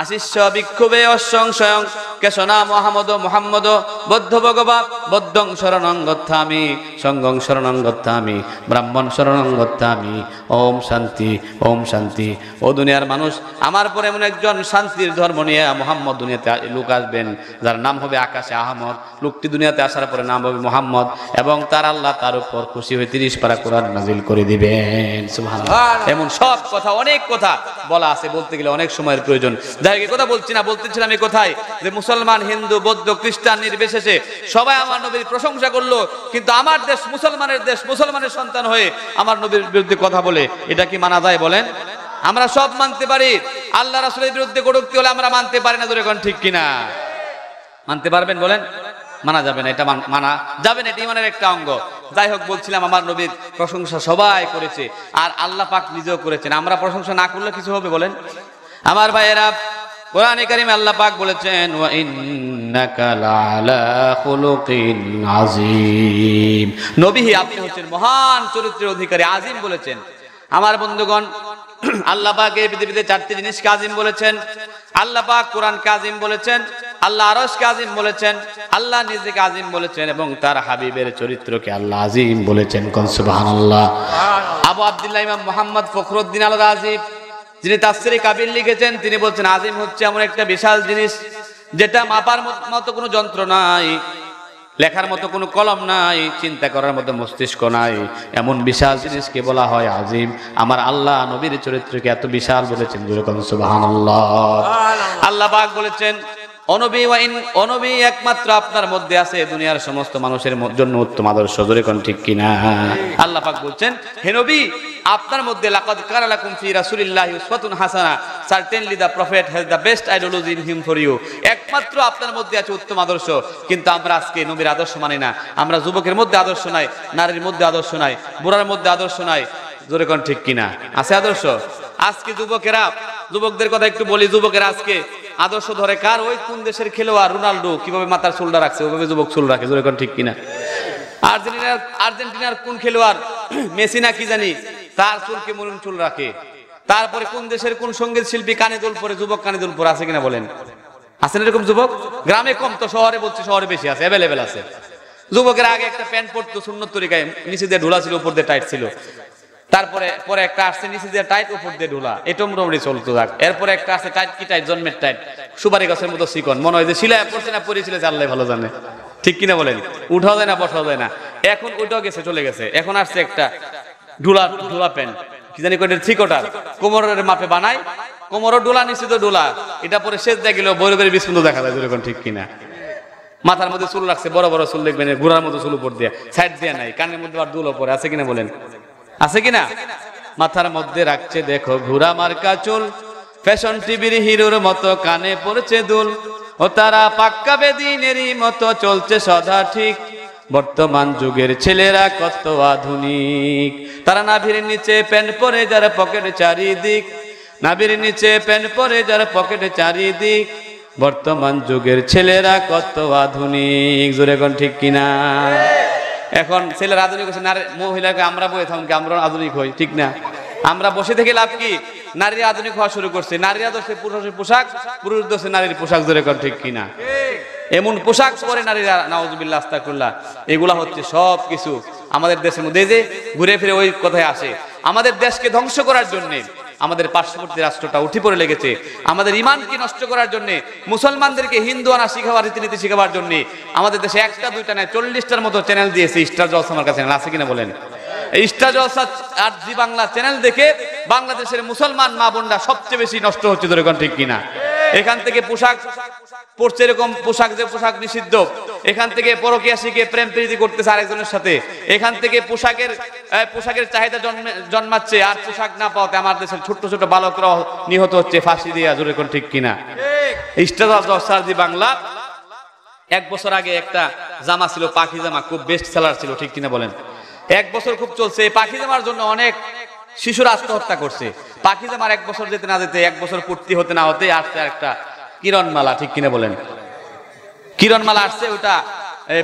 আশিষ্য বিক্ষোভে অসংশয়ং কেশনা মোহাম্মদ মোহাম্মদ বৌদ্ধ ভগবা বৌদ্ধং শরণং গচ্ছামি সঙ্গং শরণং গচ্ছামি ব্রাহ্মণ শরণং গচ্ছামি। ওম শান্তি, ওম শান্তি। ও দুনিয়ার মানুষ, আমার পরে এমন একজন শান্তির ধর্ম নিয়ে মোহাম্মদ দুনিয়াতে লোক আসবেন যার নাম হবে আকাশে আহমদ। লোকটি দুনিয়াতে আসার পরে নাম হবে মোহাম্মদ এবং তার আল্লাহ তার উপর খুশি হয়ে ৩০ পারা কোরআন নাজিল করে দিবেন। সুবহানাল্লাহ। এমন সব কথা, অনেক কথা বলা আছে, বলতে গেলে অনেক সময়ের প্রয়োজন। যাই হোক, কথা বলছি না, বলতেছিলাম এই কথাই যে মুসলমান, হিন্দু, বৌদ্ধ, খ্রিস্টান নির্বিশেষে সবাই আমার নবীর প্রশংসা করলো, কিন্তু আমার দেশ মুসলমানের দেশ, মুসলমানের সন্তান হয়ে আমার নবীর বিরুদ্ধে কথা বলে এটা কি মানা যায় বলেন? আমরা সব মানতে পারি, আল্লাহ রাসূলের বিরুদ্ধে কটূক্তি হলে আমরা মানতে পারি না, জোরে কোন ঠিক কিনা? মানতে পারবেন বলেন? মানা যাবে না, এটা মানা যাবে না, এটা ইমানের একটা অঙ্গ। যাই হোক, বলছিলাম আমার নবীর প্রশংসা সবাই করেছে, আর আল্লাহ পাক নিজেও করেছেন। আমরা প্রশংসা না করলে কিছু হবে বলেন? আমার ভাইয়েরা, কোরআনে কারিমে আল্লাহ পাক বলেছেন, ওয়া ইন্নাকা লাআলা খুলুকিন আযীম। নবী আপনি হচ্ছেন মহান চরিত্রের অধিকারী, আযীম বলেছেন। আমার বন্ধুগণ, আল্লাহ পাক এই পৃথিবীতে চারটি জিনিসকে আযীম বলেছেন। আল্লাহ পাক কোরআনকে আযীম বলেছেন, আল্লাহ আরশকে আযীম বলেছেন, আল্লাহ নিজেকে আযীম বলেছেন, এবং তার হাবিবের চরিত্রকে আল্লাহ আযীম বলেছেন। কোন সুবহানাল্লাহ। আবু আব্দুল্লাহ ইমাম মুহাম্মদ ফখরুদ্দিন আল রাজি, যিনি তাফসীরে কাবির লিখেছেন, তিনি বলছেন আযীম হচ্ছে এমন একটা বিশাল জিনিস যেটা মাপার মতো কোনো যন্ত্র নাই, লেখার মতো কোনো কলম নাই, চিন্তা করার মতো মস্তিষ্ক নাই, এমন বিশাল জিনিসকে বলা হয় আযীম। আমার আল্লাহ নবীর চরিত্রকে এত বিশাল বলেছেন, সুবহানাল্লাহ। আল্লাহ পাক বলেছেন, অনবী একমাত্র আপনার মধ্যে আছে দুনিয়ার সমস্ত মানুষের জন্য উত্তম আদর্শ, জোরে কোন ঠিক কিনা? আল্লাহ পাক বলছেন, হে নবী, আপনার মধ্যে লাকাদ কানা লাকুম ফি রাসূলিল্লাহি উসওয়াতুন হাসানা, certainly the prophet has the best ideology in him for you. একমাত্র আপনার মধ্যে আছে উত্তম আদর্শ, কিন্তু আমরা আজকে নবীর আদর্শ মানি না। আমরা যুবকের মধ্যে আদর্শ নাই, নারীর মধ্যে আদর্শ নাই, বুড়ার মধ্যে আদর্শ নাই, জোরে কোন ঠিক কিনা? আছে আদর্শ? আজকে যুবকদের কথা একটু বলি। যুবকেরা আজকে আদর্শ ধরে কার? ওই কোন দেশের খেলোয়াড় রোনাল্ডো কিভাবে মাথার চুলটা রাখছে, ওইভাবে যুবক চুল রাখে, জোরে কোন ঠিক কিনা? আর্জেন্টিনার কোন খেলোয়াড় মেসি না কি জানি, তার চুলকে মরুন চুল রাখে। তারপরে কোন দেশের কোন সঙ্গীত শিল্পী কানে দুল পরে, যুবক কানে দুল পরে, আছে কিনা বলেন? আছেন এরকম যুবক? গ্রামে কম তো, শহরে বলছে শহরে বেশি আছে, অ্যাভেলেবেল আছে। যুবকের আগে একটা প্যান্ট পরতো সুন্নত তরিকায়, নিচে দিয়ে ঢোলা ছিল, উপর দিয়ে টাইট ছিল। তারপরে একটা আসছে নিচে দিয়ে টাইট, উপর দিয়ে ঢোলা, এটম রমড়ি চলতো যাক। এরপরে একটা আছে টাইট, কি টাইট? জন্মের টাইট, সুপারি গাছের মতো চিকন, মনে হয় যে শিলায় পড়ছে না পরিছিল, আল্লাহ ভালো জানে, ঠিক কিনা বলেন? উঠাও যায় না, বসাও যায় না। এখন ওইটাও গেছে, চলে গেছে। এখন আসছে একটা ঢোলা প্যান্ট, কি জানি কোন থ্রিকোটার, কোমরের মাপে বানায়, কোমরও ডোলা, নিচে তো ডোলা, এটা পরে শেষ দেখা গেল বৈরবের বিস্ফুন্দ দেখা যায়, যখন ঠিক কিনা? মাথার মধ্যে চুল রাখছে, বড় বড় চুল দেখবেন, ঘোড়ার মতো চুল উপর দিয়ে, সাইড দিয়ে নাই, কানের মধ্যে আর দুল পরে, আছে কিনা বলেন? আছে কিনা? মাথার মধ্যে রাখছে দেখো ঘোড়া মার্কা চুল, ফ্যাশন টিভির হিরোর মতো কানে পড়ছে দুল, ও তারা পাক্কা বেদিনেরই মতো চলছে সদা ঠিক। বর্তমান যুগের ছেলেরা কত আধুনিক, তারা নাভির নিচে প্যান্ট পরে, যার পকেট চারিদিক, নাভির নিচে প্যান্ট পরে, যার পকেট চারিদিক। বর্তমান যুগের ছেলেরা কত আধুনিক, জোরে কোন ঠিক কিনা? এখন ছেলেরা আধুনিক হচ্ছে, মহিলাকে আমরা বয়ে থাকি, আমরা আধুনিক হই, ঠিক না? আমরা বসে থেকে লাভ কি? নারীরা আধুনিক হওয়া শুরু করছে। নারীরা দোষে পুরুষের পোশাক, পুরুষ দোষে নারীর পোশাক, জোরে কোন ঠিক কিনা? এমন পোশাক পরে নারীরা, নাউজুবিল্লাহ আস্তাগফিরুল্লাহ, এগুলা হচ্ছে সব কিছু আমাদের দেশের মধ্যে যে ঘুরে ফিরে ওই কথায় আসে। আমাদের দেশকে ধ্বংস করার জন্য আমাদের পার্শ্ববর্তী রাষ্ট্রটা উঠে পড়ে লেগেছে, আমাদের ইমানকে নষ্ট করার জন্য, মুসলমানদেরকে হিন্দু আনা শিখাবার, রীতিনীতি শিখাবার জন্য আমাদের দেশে একটা দুইটা নয় 40টার মতো চ্যানেল দিয়েছে। স্টার জলসা আমার কাছে আছে কিনা বলেন? এই স্টার জলসা আর জি বাংলা চ্যানেল দেখে বাংলাদেশের মুসলমান মা বোনরা সবচেয়ে বেশি নষ্ট হচ্ছে, ধরে কোন ঠিক কিনা? এখান থেকে পোশাক পড়ছে, এরকম পোশাক যে পোশাক নিষিদ্ধ, এখান থেকে পরকীয়া শিখে প্রেম প্রীতি করতেছে আরেকজনের সাথে, এখান থেকে পোশাকের চাহিদা জন্মাচ্ছে, আর পোশাক না পাওয়াতে আমার দেশের ছোট ছোট বালকরা নিহত হচ্ছে ফাঁসি দিয়া, জোরে কোন ঠিক কিনা? স্টার জলসা জি বাংলা 1 বছর আগে একটা জামা ছিল, পাখি জামা, খুব বেস্ট সেলার ছিল, ঠিক কিনা বলেন? 1 বছর খুব চলছে। এই পাখি জামার জন্য অনেক শিশুরা আত্মহত্যা করছে। পাখি জামার 1 বছর যেতে না যেতে, 1 বছর পূর্তি হতে না হতে আসছে একটা কিরণমালা, ঠিক কিনা বলেন? কিরণমালা আসছে, ওটা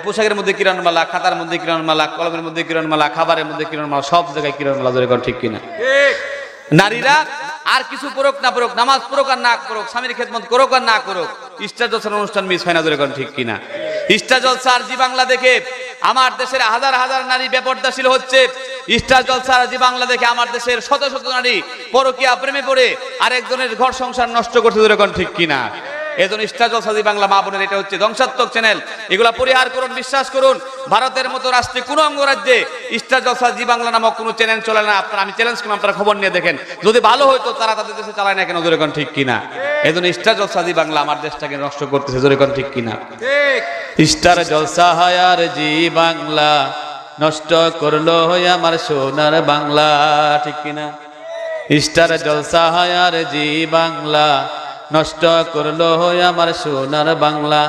পোশাকের মধ্যে কিরণমালা, খাতার মধ্যে কিরণমালা, কলমের মধ্যে কিরণমালা, খাবারের মধ্যে কিরণমালা, সব জায়গায় কিরণমালা, জোরে কোন ঠিক কিনা? নারীরা আর কিছু পড়ুক না পড়ুক, নামাজ পড়ুক আর না পড়ুক, স্বামীর খেদমত করুক আর না করুক, স্টার জলসার অনুষ্ঠান মিস হয় না, জোরে কোন ঠিক কিনা? স্টার জলসা আর জি বাংলা দেখে আমার দেশের হাজার হাজার নারী বেপর্দাশীল হচ্ছে। স্টার জলসা আর জি বাংলা দেখে আমার দেশের শত শত নারী পরকীয়া প্রেমে পড়ে আরেকজনের ঘর সংসার নষ্ট করছে, জোরে কোন ঠিক কিনা? এজন্য স্টার জলসা জি বাংলা মা বোনের এটা হচ্ছে ধ্বংসাত্মক চ্যানেল। এগুলা পরিহার করুন, বিশ্বাস করুন, ভারতের মতো রাষ্ট্রে কোন অঙ্গরাজ্যে স্টার জলসা জি বাংলা নামক কোনো চ্যানেল চলে না। আমি চ্যালেঞ্জ করলাম, আপনারা খবর নিয়ে দেখেন, যদি ভালো হইতো তারা তাদের দেশে চালায় না কেন, জোরে কোন ঠিক কিনা? এজন্য স্টার জলসা জি বাংলা আমার দেশটাকে নষ্ট করতেছে, জোরে কোন ঠিক কিনা? স্টার জলসা হায়ার জি বাংলা নষ্ট করলো আমার সোনার বাংলা, ঠিক কিনা? স্টার জলসা হায়ার জি বাংলা নষ্ট করলো আমার সোনার বাংলা।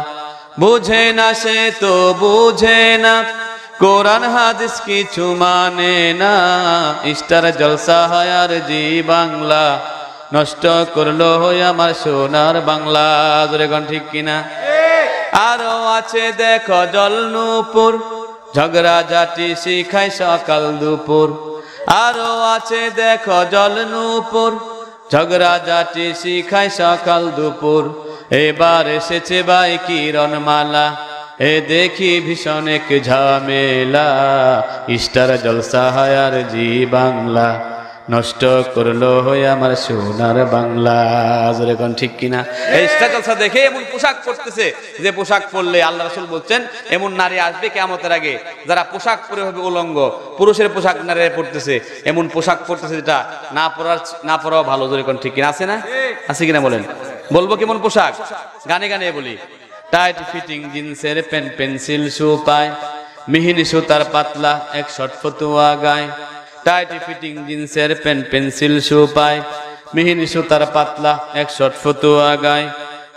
বুঝে না সে তো বুঝে না, কোরআন হাদিস কিছু মানে না। স্টার জলসা হায়ার জি বাংলা নষ্ট করলো আমার সোনার বাংলা। জোরে কোন ঠিক কিনা? আরো আছে দেখো জল নূপুর, ঝগড়া ঝাঁটি শিখায় সকাল দুপুর। আরো আছে দেখো জল নূপুর, ঝগড়া ঝাঁটি শিখায় সকাল দুপুর। এবার এসেছে ভাই কিরণমালা, এ দেখি ভীষণ এক ঝামেলা। স্টার জলসা হায়ার জি বাংলা নষ্ট করলো আমার সোনার বাংলা। জোরে কোন ঠিক কিনা? এই স্টার জলসা দেখে এমন পোশাক পরতেছে যে পোশাক পরলে আল্লাহ রাসূল বলছেন এমন নারী আসবে কিয়ামতের আগে যারা পোশাক পরে হবে উলঙ্গ, পুরুষের পোশাক নারীরা পরতেছে, এমন পোশাক পরতেছে যেটা না পরাও ভালো। জোরে কোন ঠিক কিনা? আছে না? আছে কিনা বলেন? বলবো কেমন পোশাক? গানে গানে বলি। টাইট ফিটিং জিন্সের পেন পেন্সিল শু পায়, মিহিনি সুতার পাতলা এক শর্ট ফতুয়া গায়। টাইট ফিটিং জিন্সের পেন পেন্সিল শু পায়, মিহিনি সুতার পাতলা এক শর্ট ফতুয়া গায়।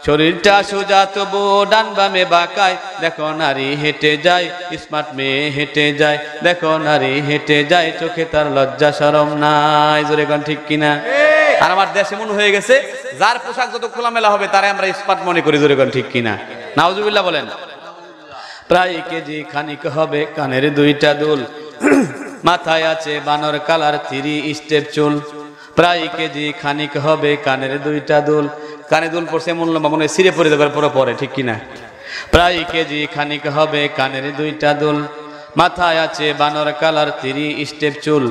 শরীরটা সোজা তবু ডান বামে বাঁকায়, দেখো নারী হেঁটে যায়, স্মার্ট মেয়ে হেঁটে যায়। দেখো নারী হেঁটে যায়, চোখে তার লজ্জা শরম নাই। জোরে কোন ঠিক কিনা? আর আমার দেশ এমন হয়ে গেছে যার পোশাক যত খোলামেলা হবে তারাই আমরা স্মার্ট মনে করি। জোরে কোন ঠিক কিনা? নাউজুবিল্লাহ বলেন। প্রায় কেজি খানিক হবে কানের দুইটা দুল, মাথায় আছে বানর কালার 3 স্টেপ চুল। প্রায় কেজি খানিক হবে কানের দুইটা দুল, কানে দুল পড়ছে এমন লম্বা মনে হয় সিরে পড়ে যাবার পরে পরে, ঠিক কিনা? প্রায় কেজি খানিক হবে কানের দুইটা দুল, মাথায় আছে বানর কালার 3 স্টেপ চুল।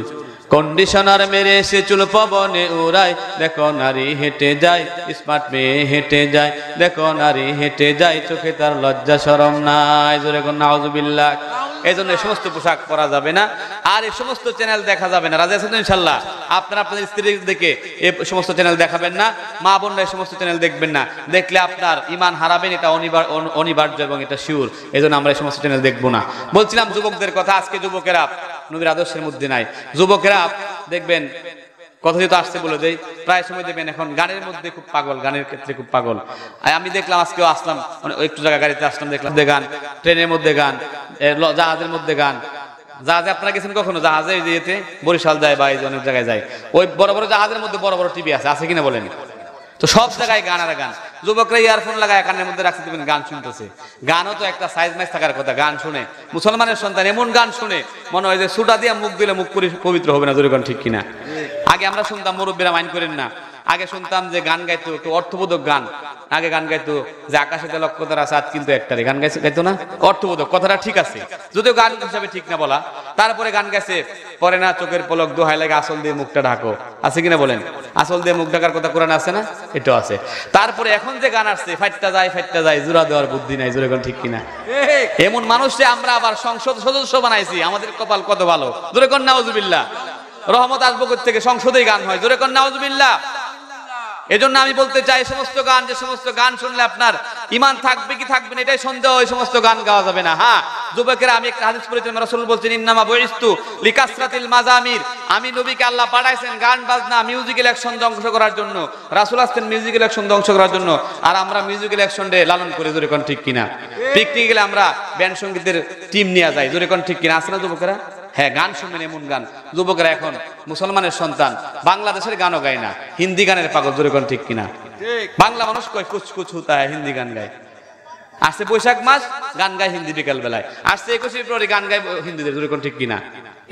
কন্ডিশনার মেরে সে চুল পবনে উড়ায়, দেখো নারী হেঁটে যায়, স্মার্ট মেয়ে হেঁটে যায়। দেখো নারী হেঁটে যায়, চোখে তার লজ্জা শরম নাই। জোরে কোন নাউজুবিল্লাহ। এই জন্য এই সমস্ত পোশাক পরা যাবে না, আর এই সমস্ত চ্যানেল দেখা যাবে না। রাজি আছেন তো ইনশাল্লাহ? আপনারা আপনাদের স্ত্রীদেরকে এই সমস্ত চ্যানেল দেখাবেন না, মা বোনরা এই সমস্ত চ্যানেল দেখবেন না। দেখলে আপনার ঈমান হারাবেন, এটা অনিবার্য এবং এটা শিওর। এই জন্য আমরা এই সমস্ত চ্যানেল দেখবো না। বলছিলাম যুবকদের কথা। আজকে যুবকেরা নবীর আদর্শের মধ্যে নাই। যুবকেরা দেখবেন কথা যেহেতু আসছে বলে দেই, প্রায় সময় দেখবেন এখন গানের মধ্যে খুব পাগল, গানের ক্ষেত্রে খুব পাগল। আমি দেখলাম আজকেও আসলাম, একটু জায়গা গাড়িতে আসলাম, দেখলাম গান, ট্রেনের মধ্যে গান, জাহাজের মধ্যে গান। জাহাজে আপনারা গেছেন কখনো? জাহাজে যেতে বরিশাল যায় বা অনেক জায়গায় যায়, ওই বড় বড় জাহাজের মধ্যে বড় বড় টিভি আছে কিনা বলেন? তো সব জায়গায় গান আর গান। যুবকরা ইয়ারফোন লাগায় কানের মধ্যে রাখছে, দেখবেন গান শুনতেছে। গানও তো একটা সাইজ মাইজ থাকার কথা। গান শুনে মুসলমানের সন্তান এমন গান শুনে মনে হয় যে সুটা দিয়ে মুখ দিলে মুখ পবিত্র হবে না। জোরে কোন ঠিক কিনা? আগে আমরা শুনতাম, মুরব্বীরা মাইন্ড করেন না, আগে শুনতাম যে গান গাইতো একটু অর্থবোধক গান। আগে গান গাইতো যে আকাশেতে লক্ষ তারা সাত কিন্তু একটারে, গান গাইতো না? অর্থবোধক কথাটা ঠিক আছে, যদিও গান হিসাবে ঠিক না বলা। তারপরে গান গাইছে পরে না চোখের পলক দোহাই লাগে আসল দিয়ে মুখটা ঢাকো, আছে কিনা বলেন? আসল দিয়ে মুখ ঢাকার কথা কোরআন আছে না? এটাও আছে। তারপরে এখন যে গান আসছে ফাইটটা যায় জোড়া দেওয়ার বুদ্ধি নাই। জোরে কোন ঠিক কিনা? এমন মানুষে আমরা আবার সংসদ সদস্য বানাইছি, আমাদের কপাল কত ভালো। জোরে কোন নাউজুবিল্লাহ। রহমত আসবো থেকে সংসদেই গান হয়। জোরে কোন নাউজুবিল্লাহ। এজন্য আমি বলতে চাই সমস্ত গান, যে সমস্ত গান শুনলে আপনার ঈমান থাকবে কি থাকবে না এটাই সন্দেহ, ওই সমস্ত গান গাওয়া যাবে না। হ্যাঁ যুবকেরা, আমি একটা হাদিস পড়েছিলাম, রাসূল বলছেন ইন্নামা বুইস্তু লিকাসরাতিল মাজামির, আমি নবীকে আল্লাহ পাঠাইছেন গান বাজনা মিউজিক্যাল অ্যাকশন ধ্বংস করার জন্য। রাসূল আসছেন মিউজিক্যাল অ্যাকশন ধ্বংস করার জন্য, আর আমরা মিউজিক্যাল অ্যাকশন রে লালন করে। জোরে কোন ঠিক কিনা? পিকনিক গেলে আমরা ব্যান্ড সঙ্গীতের টিম নিয়ে যাই। জোরে কোন ঠিক কিনা? আছে না যুবকেরা? হ্যাঁ, গান শুনবেন এমন গান। যুবকেরা এখন মুসলমানের সন্তান, বাংলাদেশের গানও গায় না, হিন্দি গানের পাগল। জোরে কোন ঠিক কিনা? বাংলা মানুষ কয় কুছ কুছ হুতা হ্যায়, হিন্দি গান গায়। আসছে বৈশাখ মাস, গান গায় হিন্দি বিকাল বেলায়। আসছে 21 ফেব্রুয়ারি, গান গায় হিন্দিদের। জোরে কোন ঠিক কিনা?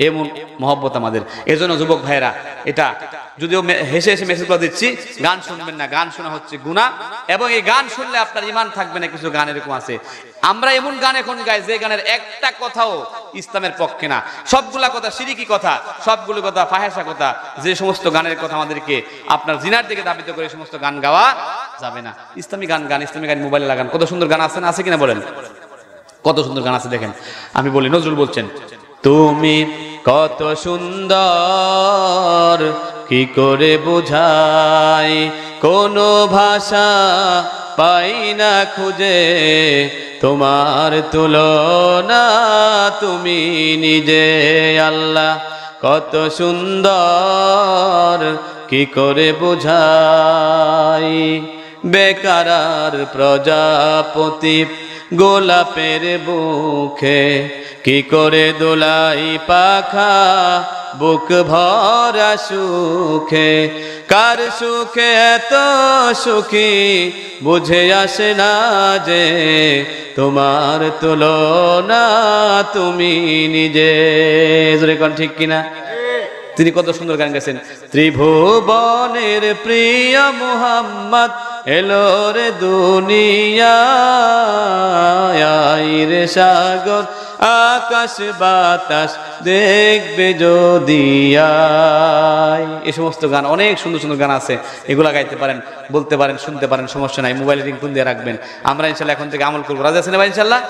এমন মহব্বত আমাদের। এজন্য যুবক ভাইরা, এটা যদিও হেসে হেসে মেসেজ করে দিচ্ছি, গান শুনবেন না। গান শোনা হচ্ছে গুনাহ, এবং এই গান শুনলে আপনার ঈমান থাকবে না। কিছু গান এরকম আছে, আমরা এমন গান এখন গাই যে গানের একটা কথাও ইসলামের পক্ষে না। সবগুলা কথা শিরকি কথা, সবগুলো কথা ফাহেসা কথা। যে সমস্ত গানের কথা আমাদেরকে আপনার জিনার দিকে ধাবিত করে সমস্ত গান গাওয়া যাবে না। ইসলামী গান গান, ইসলামী গান মোবাইলে লাগান। কত সুন্দর গান আছে না? আছে কিনা বলেন? কত সুন্দর গান আছে দেখেন। আমি বলি, নজরুল বলছেন, তুমি কত সুন্দর কি করে বোঝাই, কোনো ভাষা পাই না খুঁজে তোমার তুলনা তুমি নিজে। আল্লাহ কত সুন্দর কি করে বোঝাই, বেকারার প্রজাপতি গোলাপের বুকে কি করে দোলাই পাখা বুক ভরা সুখে, কার সুখে এত সুখী বুঝে আসে না যে, তোমার তুলনা তুমি নিজে। জোরে কোন ঠিক কিনা? তিনি কত সুন্দর গান গেছেন, ত্রিভুবনের প্রিয় মুহাম্মদ এলো রে দুনিয়ায়, রে সাগর আকাশ বাতাস দেখবে যদি আয়। এই সমস্ত গান, অনেক সুন্দর সুন্দর গান আছে, এগুলা গাইতে পারেন, বলতে পারেন, শুনতে পারেন, সমস্যা নাই। মোবাইলের রিংটোন দিয়ে রাখবেন, আমরা ইনশাল্লাহ এখন থেকে আমল করবো। রাজি আছেন ভাই ইনশাল্লাহ?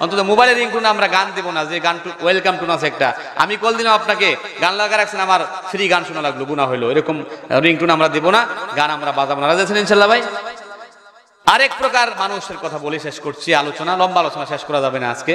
অন্তত মোবাইলের রিংটোনে আমরা গান দিব না, যে গান ওয়েলকাম টুন আছে একটা, আমি কল দিলাম আপনাকে, গান লাগা রাখছেন, আমার ফ্রি গান শোনা লাগলো, গুনাহ হইলো, এরকম রিংটোন আমরা দিব না, গান আমরা বাজাবো না। রাজি আছেন ইনশাল্লাহ ভাই? আরেক প্রকার মানুষের কথা বলে শেষ করছি, আলোচনা লম্বা আলোচনা শেষ করা যাবে না আজকে।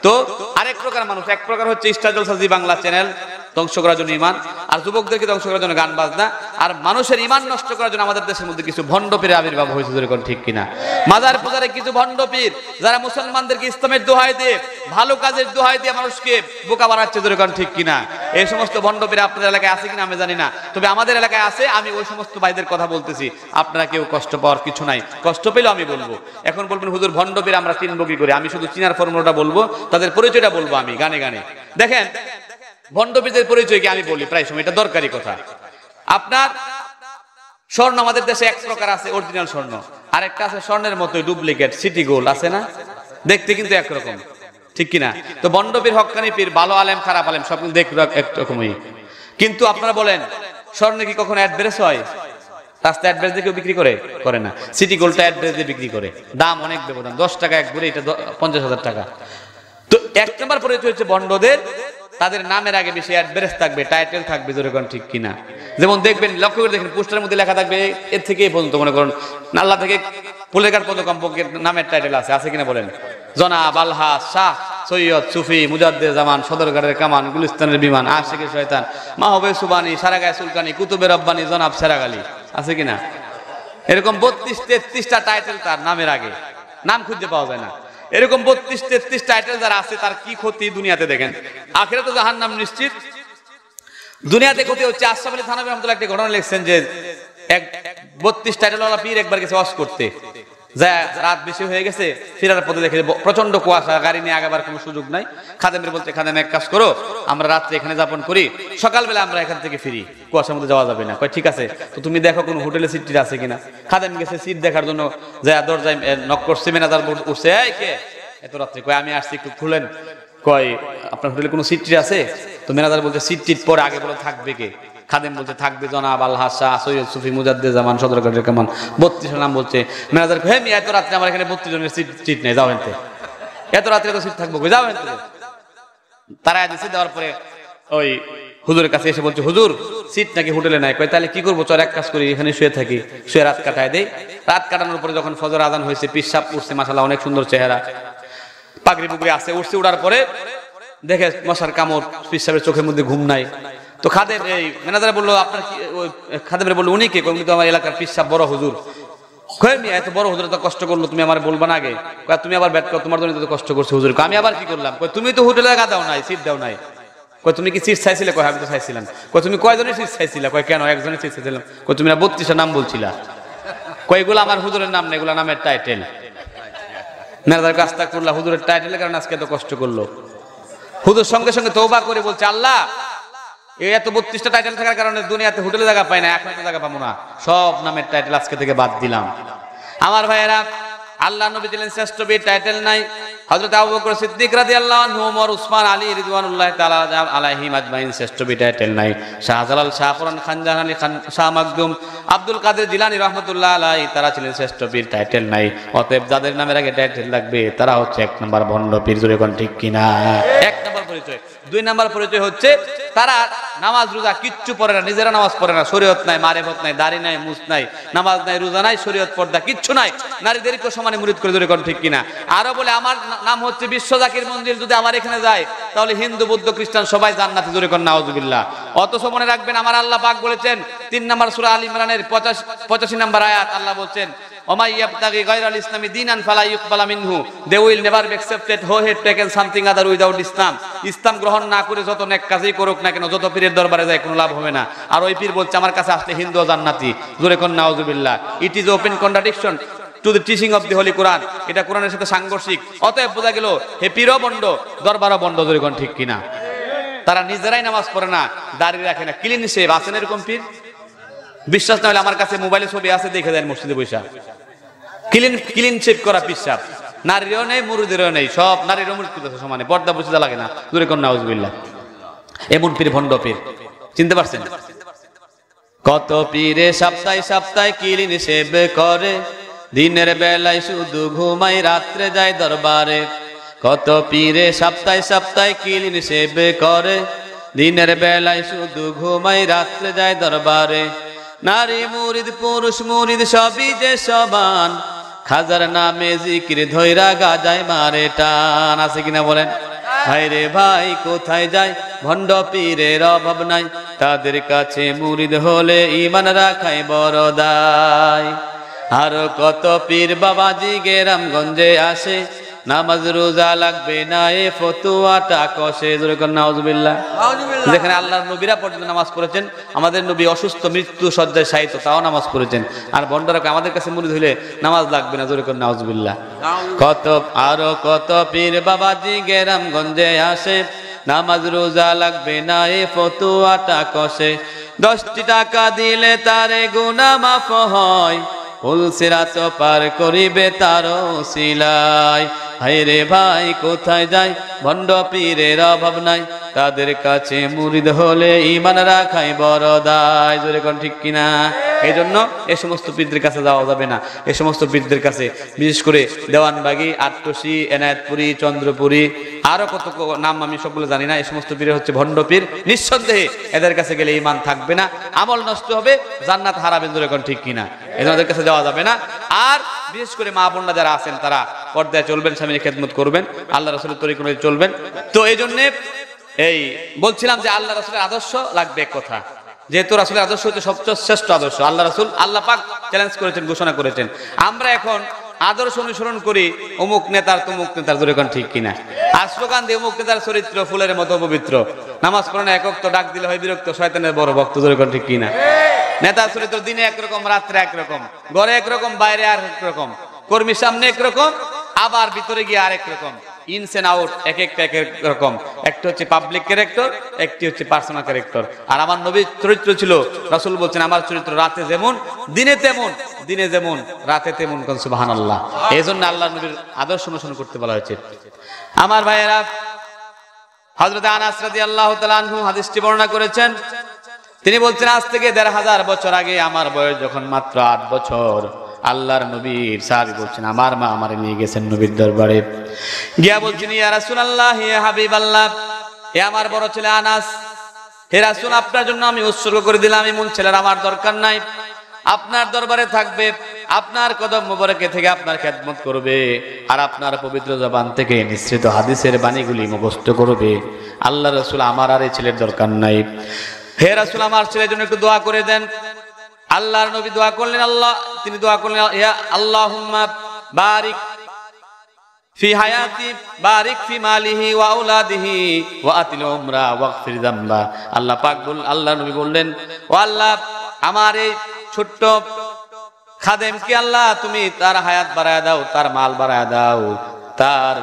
তো আরেক প্রকার মানুষ, এক প্রকার হচ্ছে স্টার জলসা জি বাংলা চ্যানেল, ধ্বংস করার জন্য ইমান, আর যুবকদেরকে ধ্বংস করার জন্য গান বাজনা, আর মানুষের ইমান নষ্ট করার জন্য আমাদের দেশের মধ্যে কিছু ভণ্ড পীরের আবির্ভাব হয়েছে, যেরকম ঠিক কিনা? মাজার পূজারে কিছু ভণ্ড পীর, যারা মুসলমানদেরকে ইসলামের দোহাই দিয়ে, ভালো কাজের দোহাই দিয়ে মানুষকে বোকা বানাচ্ছে, যেরকম ঠিক কিনা? এই সমস্ত ভণ্ড পীর আপনাদের এলাকায় আছে কিনা আমি জানি না, তবে আমাদের এলাকায় আছে। আমি ওই সমস্ত ভাইদের কথা বলতেছি, আপনারা কেউ কষ্ট পাওয়ার কিছু নাই, কষ্ট পেলেও আমি বলবো। এখন বলবেন হুজুর ভণ্ড পীর আমরা চিনবো কি করে? আমি শুধু চিনার ফর্মুলাটা বলবো, তাদের পরিচয়টা বলবো আমি গানে গানে। দেখেন ভণ্ড পীরদের পরিচয় কি আমি বলি প্রায় সময়, এটা দরকারি কথা। আপনার স্বর্ণ আমাদের দেশে এক প্রকার আছে অরিজিনাল স্বর্ণ, আর একটা আছে স্বর্ণের মতোই ডুপ্লিকেট সিটি গোল্ড, আছে না? দেখতে কিন্তু একরকম, ঠিক কিনা? তো ভণ্ড পীর, হক্কানি পীর, ভালো আলেম খারাপ আলেম সব দেখতে একরকমই, কিন্তু আপনারা বলেন স্বর্ণে কি কখনো অ্যাড্রেস হয়? রাস্তা অ্যাড্রেস দিয়ে কেউ বিক্রি করে না। সিটি গোল্ডটা অ্যাড্রেস দিয়ে বিক্রি করে, দাম অনেক ব্যবধান, 10 টাকা এক ভরি, এটা 50,000 টাকা। তো এক নম্বর পরিচয় হচ্ছে ভণ্ডদের, তাদের নামের আগে বেশি অ্যাড্রেস থাকবে, টাইটেল থাকবে, যেরকম ঠিক কিনা? যেমন দেখবেন, লক্ষ্য করে দেখেন, পোস্টারের মধ্যে লেখা থাকবে এর থেকে এই পর্যন্ত, মনে করেন আল্লাহ থেকে ফুলের কাঠ পর্যন্ত কমপক্ষে নামের টাইটেল আছে কিনা বলেন? জনাব, আলহাজ, শাহ, সৈয়দ, সুফি, মুজাদ্দে জামান, সদরঘাটের কামান, গুলিস্তানের বিমান, আশিকের শয়তান, মাহবে সুবানি, সারাগায় সুলকানি, কুতুবের রব্বানি, জনাব সেরাগালি, আছে কিনা? এরকম 32-33টা টাইটেল তার নামের আগে, নাম খুঁজতে পাওয়া যায় না। এরকম 32-33 টাইটেল যারা আছে, তার কি ক্ষতি দুনিয়াতে দেখেন। আখিরাতে জাহান্নাম নিশ্চিত, দুনিয়াতে ক্ষতি হচ্ছে। আশরাফ আলী থানভী রাহমাতুল্লাহ একটা ঘটনা লিখছেন যে, এক 32 টাইটেলওয়ালা পীর একবার গেছে ওয়াজ করতে, যা রাত বেশি হয়ে গেছে, ফেরার পথে দেখে প্রচন্ড কুয়াশা, গাড়ি নিয়ে আগাবার কোনো সুযোগ নাই। খাদেমের বলতে, খাদেম এক কাজ করো, আমরা রাত্রে এখানে যাপন করি, সকালবেলা আমরা এখান থেকে ফিরি, কুয়াশার মধ্যে যাওয়া যাবে না। কয় ঠিক আছে, তো তুমি দেখো কোনো হোটেলে সিট আছে কিনা। খাদেম গেছে সিট দেখার জন্য, যায় দরজায় নক করছে, ম্যানেজার উঠছে, এই কে এত রাত্রে? কয় আমি আসছি, একটু খুলেন। কয় আপনার হোটেলে কোনো সিট আছে? তো ম্যানেজার বলছে সিট টিট পরে, আগে বলে থাকবে কে? খাদেম বলছে থাকবে জনাব, আলহাজ, শাহ, সৈয়দ, সুফি, মুজাদ্দে জামান, সদরঘাটের কামান, 32 নাম বলছে। ম্যানেজার কয়, হ্যাঁ এত রাত্রে আমার এখানে 32 জনের সিট নেই, যাও হেনতে, এত রাত্রে তো সিট থাকবো, যাও হেনতে। তারা দিচ্ছে, দেওয়ার পরে ওই হুজুরের কাছে এসে বলছে, হুজুর সিট নাকি হোটেলে নাই। কয় তাহলে কি করবো, চল এক কাজ করি, এখানে শুয়ে থাকি, শুয়ে রাত কাটায় দেই। রাত কাটানোর পরে যখন ফজর আজান হয়েছে, পিসাব উঠছে, মাশাআল্লাহ অনেক সুন্দর চেহারা, পাগড়ি পুগড়ি আছে, উঠছে। উঠার পরে দেখে মশার কামড়, পিসাবের চোখের মধ্যে ঘুম নাই। তো খাদেম, এই ম্যানেজার বললো, আপনার কি? খাদেমের বললো, উনি কে? উনি তো আমার এলাকার পিসাব, বড় হুজুর। কয় মিয়া, এত বড় হুজুর তো কষ্ট করলো, তুমি আমার বলবা না আগে? কয় তুমি আবার ব্যাট করো, তোমার জন্য তো কষ্ট করছে হুজুর। আমি আবার কি করলাম? কয় তুমি তো হোটেলে জায়গা দাও নাই, সিট দাও নাই। কয় তুমি কি সিট চাইছিলে? কয় আমি তো চাইছিলাম। কয় তুমি কয়জনের সিট চাইছিলা? কয় কেন, একজনের সিট চাইছিলাম। কয় তুমি 32টা নাম বলছিলা। কয় এগুলো আমার হুজুরের নাম না, এগুলো নামের টাইটেল। ম্যানেজার কাজটা করলা, হুজুরের টাইটেলের কারণে আজকে এত কষ্ট করলো। হুজুর সঙ্গে সঙ্গে তওবা করে বলছে, আল্লাহ এই এত 32টা টাইটেল থাকার কারণে দুনিয়াতে হোটেলে জায়গা পাই না, এখন তো জায়গা পাবো না, সব নামের টাইটেল আজকে থেকে বাদ দিলাম। আমার ভাইয়েরা, আল্লাহ নবী দিলেন শ্রেষ্ঠ বীর, টাইটেল নাই। হযরত আবু বকর সিদ্দিক রাদিয়াল্লাহু আনহু, ওমর, উসমান, আলী রিদওয়ানুল্লাহি তাআলা আলাইহিম আজমাইন, শ্রেষ্ঠ বীর, টাইটেল নাই। শাহজালাল, শাহপুরান, খান জাহান আলী খান, শাহ মাকদুম, আব্দুল কাদের জিলানী রাহমাতুল্লাহ আলাইহি, তারা ছিলেন শ্রেষ্ঠ বীর, টাইটেল নাই। অতএব যাদের নামের আগে টাইটেল লাগবে, তারা হচ্ছে 1 নম্বর ভণ্ড পীর। জোরে কোন ঠিক কিনা? 1 নম্বর পরিচয়। 2 নাম্বার পরিচয় হচ্ছে তারা নামাজ রোজা কিচ্ছু পড়ে না, নিজেরা নামাজ পড়ে না, শরীয়ত নাই, মারিফত নাই, দাড়ি নাই, মুছ নাই, নামাজ নাই, রোজা নাই, শরীয়ত পর্দা কিচ্ছু নাই, নারীদেরকে সমানে মুরিদ করে ধরে কোন ঠিক কিনা। আরো বলে আমার নাম হচ্ছে বিশ্ব জাকির মঞ্জিল, যদি আমার এখানে যায় তাহলে হিন্দু বৌদ্ধ খ্রিস্টান সবাই জান্নাতে, জোরে কোন নাউজুবিল্লাহ। অথচ মনে রাখবেন আমার আল্লাহ পাক বলেছেন 3 নম্বর সূরা আল ইমরানের 85 নম্বর আয়াত, আল্লাহ বলছেন ওমাই ইয়াবতাগি গায়রাল ইসলামি দীনান ফালা ইউকবালা মিনহু, they will never be accepted who has taken something other without Islam. Islam গ্রহণ না করে যত নেক কাজই করুক না কেন, যত পীরের দরবারে যায় কোনো লাভ হবে না। আর ওই পীর বলছে আমার কাছে আসলে হিন্দু জান্নাতি, জোরে কোন নাউজুবিল্লাহ। It is open contradiction to the teaching of the holy Quran, এটা কোরআনের সাথে সাংঘর্ষিক। অতএব বোঝা গেল হে পীরও বন্ড, দরবারও বন্ড, জোরে কোন ঠিক কিনা। তারা নিজেরাই নামাজ পড়ে না, দাঁড়িয়ে রাখে না, ক্লিন শেভ। আছেন এরকম পীর? বিশ্বাস না হলে আমার কাছে মোবাইলে ছবি আছে, দেখে দেন মসজিদে বৈশা ক্লিন শেভ করা পিসাব। নারীরও নেই, মুরুদেরও নেই, সব নারীরও মুরুদ সমানে, পর্দা বসে লাগে না, জোরে কোন নাউজুবিল্লাহ। এমন পীর, ভণ্ড পীর, চিনতে পারছেন? কত পীরে সপ্তাহে সপ্তাহে ক্লিন শেভ করে, দিনের বেলায় শুধু ঘুমাই, রাত্রে যায় দরবারে। কত পীরে সপ্তাহে সপ্তাহে ক্লিন শেভ করে, দিনের বেলায় শুধু ঘুমাই, রাত্রে যায় দরবারে। নারী মুরিদ পুরুষ মুরিদ সবই যে সমান, খাজার নামে জিকির ধৈরা গাজায় মারে টান। আছে কিনা বলেন? ভাই রে ভাই কোথায় যায়, ভণ্ড পীরের অভাব নাই, তাদের কাছে মুরিদ হলে ঈমান রাখাই বড় দায়। আর কত পীর বাবাজি গ্রামগঞ্জে আসে, নামাজ রোজা লাগবে না এ ফতুয়াটা কষে, জোরে কোন নাউজুবিল্লাহ। যেখানে আল্লাহর নবীরা পর্যন্ত নামাজ পড়েছেন, আমাদের নবী অসুস্থ মৃত্যু সজ্জায় শায়িত, তাও নামাজ পড়েছেন। আর বন্ডরা আমাদের কাছে মুরিদ হইলে নামাজ লাগবে না, জোরে কোন নাউজুবিল্লাহ। কত পীর বাবাজি গ্রামগঞ্জে আসে, নামাজ রোজা লাগবে না এ ফতুয়াটা কষে। 10টি টাকা দিলে তারে গুনাহ মাফ হয়, পুল সিরাত পার করিবে তার ওসিলায়। হায় রে ভাই কোথায় যায়, ভণ্ড পীরের অভাব নাই, তাদের কাছে মুরিদ হলে ঈমান রাখাই বড় দায়, জোরে কোন ঠিক কিনা। এই জন্য এ সমস্ত পীরদের কাছে যাওয়া যাবে না। এ সমস্ত পীরদের কাছে, বিশেষ করে দেওয়ানবাগি, আটটসি, এনায়েতপুরি, চন্দ্রপুরি, আরো কত নাম আমি সবগুলো জানি না। এই সমস্ত পীর হচ্ছে ভণ্ড পীর। নিঃসন্দেহে এদের কাছে গেলে ঈমান থাকবে না, আমল নষ্ট হবে, জান্নাত হারাবেন, জোরে কোন ঠিক কিনা। এদের কাছে যাওয়া যাবে না। আর বিশেষ করে মা বোনরা যারা আছেন তারা পর্দায় চলবেন, স্বামীর খেদমত করবেন, আল্লাহ রাসূলের তরিকা অনুযায়ী চলবেন। তো এই জন্য এই বলছিলাম যে আল্লাহ রাসূলের আদর্শ লাগবে এক কথা, যেহেতু রাসূলের আদর্শ হচ্ছে সবচেয়ে শ্রেষ্ঠ আদর্শ। আল্লাহ রাসূল, আল্লাহ পাক চ্যালেঞ্জ করেছেন, ঘোষণা করেছেন। আমরা এখন আদর্শ অনুসরণ করি অমুক নেতার তমুক নেতার, জোরে কোন ঠিক কিনা। আর স্লোগান দিয়ে অমুক নেতার চরিত্র ফুলের মতো পবিত্র, নামাজ পড়ে না, একক তো ডাক দিলে হয় বিরক্ত, শয়তানের বড় ভক্ত, জোরে কোন ঠিক কিনা। নেতার চরিত্র দিনে একরকম, রাত্রে একরকম, ঘরে একরকম, বাইরে আর একরকম, কর্মীর সামনে একরকম, আবার ভিতরে গিয়ে আরেক রকম, ইনস এন্ড আউট এক এক রকম। একটা হচ্ছে পাবলিক ক্যারেক্টার, একটি হচ্ছে পার্সোনাল ক্যারেক্টার। আর আমার নবীর চরিত্র ছিল, রাসূল বলছেন আমার চরিত্র রাতে যেমন দিনে তেমন, দিনে যেমন রাতে তেমন। কোন সুবহানাল্লাহ। এই জন্য আল্লাহ নবীর আদর্শ অনুসরণ করতে বলা হয়েছে। আমার ভাইয়েরা, হযরত আনাস রাদিয়াল্লাহু তাআলা আনহু হাদিসটি বর্ণনা করেছেন। তিনি বলছেন আজ থেকে ১৫০০ বছর আগে আমার বয়স যখন মাত্র ৮ বছর, আল্লাহর নবীর সাহাবী বলছেন আমার মা আমারে নিয়ে গেছেন নবীর দরবারে, গিয়া বলছেন ইয়া রাসূলুল্লাহ, ইয়া হাবিবাল্লাহ, হে আমার বড় ছেলে আনাস, হে রাসূল আপনার জন্য আমি উৎসর্গ করে দিলাম, এমন ছেলের আমার দরকার নাই, আপনার দরবারে থাকবে, আপনার কদম মোবারকে থেকে আপনার খেদমত করবে, আর আপনার পবিত্র জবান থেকে নিঃসৃত হাদিসের বাণীগুলি মুখস্থ করবে। আল্লাহ রাসূল, আমার আর এই ছেলের দরকার নাই, হে রাসূল আমার ছেলের জন্য একটু দোয়া করে দেন। আল্লাহর নবী দোয়া করলেন, তিনি দোয়া করলেন ইয়া আল্লাহুম্মা বারিক ফি হায়াতি, বারিক ফি মালিহি ওয়া আওলাদিহি ওয়া আতিল উমরা ওয়াগফির যামবা। আল্লাহ পাক আল্লাহ নবী বললেন, ও আল্লাহ আমার এই ছোট্ট খাদেমকে আল্লাহ তুমি তার হায়াত বাড়ায়া দাও, তার মাল বাড়ায়া দাও, তার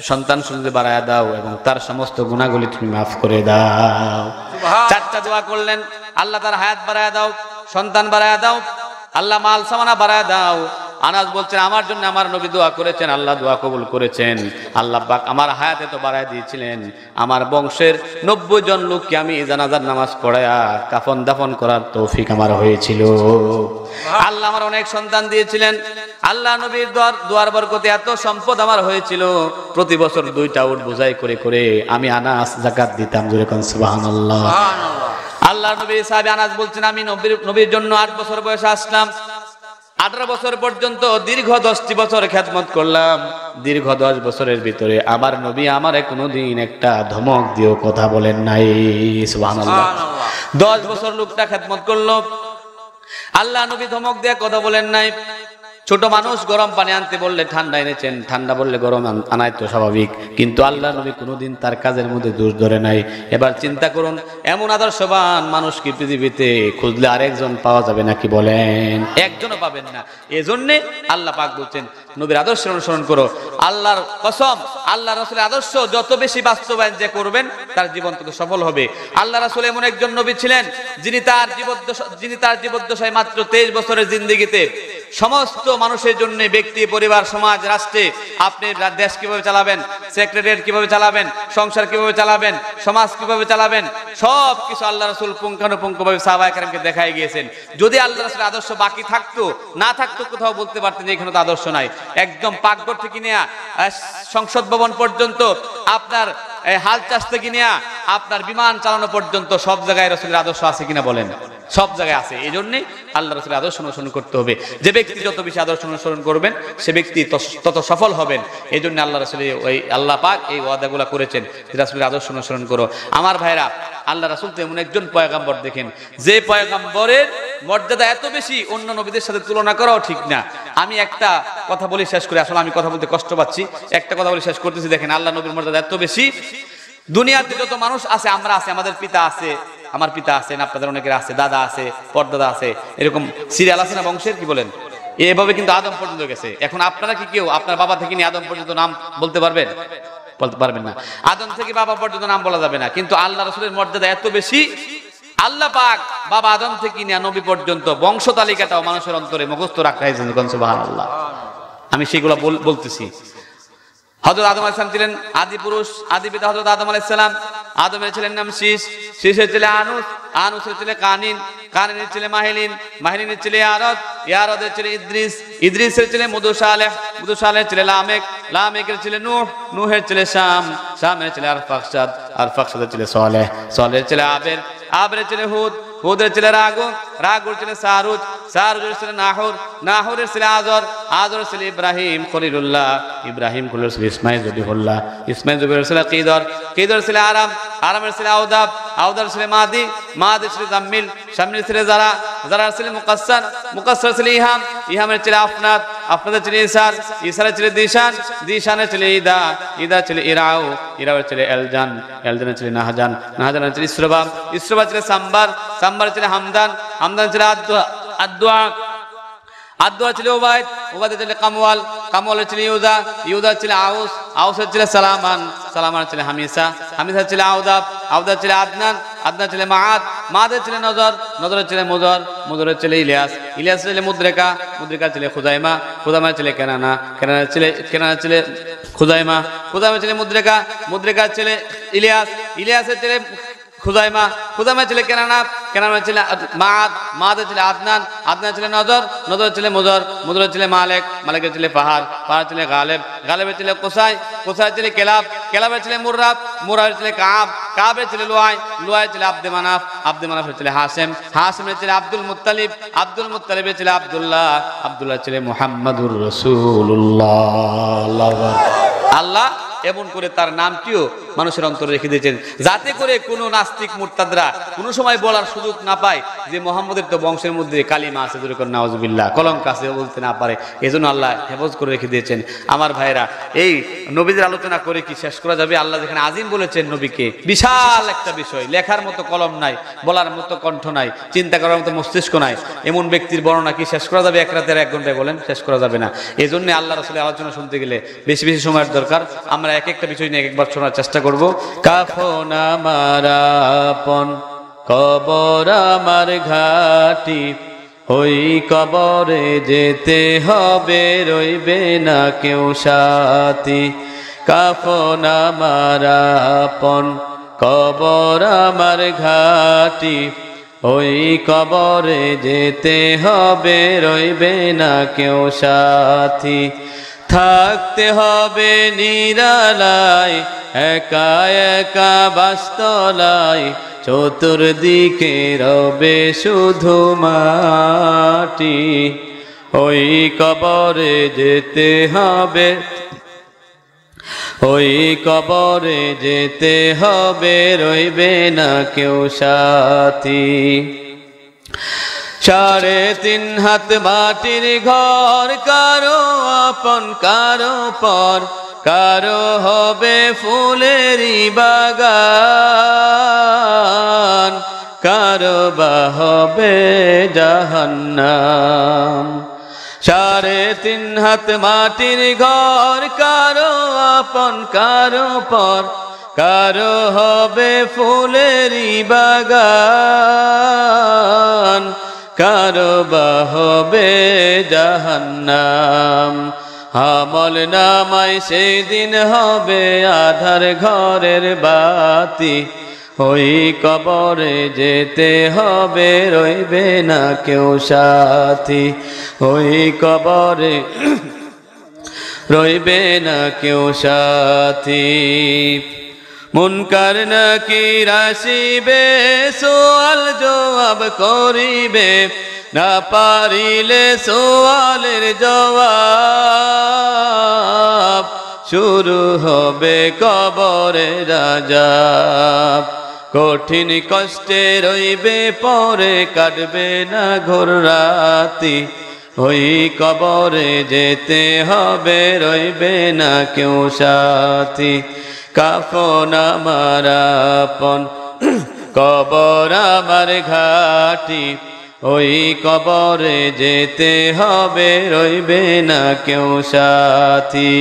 সন্তান সন্ততি বাড়ায়া দাও, এবং তার সমস্ত গুনাহগুলি তুমি মাফ করে দাও। চারটা দোয়া করলেন, আল্লাহ তার হায়াত বাড়ায়া দাও, সন্তান বাড়ায়া দাও, আল্লাহ মাল সামানা বাড়ায়া দাও। আনাস বলছেন আমার জন্য আমার নবী দোয়া করেছেন, আল্লাহ দোয়া কবুল করেছেন। আল্লাহ পাক আমার হায়াতে তো বাড়ায় দিয়েছিলেন, আমার বংশের 90 জন লোককে আমি জানাজার নামাজ পড়ায়া কাফন দাফন করার তৌফিক আমার হয়েছিল। আল্লাহ আমার অনেক সন্তান দিয়েছিলেন, আল্লাহ নবীর দোয়ার বরকতে এত সম্পদ আমার হয়েছিল, প্রতি বছর 2টা উট বোঝাই করে করে আমি আনাস যাকাত দিতাম। জোরে কোন সুবহানাল্লাহ। আল্লাহ নবী সাহাবী আনাস বলছেন, আমি নবীর জন্য 8 বছর বয়সে আসলাম, 18 বছর পর্যন্ত দীর্ঘ 10টি বছর খেদমত করলাম। দীর্ঘ 10 বছরের ভিতরে আমার নবী আমারে কোনোদিন একটা ধমক দিয়েও কথা বলেন নাই। সুবহানাল্লাহ। 10 বছর লোকটা খেদমত করলো, আল্লাহ নবী ধমক দিয়ে কথা বলেন নাই। ছোট মানুষ গরম পানি আনতে বললে ঠান্ডা এনেছেন, ঠান্ডা বললে গরম আনাই তো স্বাভাবিক, কিন্তু আল্লাহ নবী কোনোদিন তার কাজের মধ্যে দোষ ধরে নাই। এবার চিন্তা করুন, এমন আদর্শবান মানুষ কি পৃথিবীতে খুঁজলে আরেকজন পাওয়া যাবে নাকি বলেন? একজনও পাবেন না। এজন্যে আল্লাহ পাক বলছেন নবীর আদর্শ অনুসরণ করো। আল্লাহর কসম, আল্লাহ রাসূলের আদর্শ যত বেশি বাস্তবায়ন যে করবেন তার জীবন তত সফল হবে। আল্লাহ রাসূল এমন একজন নবী ছিলেন যিনি তার জীবদ্দশায় মাত্র 23 বছরের জিন্দেগিতে সমস্ত মানুষের জন্য, ব্যক্তি, পরিবার, সমাজ, রাষ্ট্রে আপনি দেশ কিভাবে চালাবেন, সেক্রেটারিয়েট কিভাবে চালাবেন, সংসার কিভাবে চালাবেন, সমাজ কিভাবে চালাবেন, সব কিছু আল্লাহ রাসূল পুঙ্খানুপুঙ্খভাবে সাহাবায়ে কেরামকে দেখাই গিয়েছেন। যদি আল্লাহ রাসূলের আদর্শ বাকি থাকতো, না থাকতো, কোথাও বলতে পারতেন যে এখানে তো আদর্শ নাই। একদম পাকঘর থেকে নিয়ে সংসদ ভবন পর্যন্ত, আপনার হাল চাষ থেকে নিয়ে আপনার বিমান চালানো পর্যন্ত সব জায়গায় রাসূলের আদর্শ আছে কিনা বলেন? সব জায়গায় আছে। এই জন্যে আল্লাহ রাসূলের আদর্শ অনুসরণ করতে হবে। যে ব্যক্তি যত বেশি আদর্শ অনুসরণ করবেন সে ব্যক্তি তত সফল হবেন। এই জন্য আল্লাহ রাসূল আল্লাহ পাক এই ওয়াদাগুলো করেছেন যে রাসূলের আদর্শ অনুসরণ করো। আমার ভাইরা, আল্লাহ রাসূল তো এমন একজন পয়গাম্বর, দেখেন যে পয়গাম্বরের মর্যাদা এত বেশি, অন্য নবীদের সাথে তুলনা করাও ঠিক না। আমি একটা কথা বলি শেষ করে, আসলে আমি কথা বলতে কষ্ট পাচ্ছি, একটা কথা বলি শেষ করতেছি। দেখেন আল্লাহ নবীর মর্যাদা এত বেশি, দুনিয়াতে যত মানুষ আছে, আমরা আছে, আমাদের পিতা আছে, আমার পিতা আছেন, আপনাদের অনেকের আছে, দাদা আছে, পরদাদা আছে, এরকম সিরিয়াল আছে না বংশের, কি বলেন? এভাবে কিন্তু আদম পর্যন্ত গেছে। এখন আপনারা কি কেউ আপনার বাবা থেকে নিয়ে আদম পর্যন্ত নাম বলতে পারবেন? বলতে পারবেন না। আদম থেকে বাবা পর্যন্ত নাম বলা যাবে না। কিন্তু আল্লাহ রাসূলের মর্যাদা এত বেশি, আল্লাহ পাক বাবা আদম থেকে নিয়ে নবী পর্যন্ত বংশ তালিকাটাও মানুষের অন্তরে মুখস্থ রাখা হয়েছে। সুবহানাল্লাহ। আমি সেগুলো বলতেছি। হযরত আদম আলাইহিস সালাম ছিলেন আদি পুরুষ, আদি পিতা হযরত আদম আলাইহিস সালাম। আদমের ছেলের নাম শীশ, শীশের ছেলে আনুস, আনুসের ছেলে কানিন, কানিনের ছেলে মাহিলিন, মাহিলিনের ছেলে ইয়ারদ, ইয়ারদের ছেলে ইদ্রিস, ইদ্রিসের ছেলে মুদুসালেহ, মুদুসালেহের ছেলে লামেক, লামেকের ছেলে নূহ, নূহের ছেলে শাম, শামের ছেলে আরফাকসাদ, আরফাকসাদের ছেলে সালেহ, সালেহের ছেলে আবের, আবের ছেলে হুদ, হুদের ছেলে রাগু, রাগুর ছেলে সারুজ, সারুজের ছেলে নাহুর, নাহুরের ছেলে আজর, আজরের ছেলে ইব্রাহিম খলিলুল্লাহ, ইব্রাহিম খলিলের ছেলে ইসমাঈল জবিহুল্লাহ, ইসমাঈল জবিহুর ছেলে কিদর, কিদর ছেলে আরাম, আরামের ছেলে আউদাব, আউদার ছেলে মাদি, মাদির ছেলে জাম্মিল, শামিলের ছেলে জারা, জারার ছেলে মুকাসসার, মুকাসসার ছেলে ইহাম, ইহামের ছেলে আফনাদ, আফনাদের ছেলে ইসার, ইসারের ছেলে দিশান, দিশানের ছেলে ইদা, ইদার ছেলে ইরাউ, ইরাউর ছেলে এলজান, এলজানের ছেলে নাহজান, নাহজানের ছেলে ইসরবা, ইসরবা ছেলে সাম্বার, সাম্বার ছেলে হামদান, হামদান ছেলে আদুয়া, আদুয়া, আদুয়া ছেলে ওবাইদ, ওবাইদের ছেলে কামওয়াল, কামওয়ালের ছেলে ইউদা, ইউদার ছেলে আউস, আউসের ছেলে সালামান, সালামানের ছেলে হামিসা, হামিসার ছেলে আউদাব, আউদার ছেলে আদনান, আদনান ছেলে মাআদ, মাআদের ছেলে নজর, নজরের ছেলে মুদর, মুদরের ছেলে ইলিয়াস, ইলিয়াসের ছেলে মুদ্রিকা, মুদ্রিকার ছেলে খুজাইমা, খুজাইমার ছেলে কেনানা, কেনানার ছেলে খুজাইমা, খুজাইমার ছেলে মুদ্রিকা, মুদ্রিকার ছেলে ইলিয়াস, ইলিয়াসের ছেলে খুজাইমা, খুজাইমার ছেলে কেনানা, কেনানার ছেলে মাআদ, মাআদের ছেলে আদনান, আদনানের ছেলে নজর, নজরের ছেলে মুদর, মুদরের ছেলে মালেক, মালেকের ছেলে ফাহার, ফাহার ছেলে গালেব, গালেবের ছেলে কোসাই, কোসাইয়ের ছেলে কেলাব, কেলাবের ছেলে মুররাব, মুররাবের ছেলে কাব, কাবের ছেলে লুয়াই, লুয়াইয়ের ছেলে আব্দে মানাফ, আব্দে মানাফের ছেলে হাসেম, হাসেমের ছেলে আব্দুল মুত্তালিব, আব্দুল মুত্তালিবের ছেলে আব্দুল্লাহ, আব্দুল্লাহর ছেলে মুহাম্মাদুর রাসূলুল্লাহ। আল্লাহ এমন করে তার নামটিও মানুষের অন্তরে রেখে দিয়েছেন, যাতে করে কোনো নাস্তিক মুরতাদরা কোনো সময় বলার সুযোগ না পায় যে মুহাম্মদের তো বংশের মধ্যে কালিমা আছে, যেরকম নাউজুবিল্লাহ, কলঙ্ক আছে, বলতে না পারে। এজন্য আল্লাহ হেফাজত করে রেখে দিয়েছেন। আমার ভাইরা, এই নবীদের আলোচনা করে কি শেষ করা যাবে? আল্লাহ যেখানে আজিম বলেছেন নবীকে, বিশাল একটা বিষয়, লেখার মতো কলম নাই, বলার মতো কণ্ঠ নাই, চিন্তা করার মতো মস্তিষ্ক নাই, এমন ব্যক্তির বর্ণনা কি শেষ করা যাবে এক রাতের 1 ঘন্টায়? বলেন, শেষ করা যাবে না। এই জন্য আল্লাহ রাসূলের আলোচনা শুনতে গেলে বেশি বেশি সময়ের দরকার। আমরা এক একটা বিষয় নিয়ে একবার শোনার চেষ্টা করব। কাফন আমার আপন, কবর আমার ঘাটি, ওই কবরে যেতে হবে, রইবে না কেউ সাথী। কাফন আমার আপন, কবর আমার ঘাটি, ওই কবরে যেতে হবে, রইবে না কেউ সাথী। থাকতে হবে নিরালায়, একা একা বাসতলায়, চতুর্দিকে রবে শুধু মাটি। ওই কবরে যেতে হবে, ওই কবরে যেতে হবে, রইবে না কেউ সাথী। 3.5 হাত মাটির ঘর, কারো আপন কারো পর, কারো হবে ফুলেরই বাগান, কারো বা হবে জাহান্নাম। 3.5 হাত মাটির ঘর, কারো আপন কারো পর, কারো হবে ফুলেরই বাগান, কারো বা হবে জাহান্নাম। আমল নামায় সেদিন হবে আধার ঘরের বাতি। ওই কবরে যেতে হবে, রইবে না কেউ সাথী। ওই কবরে রইবে না কেউ সাথী। মুনকার নাকির আসিবে, সওয়াল জবাব করিবে, না পারিলে সওয়ালের জবাব। শুরু হবে কবরের আযাব, কঠিন কষ্টে রইবে পরে, কাটবে না ঘোর রাতি। ওই কবরে যেতে হবে, রইবে না কেউ সাথী। কাফন আমার আপন, কবর আমার ঘাটি। ওই কবরে যেতে হবে, রইবে না কেউ সাথী।